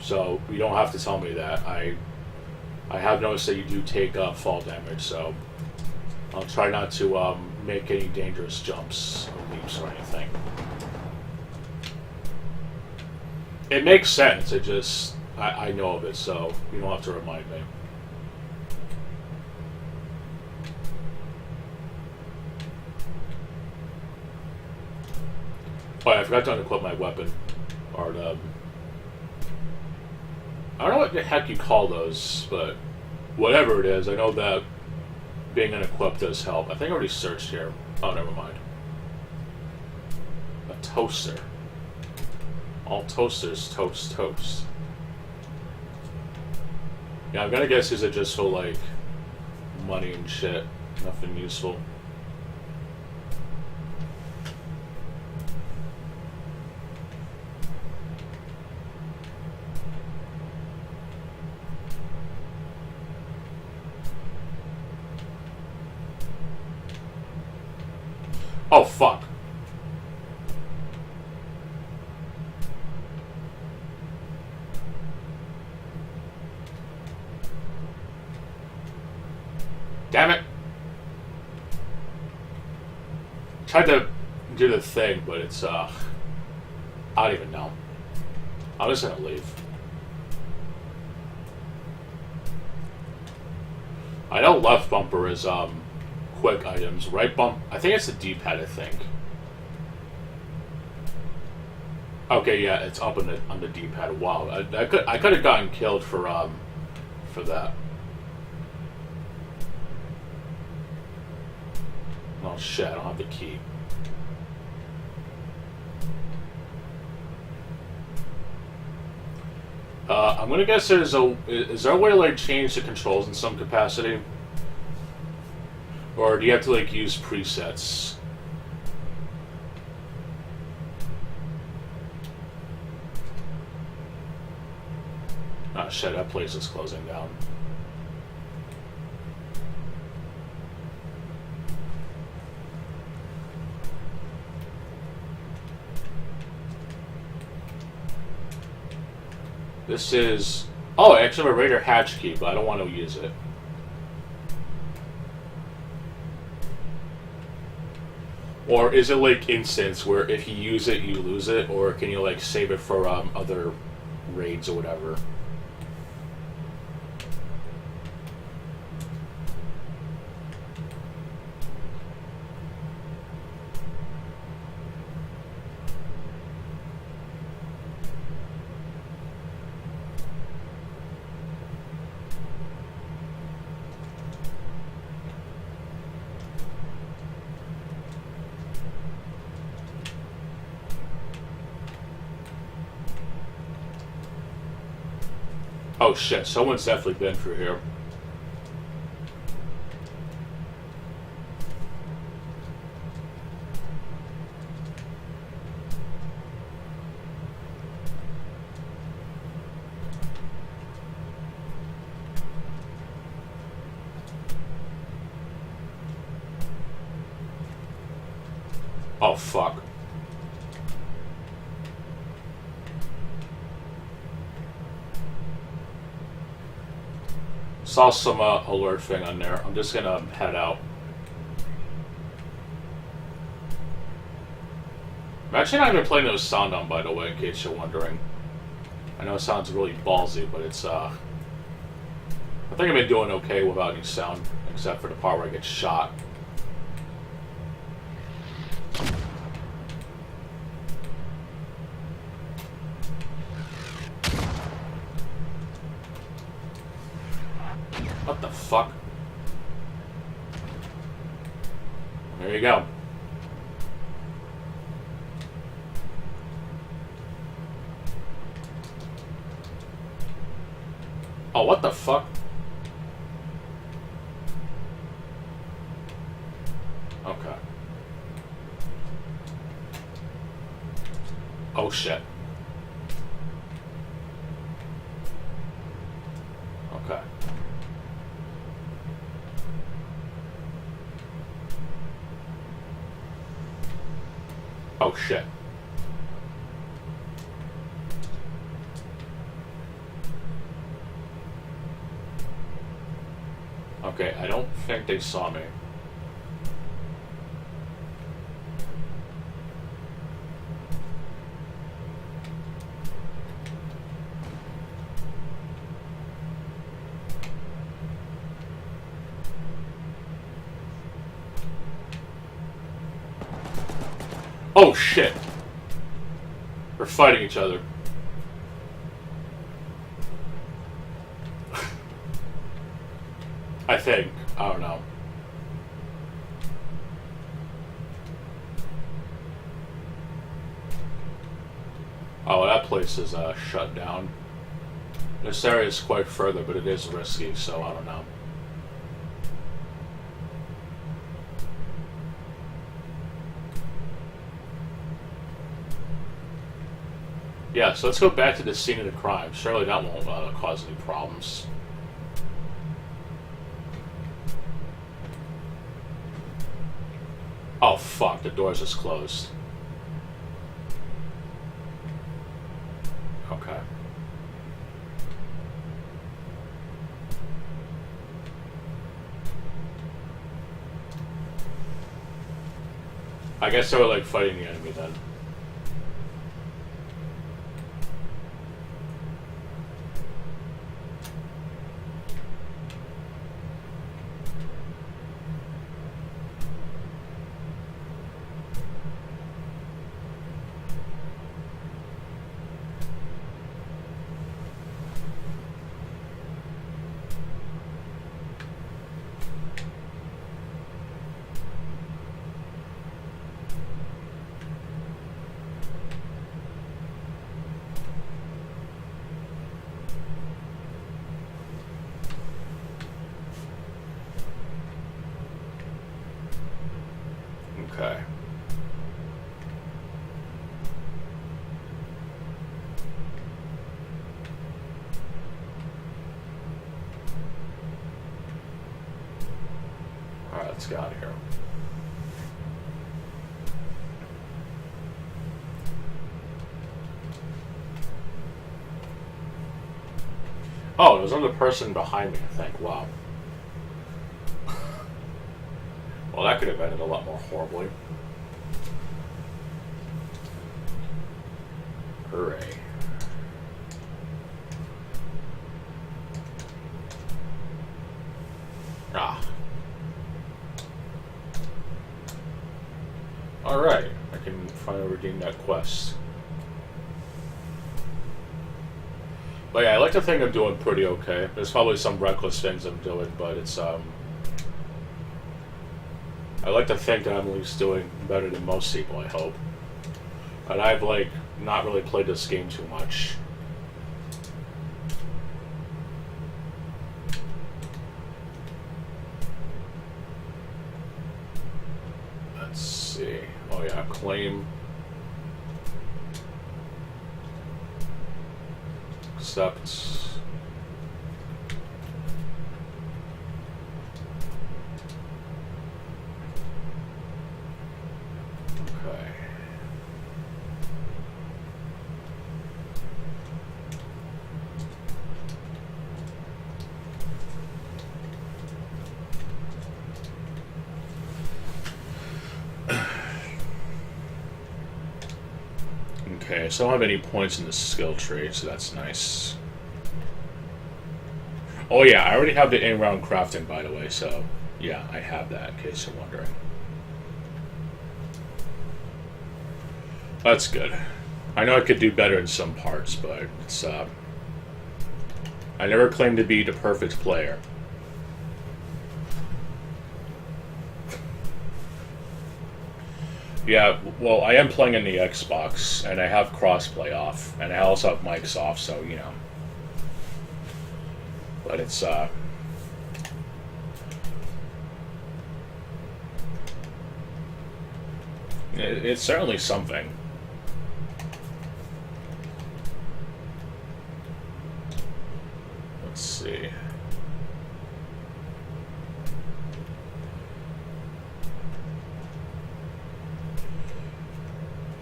So you don't have to tell me that. I have noticed that you do take fall damage, so I'll try not to make any dangerous jumps or leaps or anything. It makes sense. It just, I know of it, so you don't have to remind me. Oh, I forgot to unequip my weapon. Or the... I don't know what the heck you call those, but whatever it is, I know that being unequipped does help. I think I already searched here. Oh, never mind. A toaster. All toasters toast. Yeah, I'm gonna guess these are just for, like, money and shit. Nothing useful. Oh, fuck. Damn it. Tried to do the thing, but it's, I don't even know. I'm just gonna leave. I know left bumper is, quick items. Right bump, I think it's the D-pad, I think. Okay, yeah, it's up on the D-pad. Wow, I could have gotten killed for that. Oh shit, I don't have the key. I'm gonna guess is there a way to, like, change the controls in some capacity? Or do you have to like use presets? Ah, shit, that place is closing down. This is... Oh, I actually have a Raider hatch key, but I don't want to use it. Or is it like instance where if you use it, you lose it? Or can you like save it for other raids or whatever? Oh shit, someone's definitely been through here. Oh fuck. Saw some alert thing on there. I'm just gonna head out. I'm actually not gonna play no sound on, by the way, in case you're wondering. I know it sounds really ballsy, but it's I think I've been doing okay without any sound, except for the part where I get shot. What the fuck? There you go. Oh, what the fuck? Okay. Oh shit. Okay. Oh shit. Okay, I don't think they saw me. Oh shit! We're fighting each other. I think. I don't know. Oh, that place is shut down. This area is quite further, but it is risky, so I don't know. Yeah, so let's go back to the scene of the crime. Surely that won't cause any problems. Oh fuck, the door's just closed. Okay. I guess they were like fighting the enemy then. Let's get out of here. Oh, there's another person behind me, I think. Wow. Well, that could have ended a lot more horribly. Hooray. Ah. Alright, I can finally redeem that quest. But yeah, I like to think I'm doing pretty okay. There's probably some reckless things I'm doing, but it's, I like to think that I'm at least doing better than most people, I hope. And I've, like, not really played this game too much. Let's see. Oh yeah, claim. Accept. Okay. Okay, so I don't have any points in the skill tree, so that's nice. Oh yeah, I already have the in-round crafting, by the way, so yeah, I have that, in case you're wondering. That's good. I know I could do better in some parts, but it's, I never claimed to be the perfect player. Yeah, well, I am playing in the Xbox, and I have crossplay off, and I also have mics off, so, you know. But it's, it's certainly something. Let's see.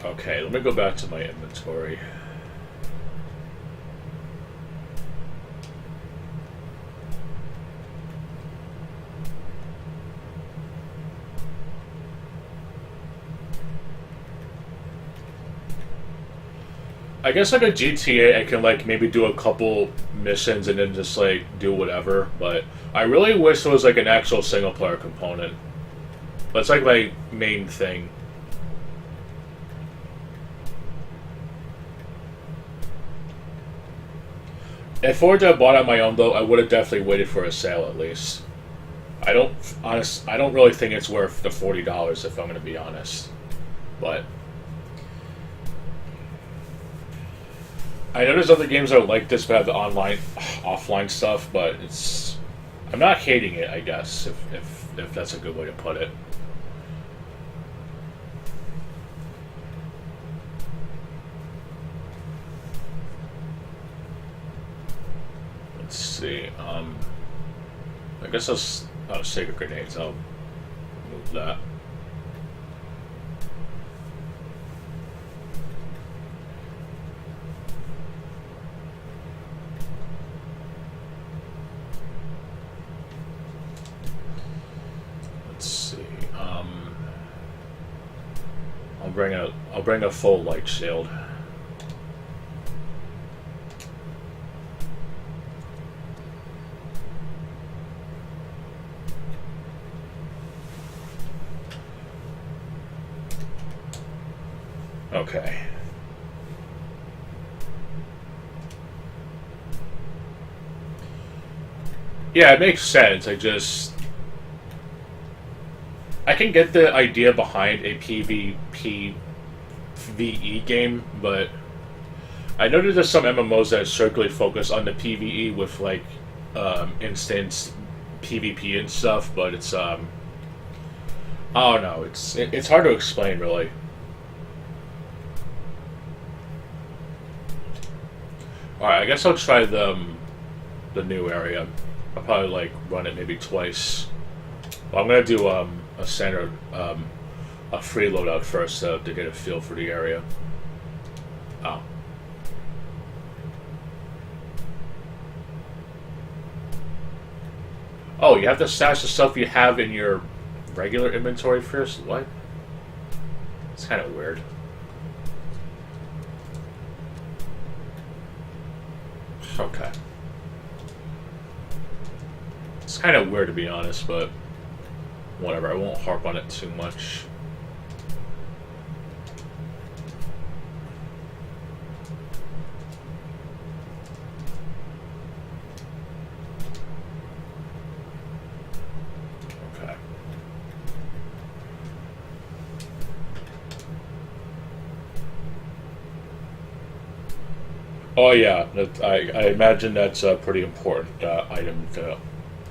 Okay, let me go back to my inventory. I guess like a GTA, I can like maybe do a couple missions and then just like do whatever, but I really wish there was like an actual single player component. That's like my main thing. If I were to have bought it on my own, though, I would have definitely waited for a sale at least. I don't really think it's worth the $40 if I'm going to be honest. But I know there's other games that are like this that have the online, offline stuff, but it's, I'm not hating it, I guess, if that's a good way to put it. Let's see. I guess I'll sacred grenades. I'll move that. Let's see. I'll bring a full light shield. Okay. Yeah, it makes sense. I can get the idea behind a PvP VE game, but I know there's some MMOs that strictly focus on the PvE with like instance PvP and stuff, but it's I don't know. It's hard to explain really. Alright, I guess I'll try the new area. I'll probably like run it maybe twice. Well, I'm gonna do a standard a free loadout first to get a feel for the area. Oh. Oh, you have to stash the stuff you have in your regular inventory first? What? It's kind of weird. Okay. It's kind of weird to be honest, but whatever. I won't harp on it too much. Okay. Oh yeah, I imagine that's a pretty important item to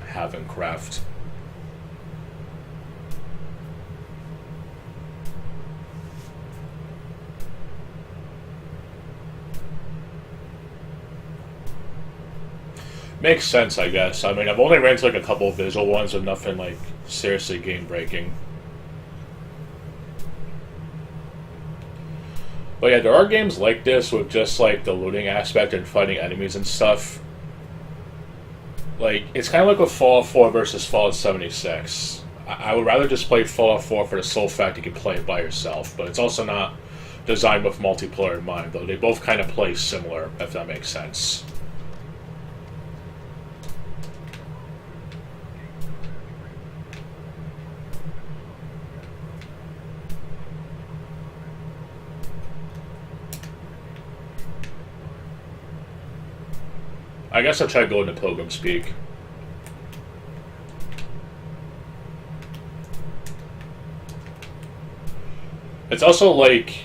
have and craft. Makes sense, I guess. I mean, I've only ran into like a couple of visual ones, but nothing like seriously game breaking. But yeah, there are games like this with just like the looting aspect and fighting enemies and stuff. Like, it's kind of like with Fallout 4 versus Fallout 76. I would rather just play Fallout 4 for the sole fact you can play it by yourself, but it's also not designed with multiplayer in mind, though they both kind of play similar, if that makes sense. I guess I'll try going to Pilgrim's Peak. It's also like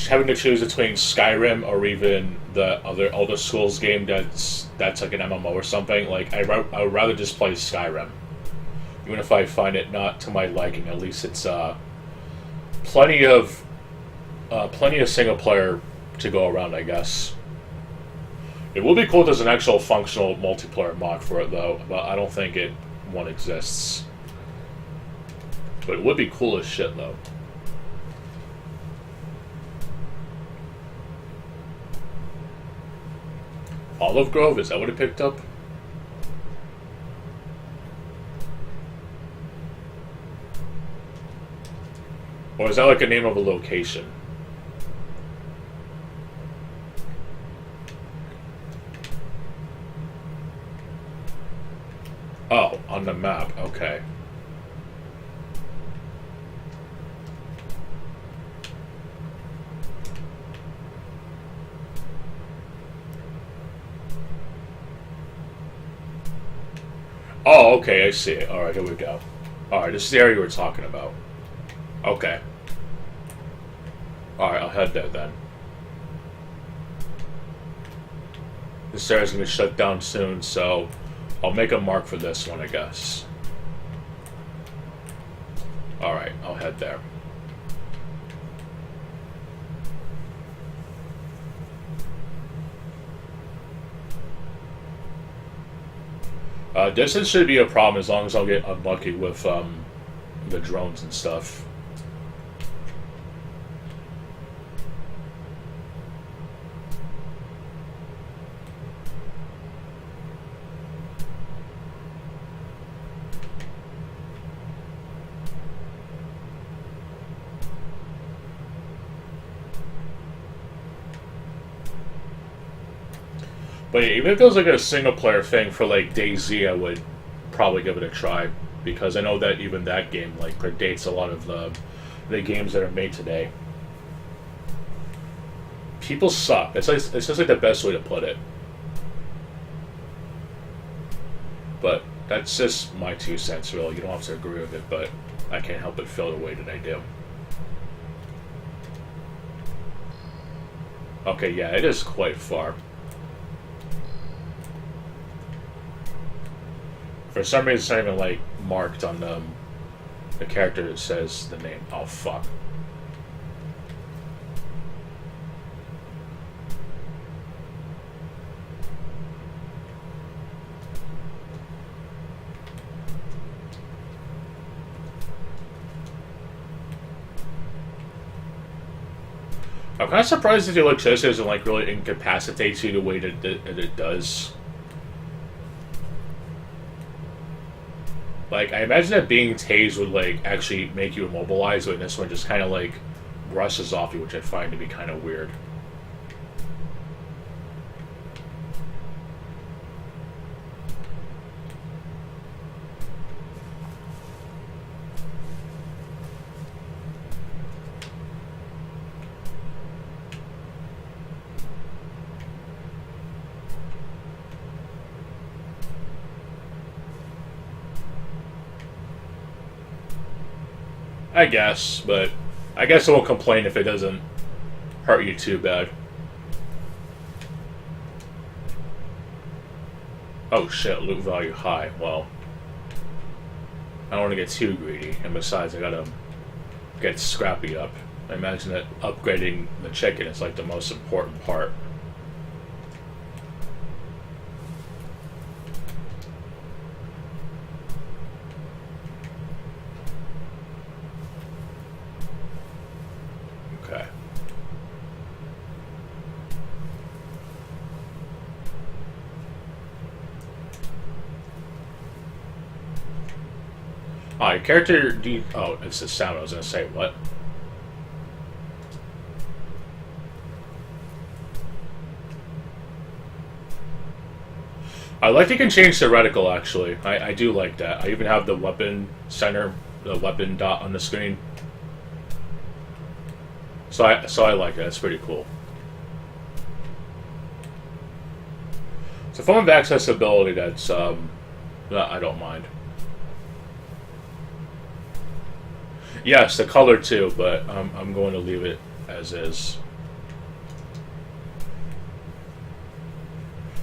having to choose between Skyrim or even the other Elder Scrolls game that's like an MMO or something. Like I would rather just play Skyrim, even if I find it not to my liking. At least it's plenty of single player to go around, I guess. It would be cool if there's an actual functional multiplayer mod for it, though, but I don't think one exists. But it would be cool as shit, though. Olive Grove, is that what it picked up? Or is that like a name of a location? Oh, on the map, okay. Oh, okay, I see it. Alright, here we go. Alright, this is the area we're talking about. Okay. Alright, I'll head there then. This area's gonna be shut down soon, so I'll make a mark for this one, I guess. Alright, I'll head there. Distance should be a problem as long as I'll get unlucky with the drones and stuff. But yeah, even if it was like a single player thing for like DayZ, I would probably give it a try, because I know that even that game like predates a lot of the games that are made today. People suck. It's just like the best way to put it. But that's just my 2 cents, really. You don't have to agree with it, but I can't help but feel the way that I do. Okay, yeah, it is quite far. For some reason, it's not even like marked on the character that says the name. Oh fuck. I'm kind of surprised that the electricity doesn't like really incapacitate you the way that it does. Like, I imagine that being tased would like actually make you immobilized, but this one just kind of like brushes off you, which I find to be kind of weird. I guess, but I guess I won't complain if it doesn't hurt you too bad. Oh shit, loot value high. Well, I don't want to get too greedy, and besides, I gotta get Scrappy up. I imagine that upgrading the chicken is like the most important part. Okay. Alright, character oh, it's the sound. I was gonna say, what? I like you can change the reticle, actually. I do like that. I even have the weapon center, the weapon dot on the screen. So I like that. It's pretty cool. It's a form of accessibility that's that I don't mind. Yes, the color too, but I'm going to leave it as is.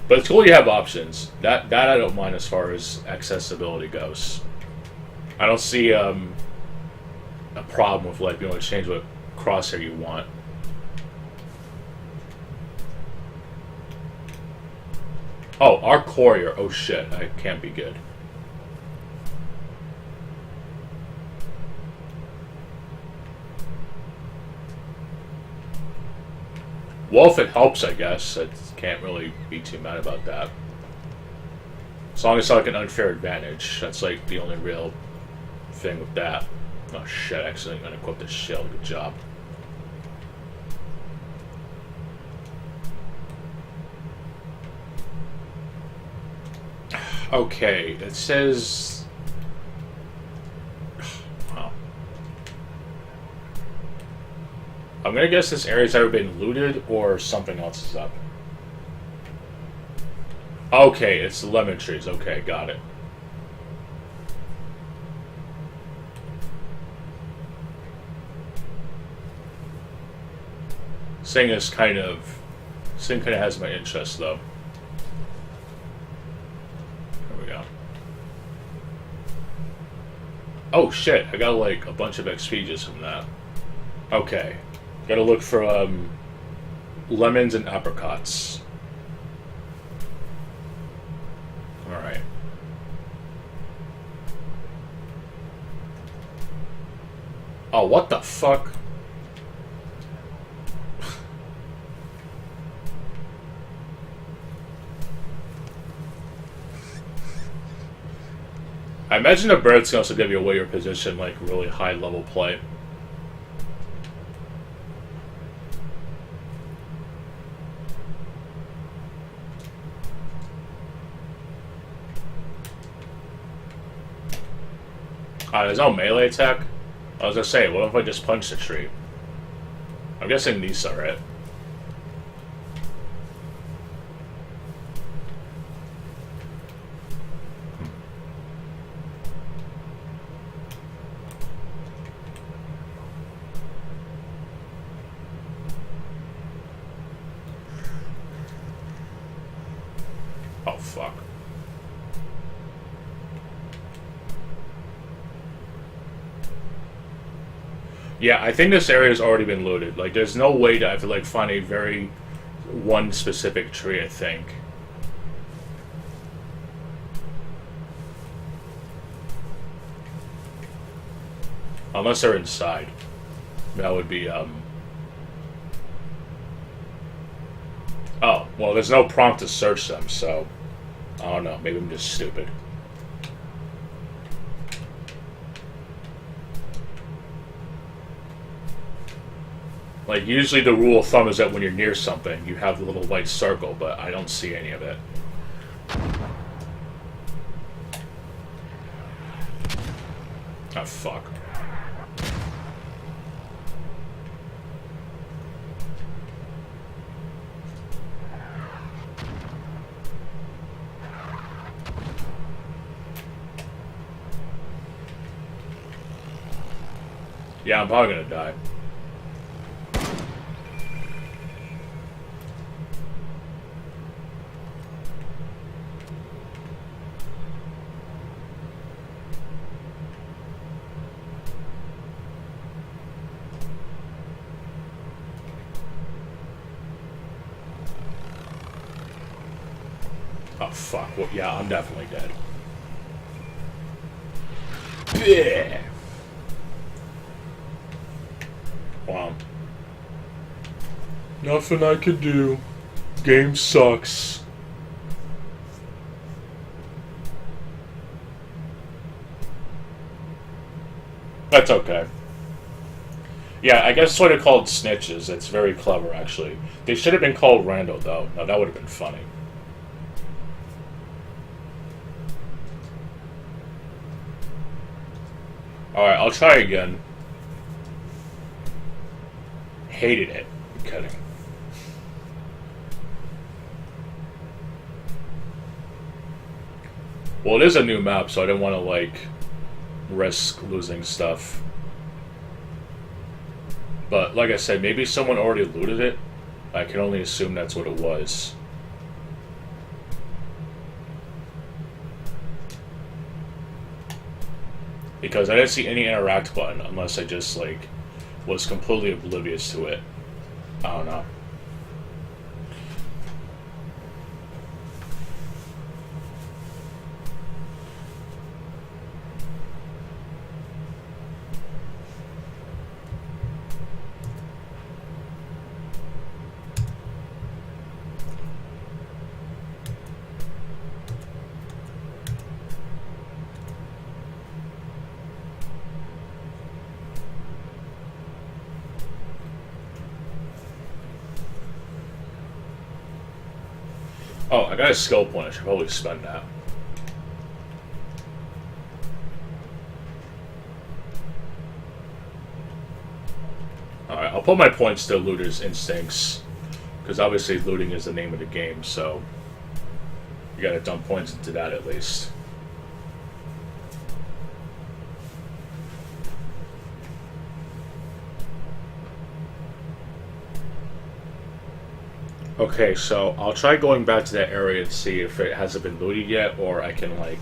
But it's cool you have options. That I don't mind as far as accessibility goes. I don't see a problem with like being able to change what crosshair you want. Oh, our courier. Oh shit, I can't be good. Well, if it helps, I guess. I can't really be too mad about that. As long as it's not like an unfair advantage. That's like the only real thing with that. Oh shit, I accidentally unequipped the shield. Good job. Okay, it says... Wow. I'm gonna guess this area's either been looted or something else is up. Okay, it's the lemon trees. Okay, got it. This thing kind of has my interest, though. There we go. Oh shit! I got like a bunch of XP just from that. Okay, gotta look for lemons and apricots. All right. Oh, what the fuck? I imagine the birds can also give you away your position, like really high level play. There's no melee attack? I was gonna say, what if I just punch the tree? I'm guessing these are it. Oh, fuck. Yeah, I think this area has already been looted. Like, there's no way to have to, like, find a very one specific tree, I think. Unless they're inside. That would be, Oh, well, there's no prompt to search them, so... I don't know, maybe I'm just stupid. Like, usually the rule of thumb is that when you're near something, you have the little white circle, but I don't see any of it. Oh, fuck. Yeah, I'm probably gonna die. Oh, fuck. Well, yeah, I'm definitely dead. Yeah. Wow. Nothing I could do. Game sucks. That's okay. Yeah, I guess what they're called snitches. It's very clever, actually. They should have been called rando, though. No, that would have been funny. Alright, I'll try again. Hated it. I'm kidding. Well, it is a new map, so I didn't want to, like, risk losing stuff. But, like I said, maybe someone already looted it. I can only assume that's what it was. Because I didn't see any interact button unless I just, like, was completely oblivious to it. I don't know. Oh, I got a skill point. I should probably spend that. Alright, I'll put my points to Looter's Instincts. Because obviously looting is the name of the game, so... you gotta dump points into that at least. Okay, so I'll try going back to that area and see if it hasn't been looted yet, or I can, like,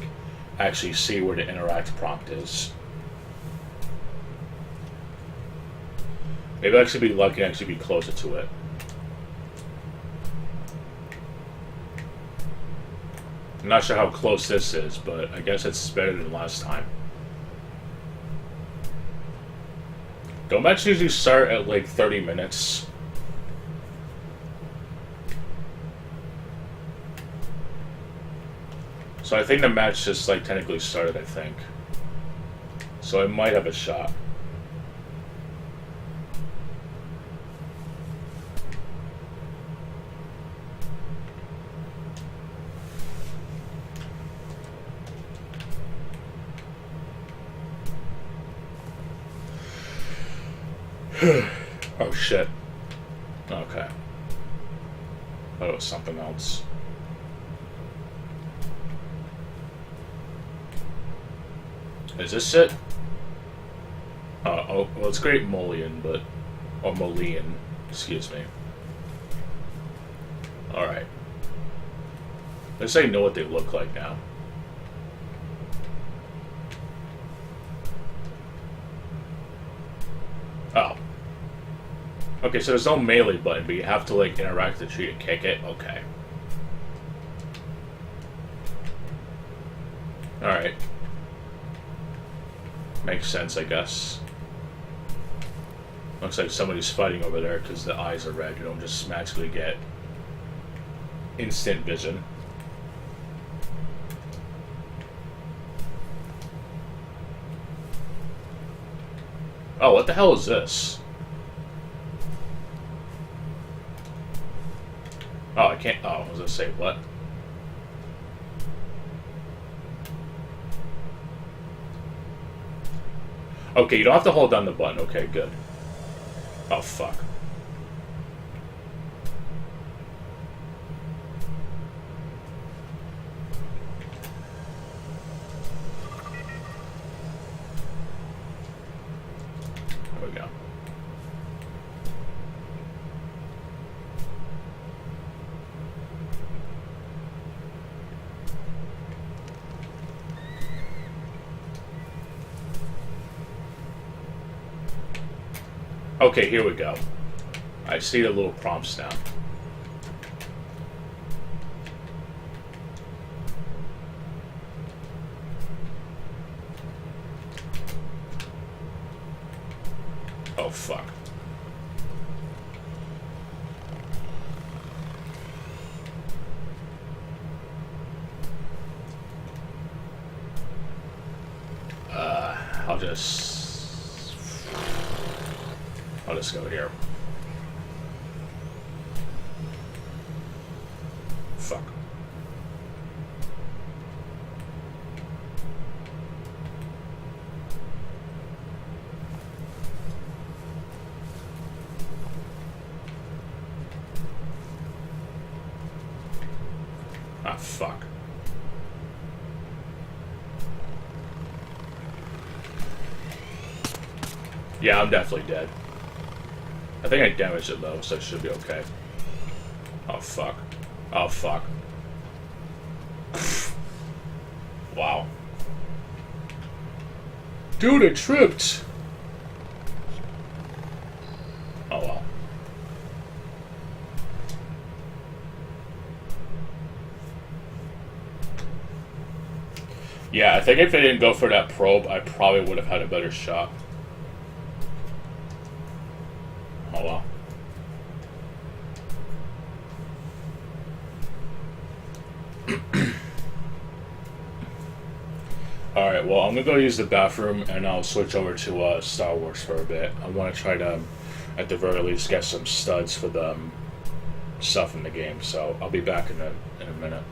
actually see where the interact prompt is. Maybe I should be lucky and actually be closer to it. I'm not sure how close this is, but I guess it's better than last time. Don't matches usually start at, like, 30 minutes. So I think the match just, like, technically started, I think. So I might have a shot. Oh, shit. Okay. Thought it was something else. Is this it? Oh, well, it's Great Molian, but... or Molian, excuse me. Alright. Let's say know what they look like now. Oh. Okay, so there's no melee button, but you have to, like, interact with the tree and kick it? Okay. Alright. Makes sense, I guess. Looks like somebody's fighting over there because the eyes are red. You don't just magically get instant vision. Oh, what the hell is this? Oh, I can't. Oh, I was gonna say what? Okay, you don't have to hold down the button. Okay, good. Oh, fuck. There we go. Okay, here we go. I see the little prompts now. Oh, fuck. I'll just go here. Fuck. Ah, fuck. Yeah, I'm definitely dead. I think I damaged it though, so it should be okay. Oh, fuck. Oh, fuck. Wow. Dude, it tripped! Oh, well. Yeah, I think if I didn't go for that probe, I probably would have had a better shot. Oh, well. Alright, well, I'm gonna go use the bathroom, and I'll switch over to Star Wars for a bit. I want to try to, at the very least, get some studs for the stuff in the game, so I'll be back in a minute.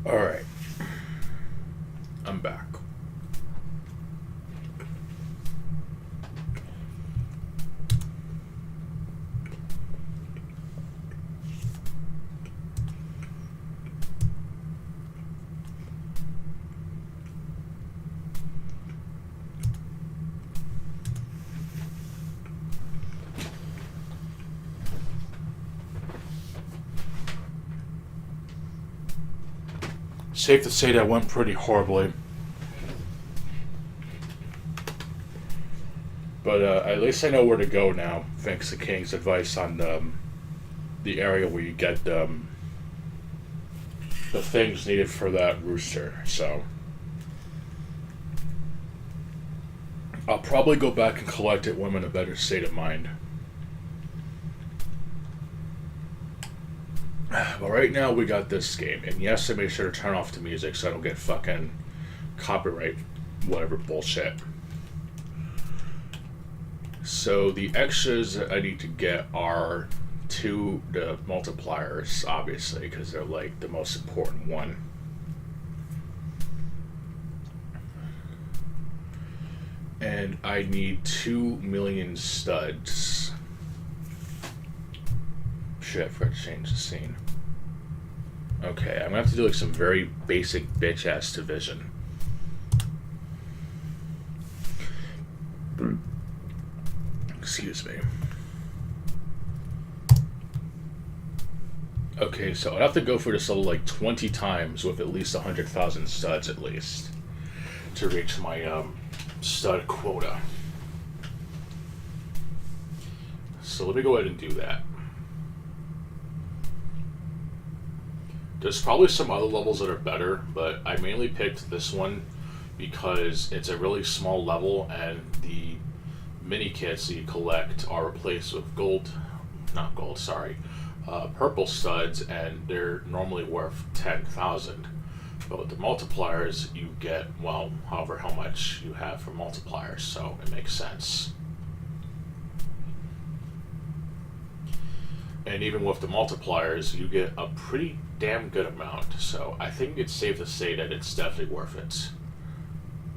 Alright. I'm back. Safe to say that went pretty horribly. But at least I know where to go now, thanks to King's advice on the area where you get the things needed for that rooster. So I'll probably go back and collect it when I'm in a better state of mind. But right now we got this game, and yes, I made sure to turn off the music so I don't get fucking copyright whatever bullshit. So the extras that I need to get are the multipliers, obviously, because they're like the most important one. And I need 2 million studs. Shit, I forgot to change the scene. Okay, I'm gonna have to do like some very basic bitch ass division. Excuse me. Okay, so I'd have to go for this level like 20 times with at least 100,000 studs at least to reach my stud quota. So let me go ahead and do that. There's probably some other levels that are better, but I mainly picked this one because it's a really small level and the mini kits that you collect are replaced with purple studs, and they're normally worth 10,000. But with the multipliers, you get, well, however how much you have for multipliers, so it makes sense. And even with the multipliers, you get a pretty damn good amount, so I think it's safe to say that it's definitely worth it.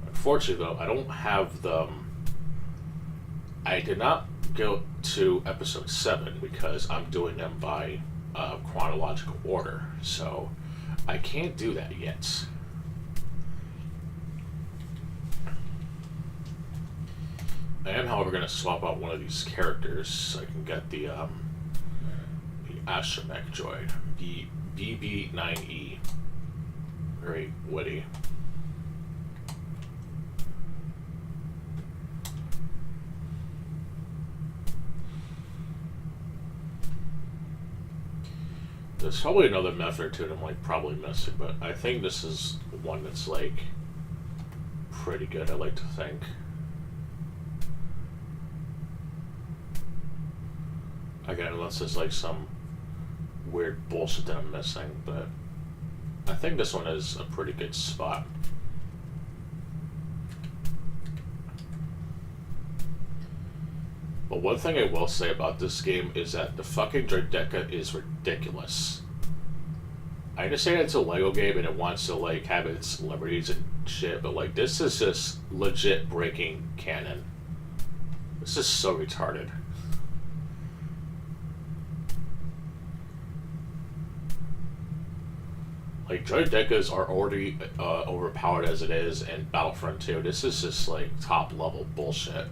Unfortunately, though, I don't have the... I did not go to episode 7 because I'm doing them by chronological order, so I can't do that yet. I am, however, going to swap out one of these characters so I can get the astromech droid, the BB-9E. Very witty. There's probably another method to it I'm like probably missing, but I think this is one that's like pretty good, I like to think. Again, unless there's like some weird bullshit that I'm missing, but I think this one is a pretty good spot. But one thing I will say about this game is that the fucking Droideka is ridiculous. I understand it's a Lego game and it wants to like have its liberties and shit, but like this is just legit breaking canon. This is so retarded. Like, Droidekas are already overpowered as it is in Battlefront 2. This is just like top level bullshit.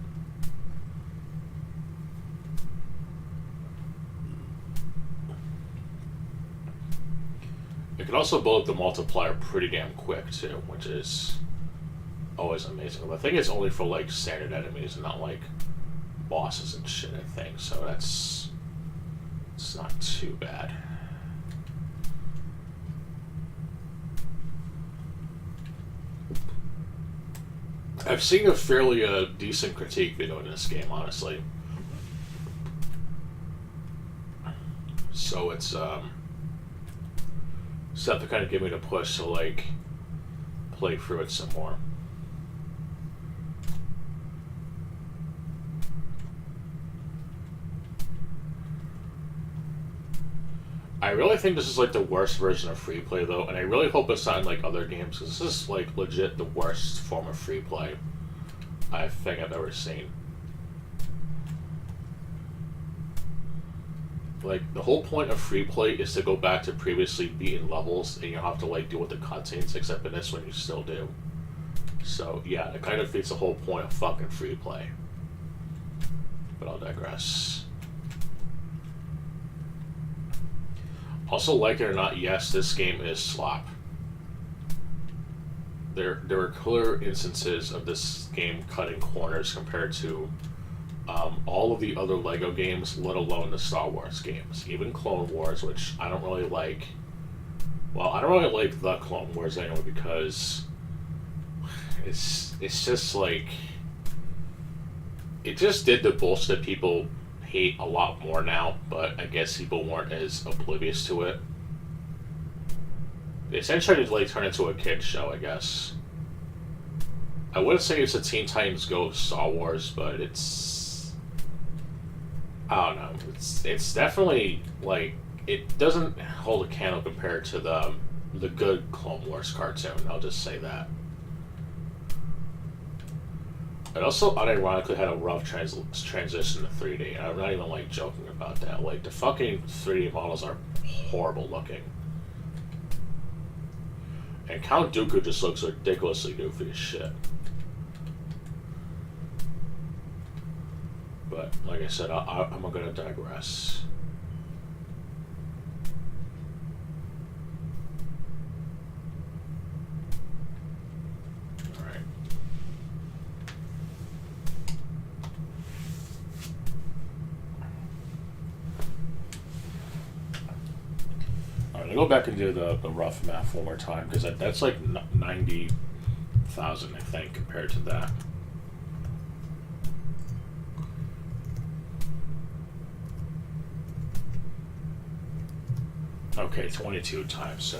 You can also build up the multiplier pretty damn quick too, which is always amazing. But I think it's only for like standard enemies and not like bosses and shit, I think. So it's not too bad. I've seen a fairly decent critique video in this game, honestly. So it's stuff to kind of give me the push to like play through it some more. I really think this is like the worst version of free play though, and I really hope it's not in like other games because this is like legit the worst form of free play I think I've ever seen. Like the whole point of free play is to go back to previously beaten levels, and you don't have to like deal with the cutscenes. Except in this one, you still do. So yeah, it kind of defeats the whole point of fucking free play. But I'll digress. Also, like it or not, yes, this game is slop. There are clear instances of this game cutting corners compared to all of the other LEGO games, let alone the Star Wars games. Even Clone Wars, which I don't really like. Well, I don't really like the Clone Wars anyway because it's just like it just did the bullshit that people hate a lot more now, but I guess people weren't as oblivious to it. They essentially like turn into a kid's show, I guess. I wouldn't say it's a Teen Titans Go Star Wars, but it's I don't know. It's definitely like it doesn't hold a candle compared to the good Clone Wars cartoon. I'll just say that. It also unironically had a rough transition to 3D, and I'm not even like joking about that. Like the fucking 3D models are horrible looking, and Count Dooku just looks ridiculously goofy as shit. But like I said, I'm gonna digress. I'll go back and do the rough math one more time because that's like 90,000, I think, compared to that. Okay, 22 times,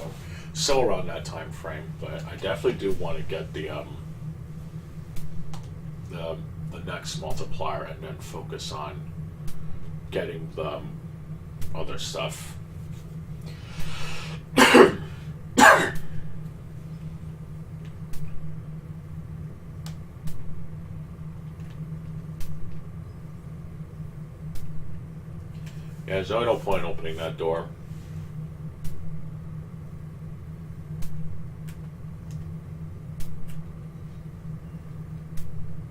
so around that time frame. But I definitely do want to get the next multiplier and then focus on getting the other stuff. Yeah, there's no point in opening that door.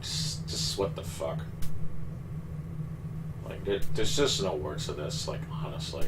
Just what the fuck? Like, there's just no words to this, like, honestly.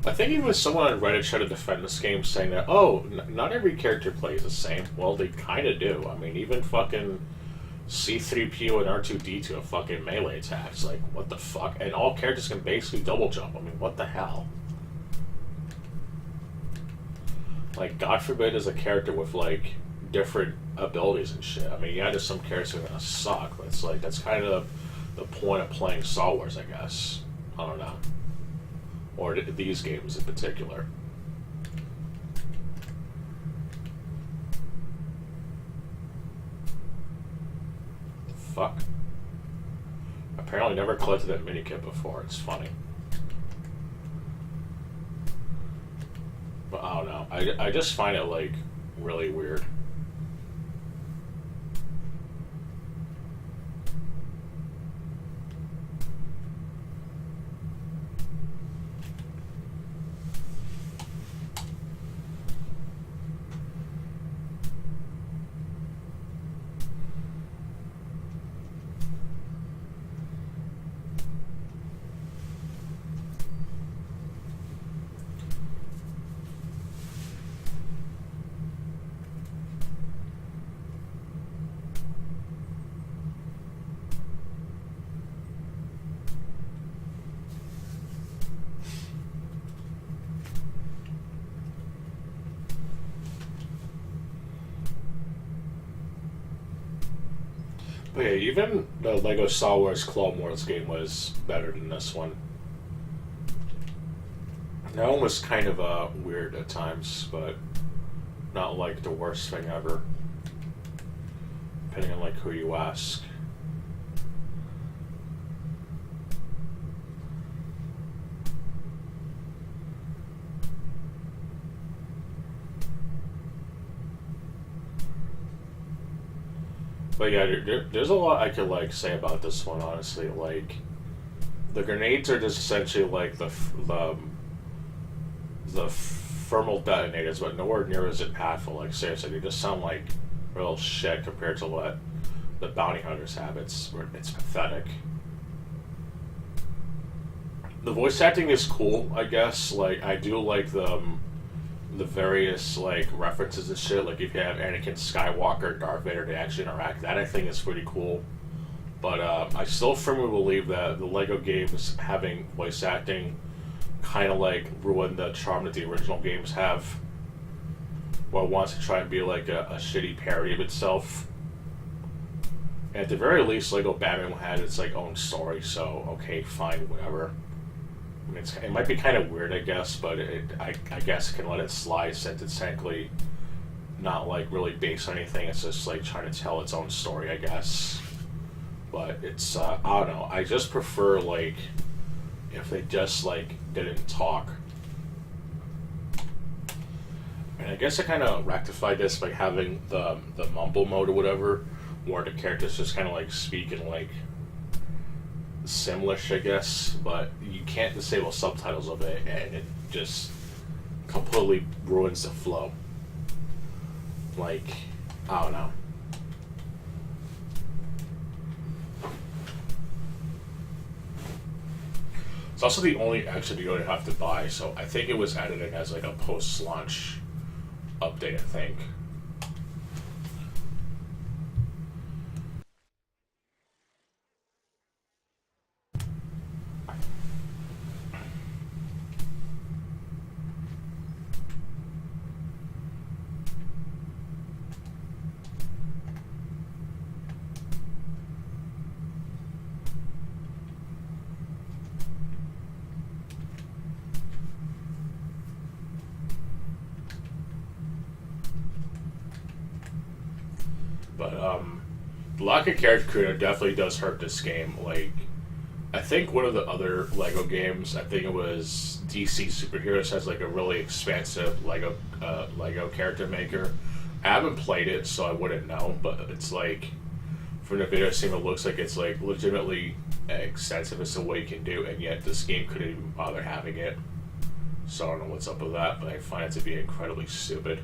I think even someone on Reddit tried to defend this game saying that, oh, not every character plays the same. Well, they kind of do. I mean, even fucking C-3PO and R2-D2 have fucking melee attacks. Like, what the fuck? And all characters can basically double jump. I mean, what the hell? Like, God forbid there's a character with, like, different abilities and shit. I mean, yeah, there's some characters that are gonna suck, but it's like, that's kind of the point of playing Star Wars, I guess. I don't know. Or these games in particular. Fuck. Apparently never collected that minikit before. It's funny. But I don't know. I just find it, like, really weird. Oh yeah, even the Lego Star Wars Clone Wars game was better than this one. That one was kind of weird at times, but not like the worst thing ever. Depending on like who you ask. But yeah, there's a lot I could like say about this one. Honestly, like the grenades are just essentially like the thermal detonators, but nowhere near as impactful. Like seriously, they just sound like real shit compared to what the bounty hunters have. It's pathetic. The voice acting is cool, I guess. Like I do like the various like references and shit. Like if you have Anakin Skywalker, Darth Vader, they actually interact. That I think is pretty cool. But I still firmly believe that the Lego games having voice acting kind of like ruined the charm that the original games have. Well, it wants to try and be like a shitty parody of itself. And at the very least, Lego Batman had its like own story. So okay, fine, whatever. I mean, it might be kind of weird, I guess, but I guess I can let it slide since it's technically not like really based on anything. It's just like trying to tell its own story, I guess. But it's I don't know. I just prefer like if they just like didn't talk. And I guess I kind of rectified this by having the mumble mode or whatever, where the characters just kind of like speak in like Simlish, I guess, but you can't disable subtitles of it, and it just completely ruins the flow. Like, I don't know. It's also the only extra video you have to buy, so I think it was added in as like a post-launch update, I think. But the lack of character creator definitely does hurt this game. Like, I think one of the other Lego games, I think it was DC Superheroes, has like a really expansive Lego character maker. I haven't played it, so I wouldn't know. But it's like from the video, it looks like it's like legitimately extensive as to what you can do, and yet this game couldn't even bother having it. So I don't know what's up with that, but I find it to be incredibly stupid.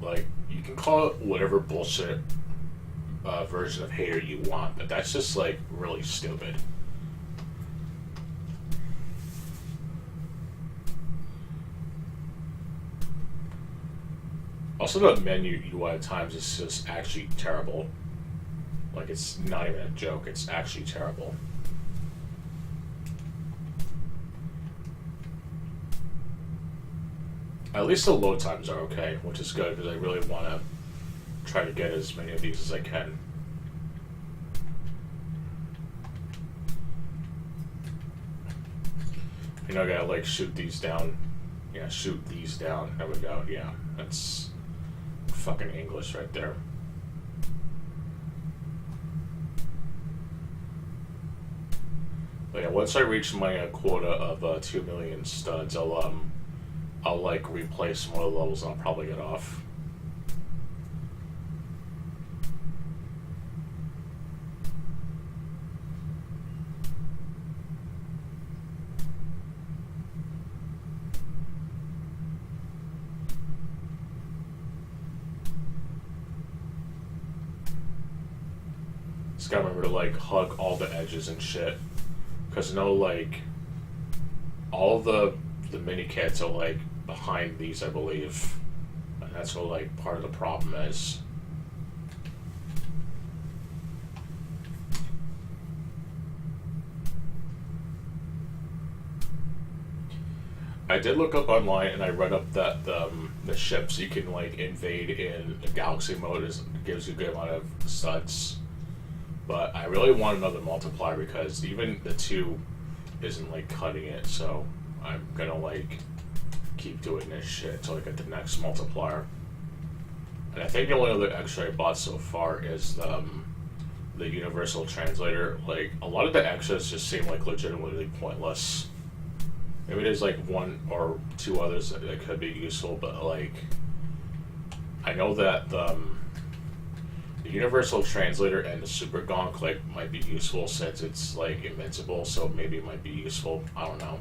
Like, you can call it whatever bullshit version of hater you want, but that's just, like, really stupid. Also, the menu UI at times is just actually terrible. Like, it's not even a joke, it's actually terrible. At least the load times are okay, which is good because I really want to try to get as many of these as I can. You know, I gotta like shoot these down. Yeah, shoot these down. There we go. Yeah, that's fucking English right there. But yeah, once I reach my quota of 2 million studs, I'll like replay some more levels and I'll probably get off. Just gotta remember to like hug all the edges and shit. Cause no, like all the mini kits are like behind these, I believe, and that's what like part of the problem is. I did look up online and I read up that the ships you can like invade in galaxy mode gives you a good amount of studs. But I really want another multiplier because even the 2 isn't like cutting it, so I'm gonna like keep doing this shit until I get the next multiplier. And I think the only other extra I bought so far is the universal translator. Like, a lot of the extras just seem like legitimately pointless. Maybe there's like 1 or 2 others that could be useful, but like, I know that the universal translator and the super gonk like might be useful since it's like invincible, so maybe it might be useful. I don't know,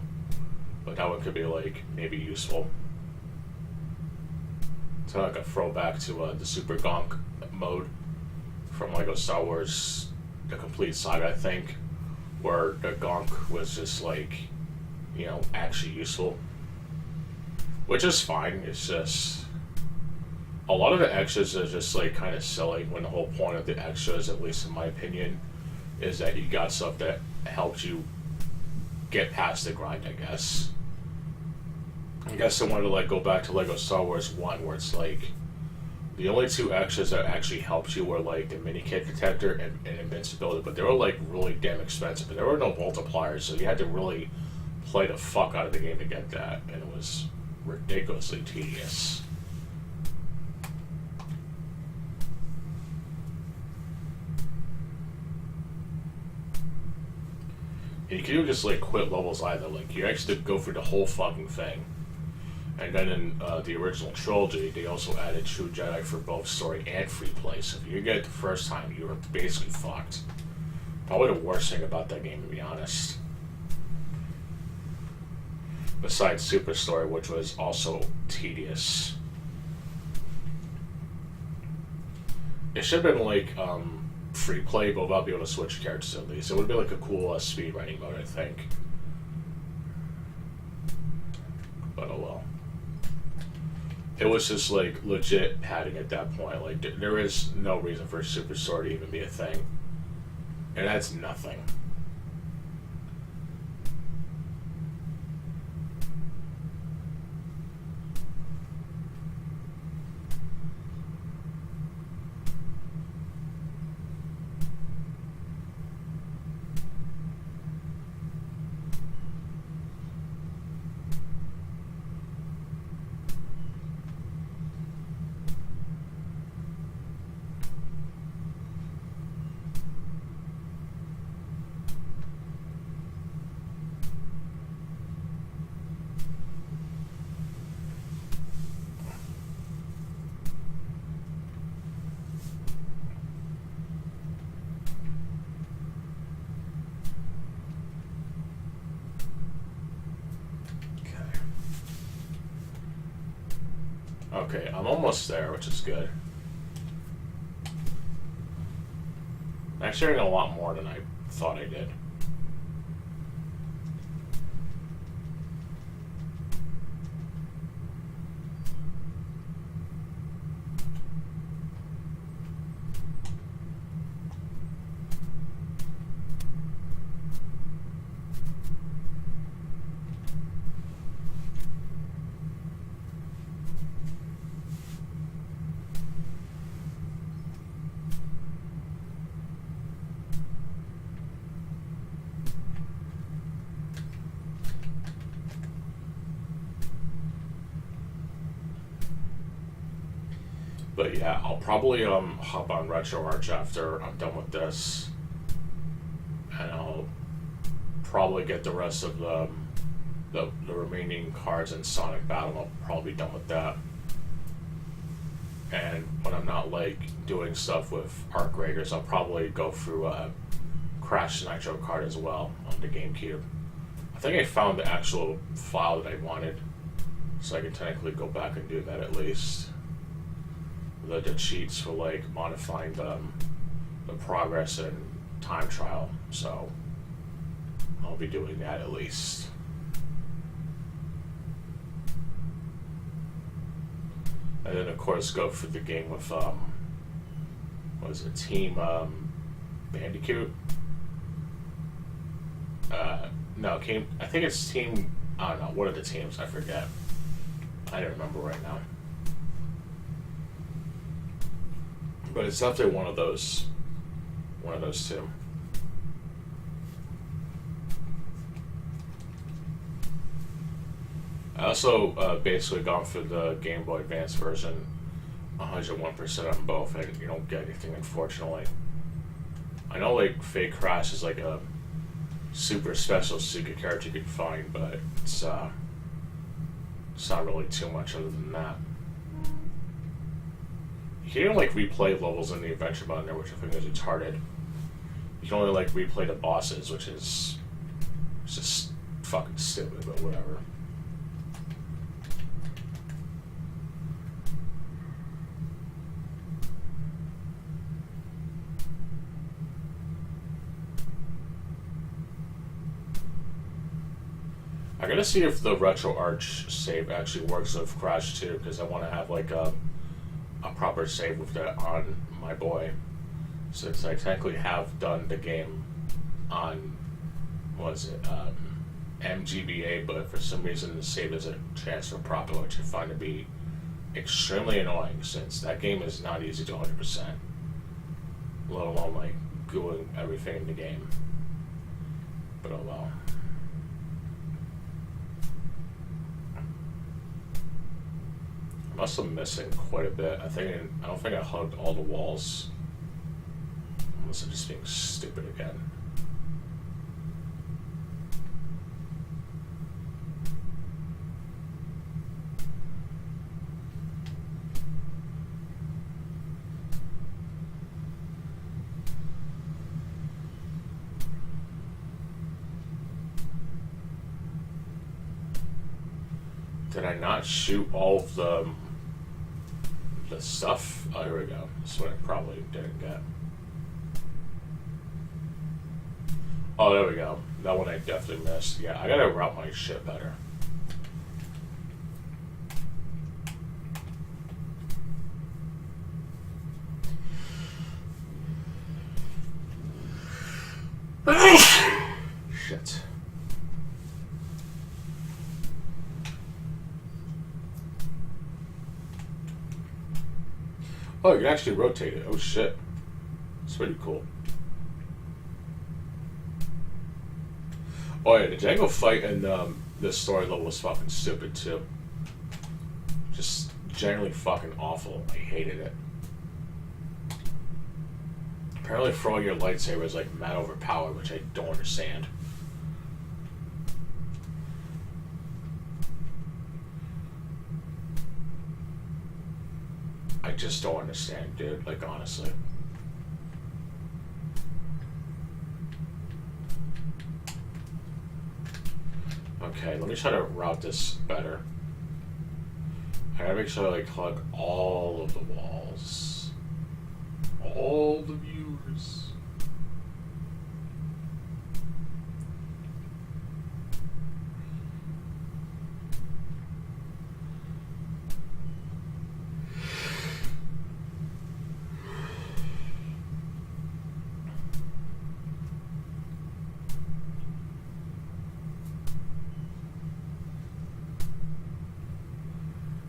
but that one could be like maybe useful. It's kind of like a throwback to the super gonk mode from Lego Star Wars, the complete saga, I think, where the gonk was just like, you know, actually useful, which is fine. It's just a lot of the extras are just like kind of silly when the whole point of the extras, at least in my opinion, is that you got stuff that helps you get past the grind, I guess. I guess I wanted to like go back to Lego Star Wars 1 where it's like the only 2 extras that actually helped you were like the mini kit detector and invincibility, but they were like really damn expensive, but there were no multipliers, so you had to really play the fuck out of the game to get that, and it was ridiculously tedious. And you can just like quit levels either. Like, you actually go through the whole fucking thing. And then in the original trilogy, they also added True Jedi for both story and free play. So if you get it the first time, you were basically fucked. Probably the worst thing about that game, to be honest. Besides Super Story, which was also tedious. It should have been like free play, but without being able to switch characters at least. It would be like a cool speed running mode, I think. But oh well. It was just like legit padding at that point. Like, there is no reason for Super Story to even be a thing. And that's nothing. Okay, I'm almost there, which is good. I'm actually getting a lot more than I thought I did. But yeah, I'll probably hop on Retro Arch after I'm done with this, and I'll probably get the rest of the remaining cards in Sonic Battle. I'll probably be done with that. And when I'm not like doing stuff with Arc Raiders, I'll probably go through Crash Nitro card as well on the GameCube. I think I found the actual file that I wanted, so I can technically go back and do that at least. The cheats for like modifying the progress and time trial, so I'll be doing that at least. And then of course go for the game with what is it, Team Bandicoot? No, I think it's Team I don't know. What are the teams? I forget. I don't remember right now. But it's definitely one of those. One of those two. I also basically gone for the Game Boy Advance version, 101% on both, and you don't get anything, unfortunately. I know, like, Fake Crash is like a super special secret character you can find, but it's not really too much other than that. You can even, like, replay levels in the adventure mode there, which I think is retarded. You can only, like, replay the bosses, which is just fucking stupid, but whatever. I gotta see if the Retro Arch save actually works with Crash 2, because I want to have like a proper save with that on my boy. Since I technically have done the game on, what is it, MGBA, but for some reason the save isn't transferred properly, which I find to be extremely annoying, since that game is not easy to 100%, let alone like doing everything in the game. But oh well. I must have missing quite a bit. I don't think I hugged all the walls. Unless I'm just being stupid again. Did I not shoot all of the stuff? Oh, here we go. That's what I probably didn't get. Oh, there we go. That one I definitely missed. Yeah, I gotta route my shit better. Shit. Oh, you can actually rotate it. Oh shit. It's pretty cool. Oh yeah, the Django fight in this story level was fucking stupid too. Just generally fucking awful. I hated it. Apparently throwing your lightsaber is like mad overpowered, which I don't understand. I just don't understand, dude. Like, honestly. Okay, let me try to route this better. I gotta make sure I, like, hug all of the walls. All the viewers.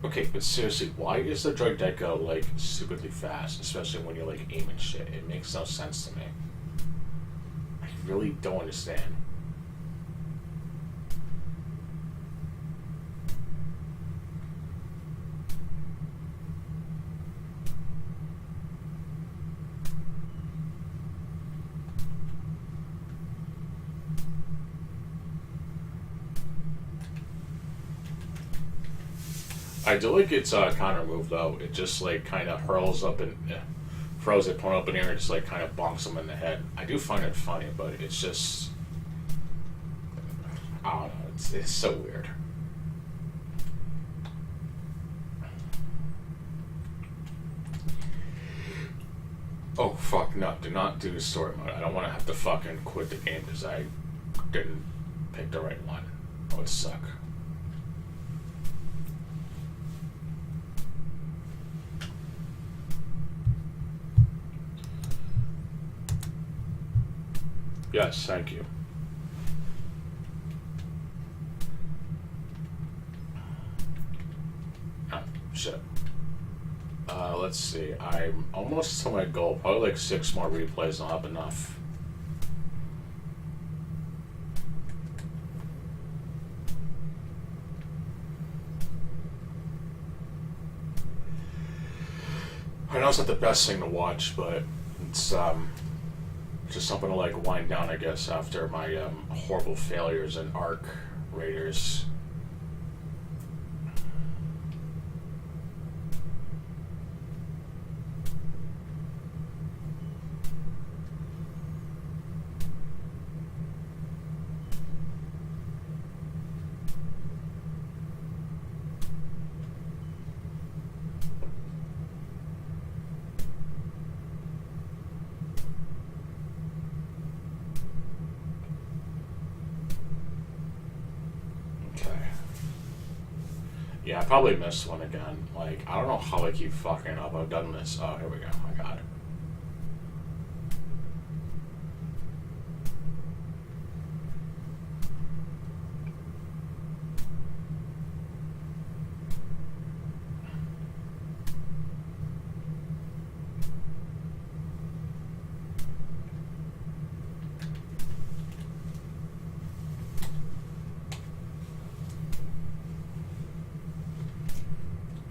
Okay, but seriously, why is the Droideka, like, stupidly fast? Especially when you're, like, aiming shit. It makes no sense to me. I really don't understand. I do like its counter move though. It just like kind of hurls up and throws it point up in the air and just like kind of bonks him in the head. I do find it funny, but it's just I don't know. It's so weird. Oh fuck no! Do not do story mode. I don't want to have to fucking quit the game because I didn't pick the right one. That would suck. Yes, thank you. let's see. I'm almost to my goal. Probably like 6 more replays. I'll have enough. I know it's not the best thing to watch, but it's just something to like wind down, I guess, after my horrible failures in Ark Raiders. Yeah, I probably missed one again. Like, I don't know how I keep fucking up. I've done this. Oh, here we go. I got it.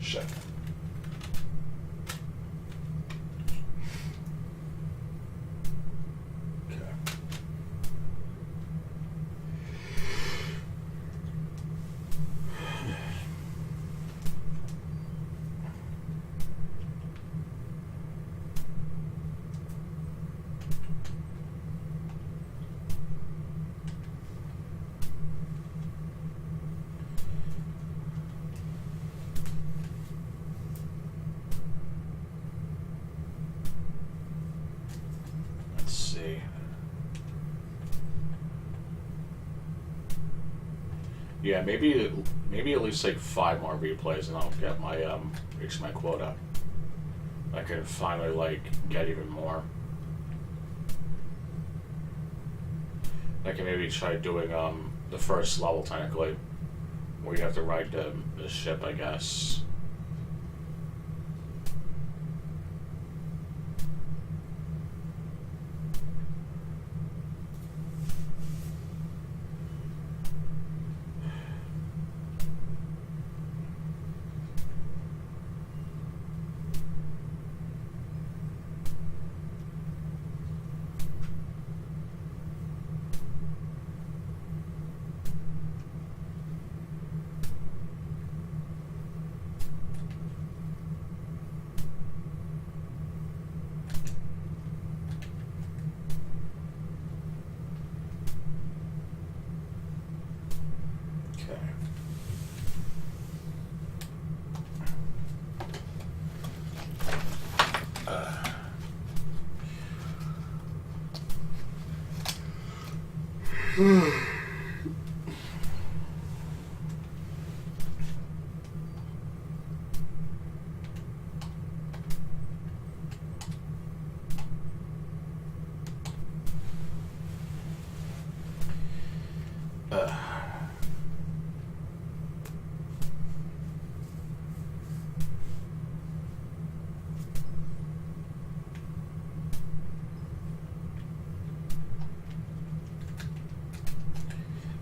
Shit. Yeah, maybe at least like 5 more replays, and I'll get my reach my quota. I can finally like get even more. I can maybe try doing the first level technically, where you have to ride the ship, I guess.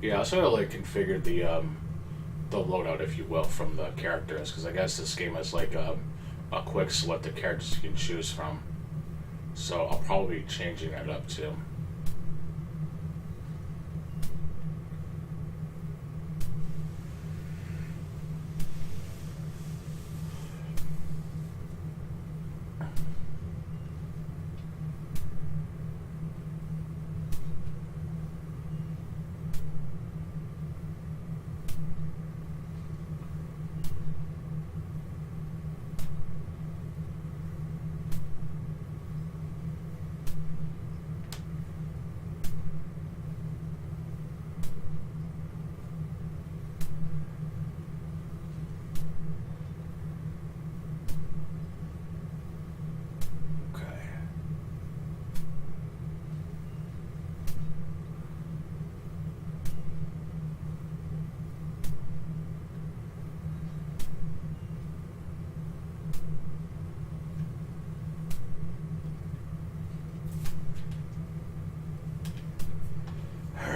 Yeah, I was trying to like configure the loadout, if you will, from the characters, because I guess this game has like a quick select of characters you can choose from. So I'll probably be changing that up too.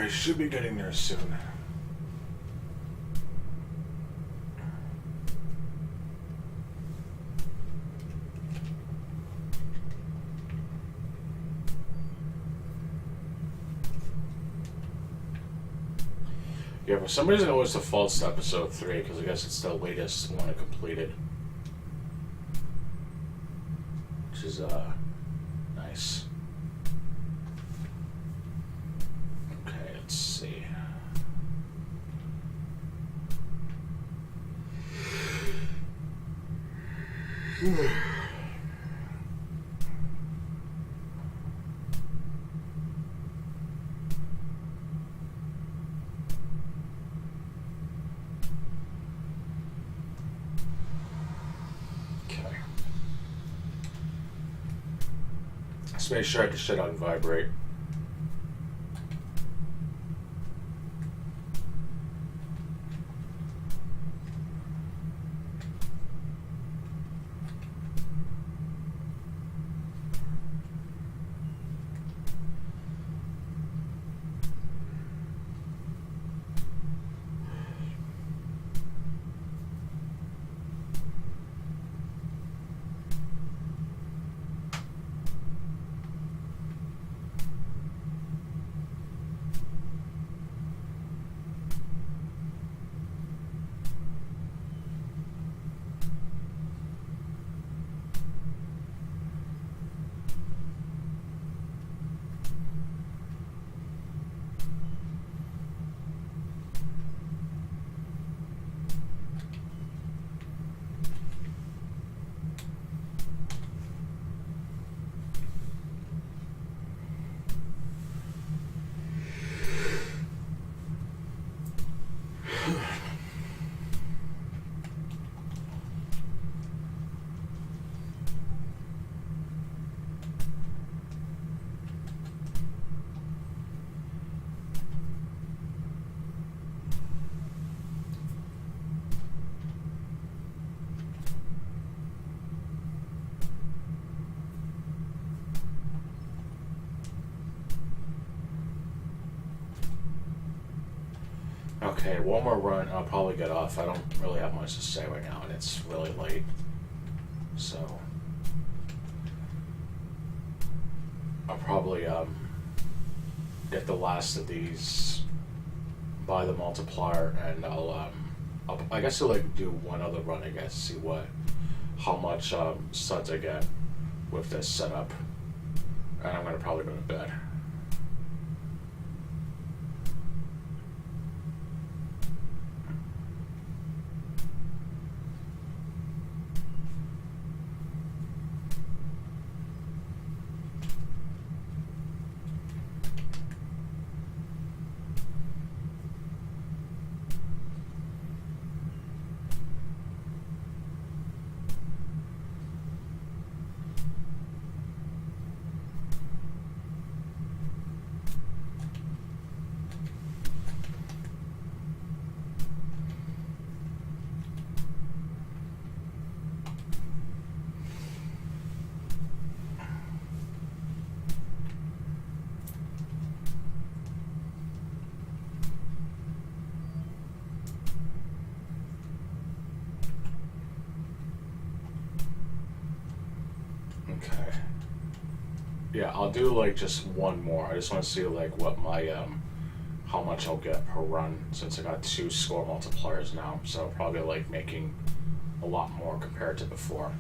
Alright, should be getting there soon. Yeah, for some reason it always defaults to episode 3, because I guess it's the latest one I completed. Which is, nice. Okay, let's see. Just make sure I can shut on vibrate. Okay, one more run, I'll probably get off. I don't really have much to say right now, and it's really late. So, I'll probably get the last of these, buy the multiplier, and I guess I'll like do one other run, I guess, see how much suds I get with this setup. And I'm gonna probably go to bed. Okay. Yeah, I'll do like just one more. I just want to see like what my how much I'll get per run, since I got 2 score multipliers now. So probably like making a lot more compared to before.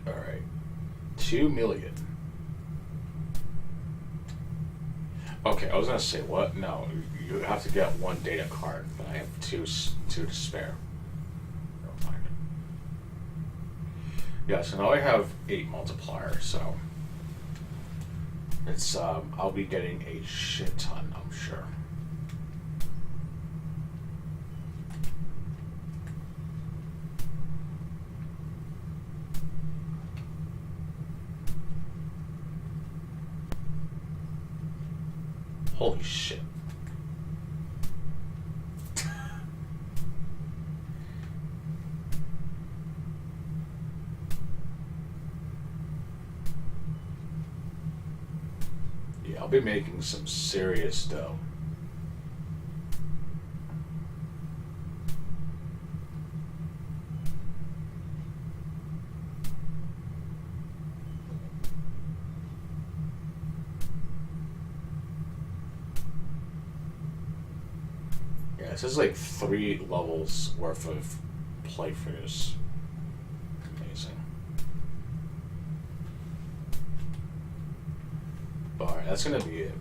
All right, 2 million. Okay, I was gonna say what? No, you have to get 1 data card, but I have two to spare. Never mind. Yeah, so now I have 8 multipliers, so it's I'll be getting a shit ton, I'm sure. Holy shit. be making some serious dough. Yeah, this is like 3 levels worth of playthroughs. Amazing. Alright, that's gonna be it.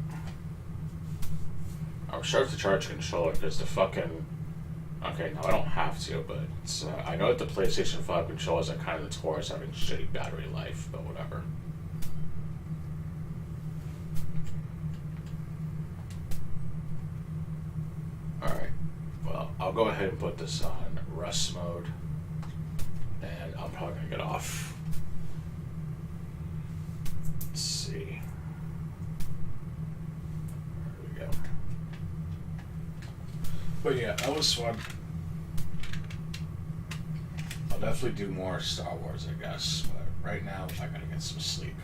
I'll start to charge controller because the fucking... Okay, no, I don't have to, but it's, I know that the PlayStation 5 controllers are kind of notorious having shitty battery life, but whatever. Alright, well, I'll go ahead and put this on rest mode, and I'm probably going to get off. Let's see. There we go. But yeah, that was fun. I'll definitely do more Star Wars, I guess, but right now I gotta get some sleep.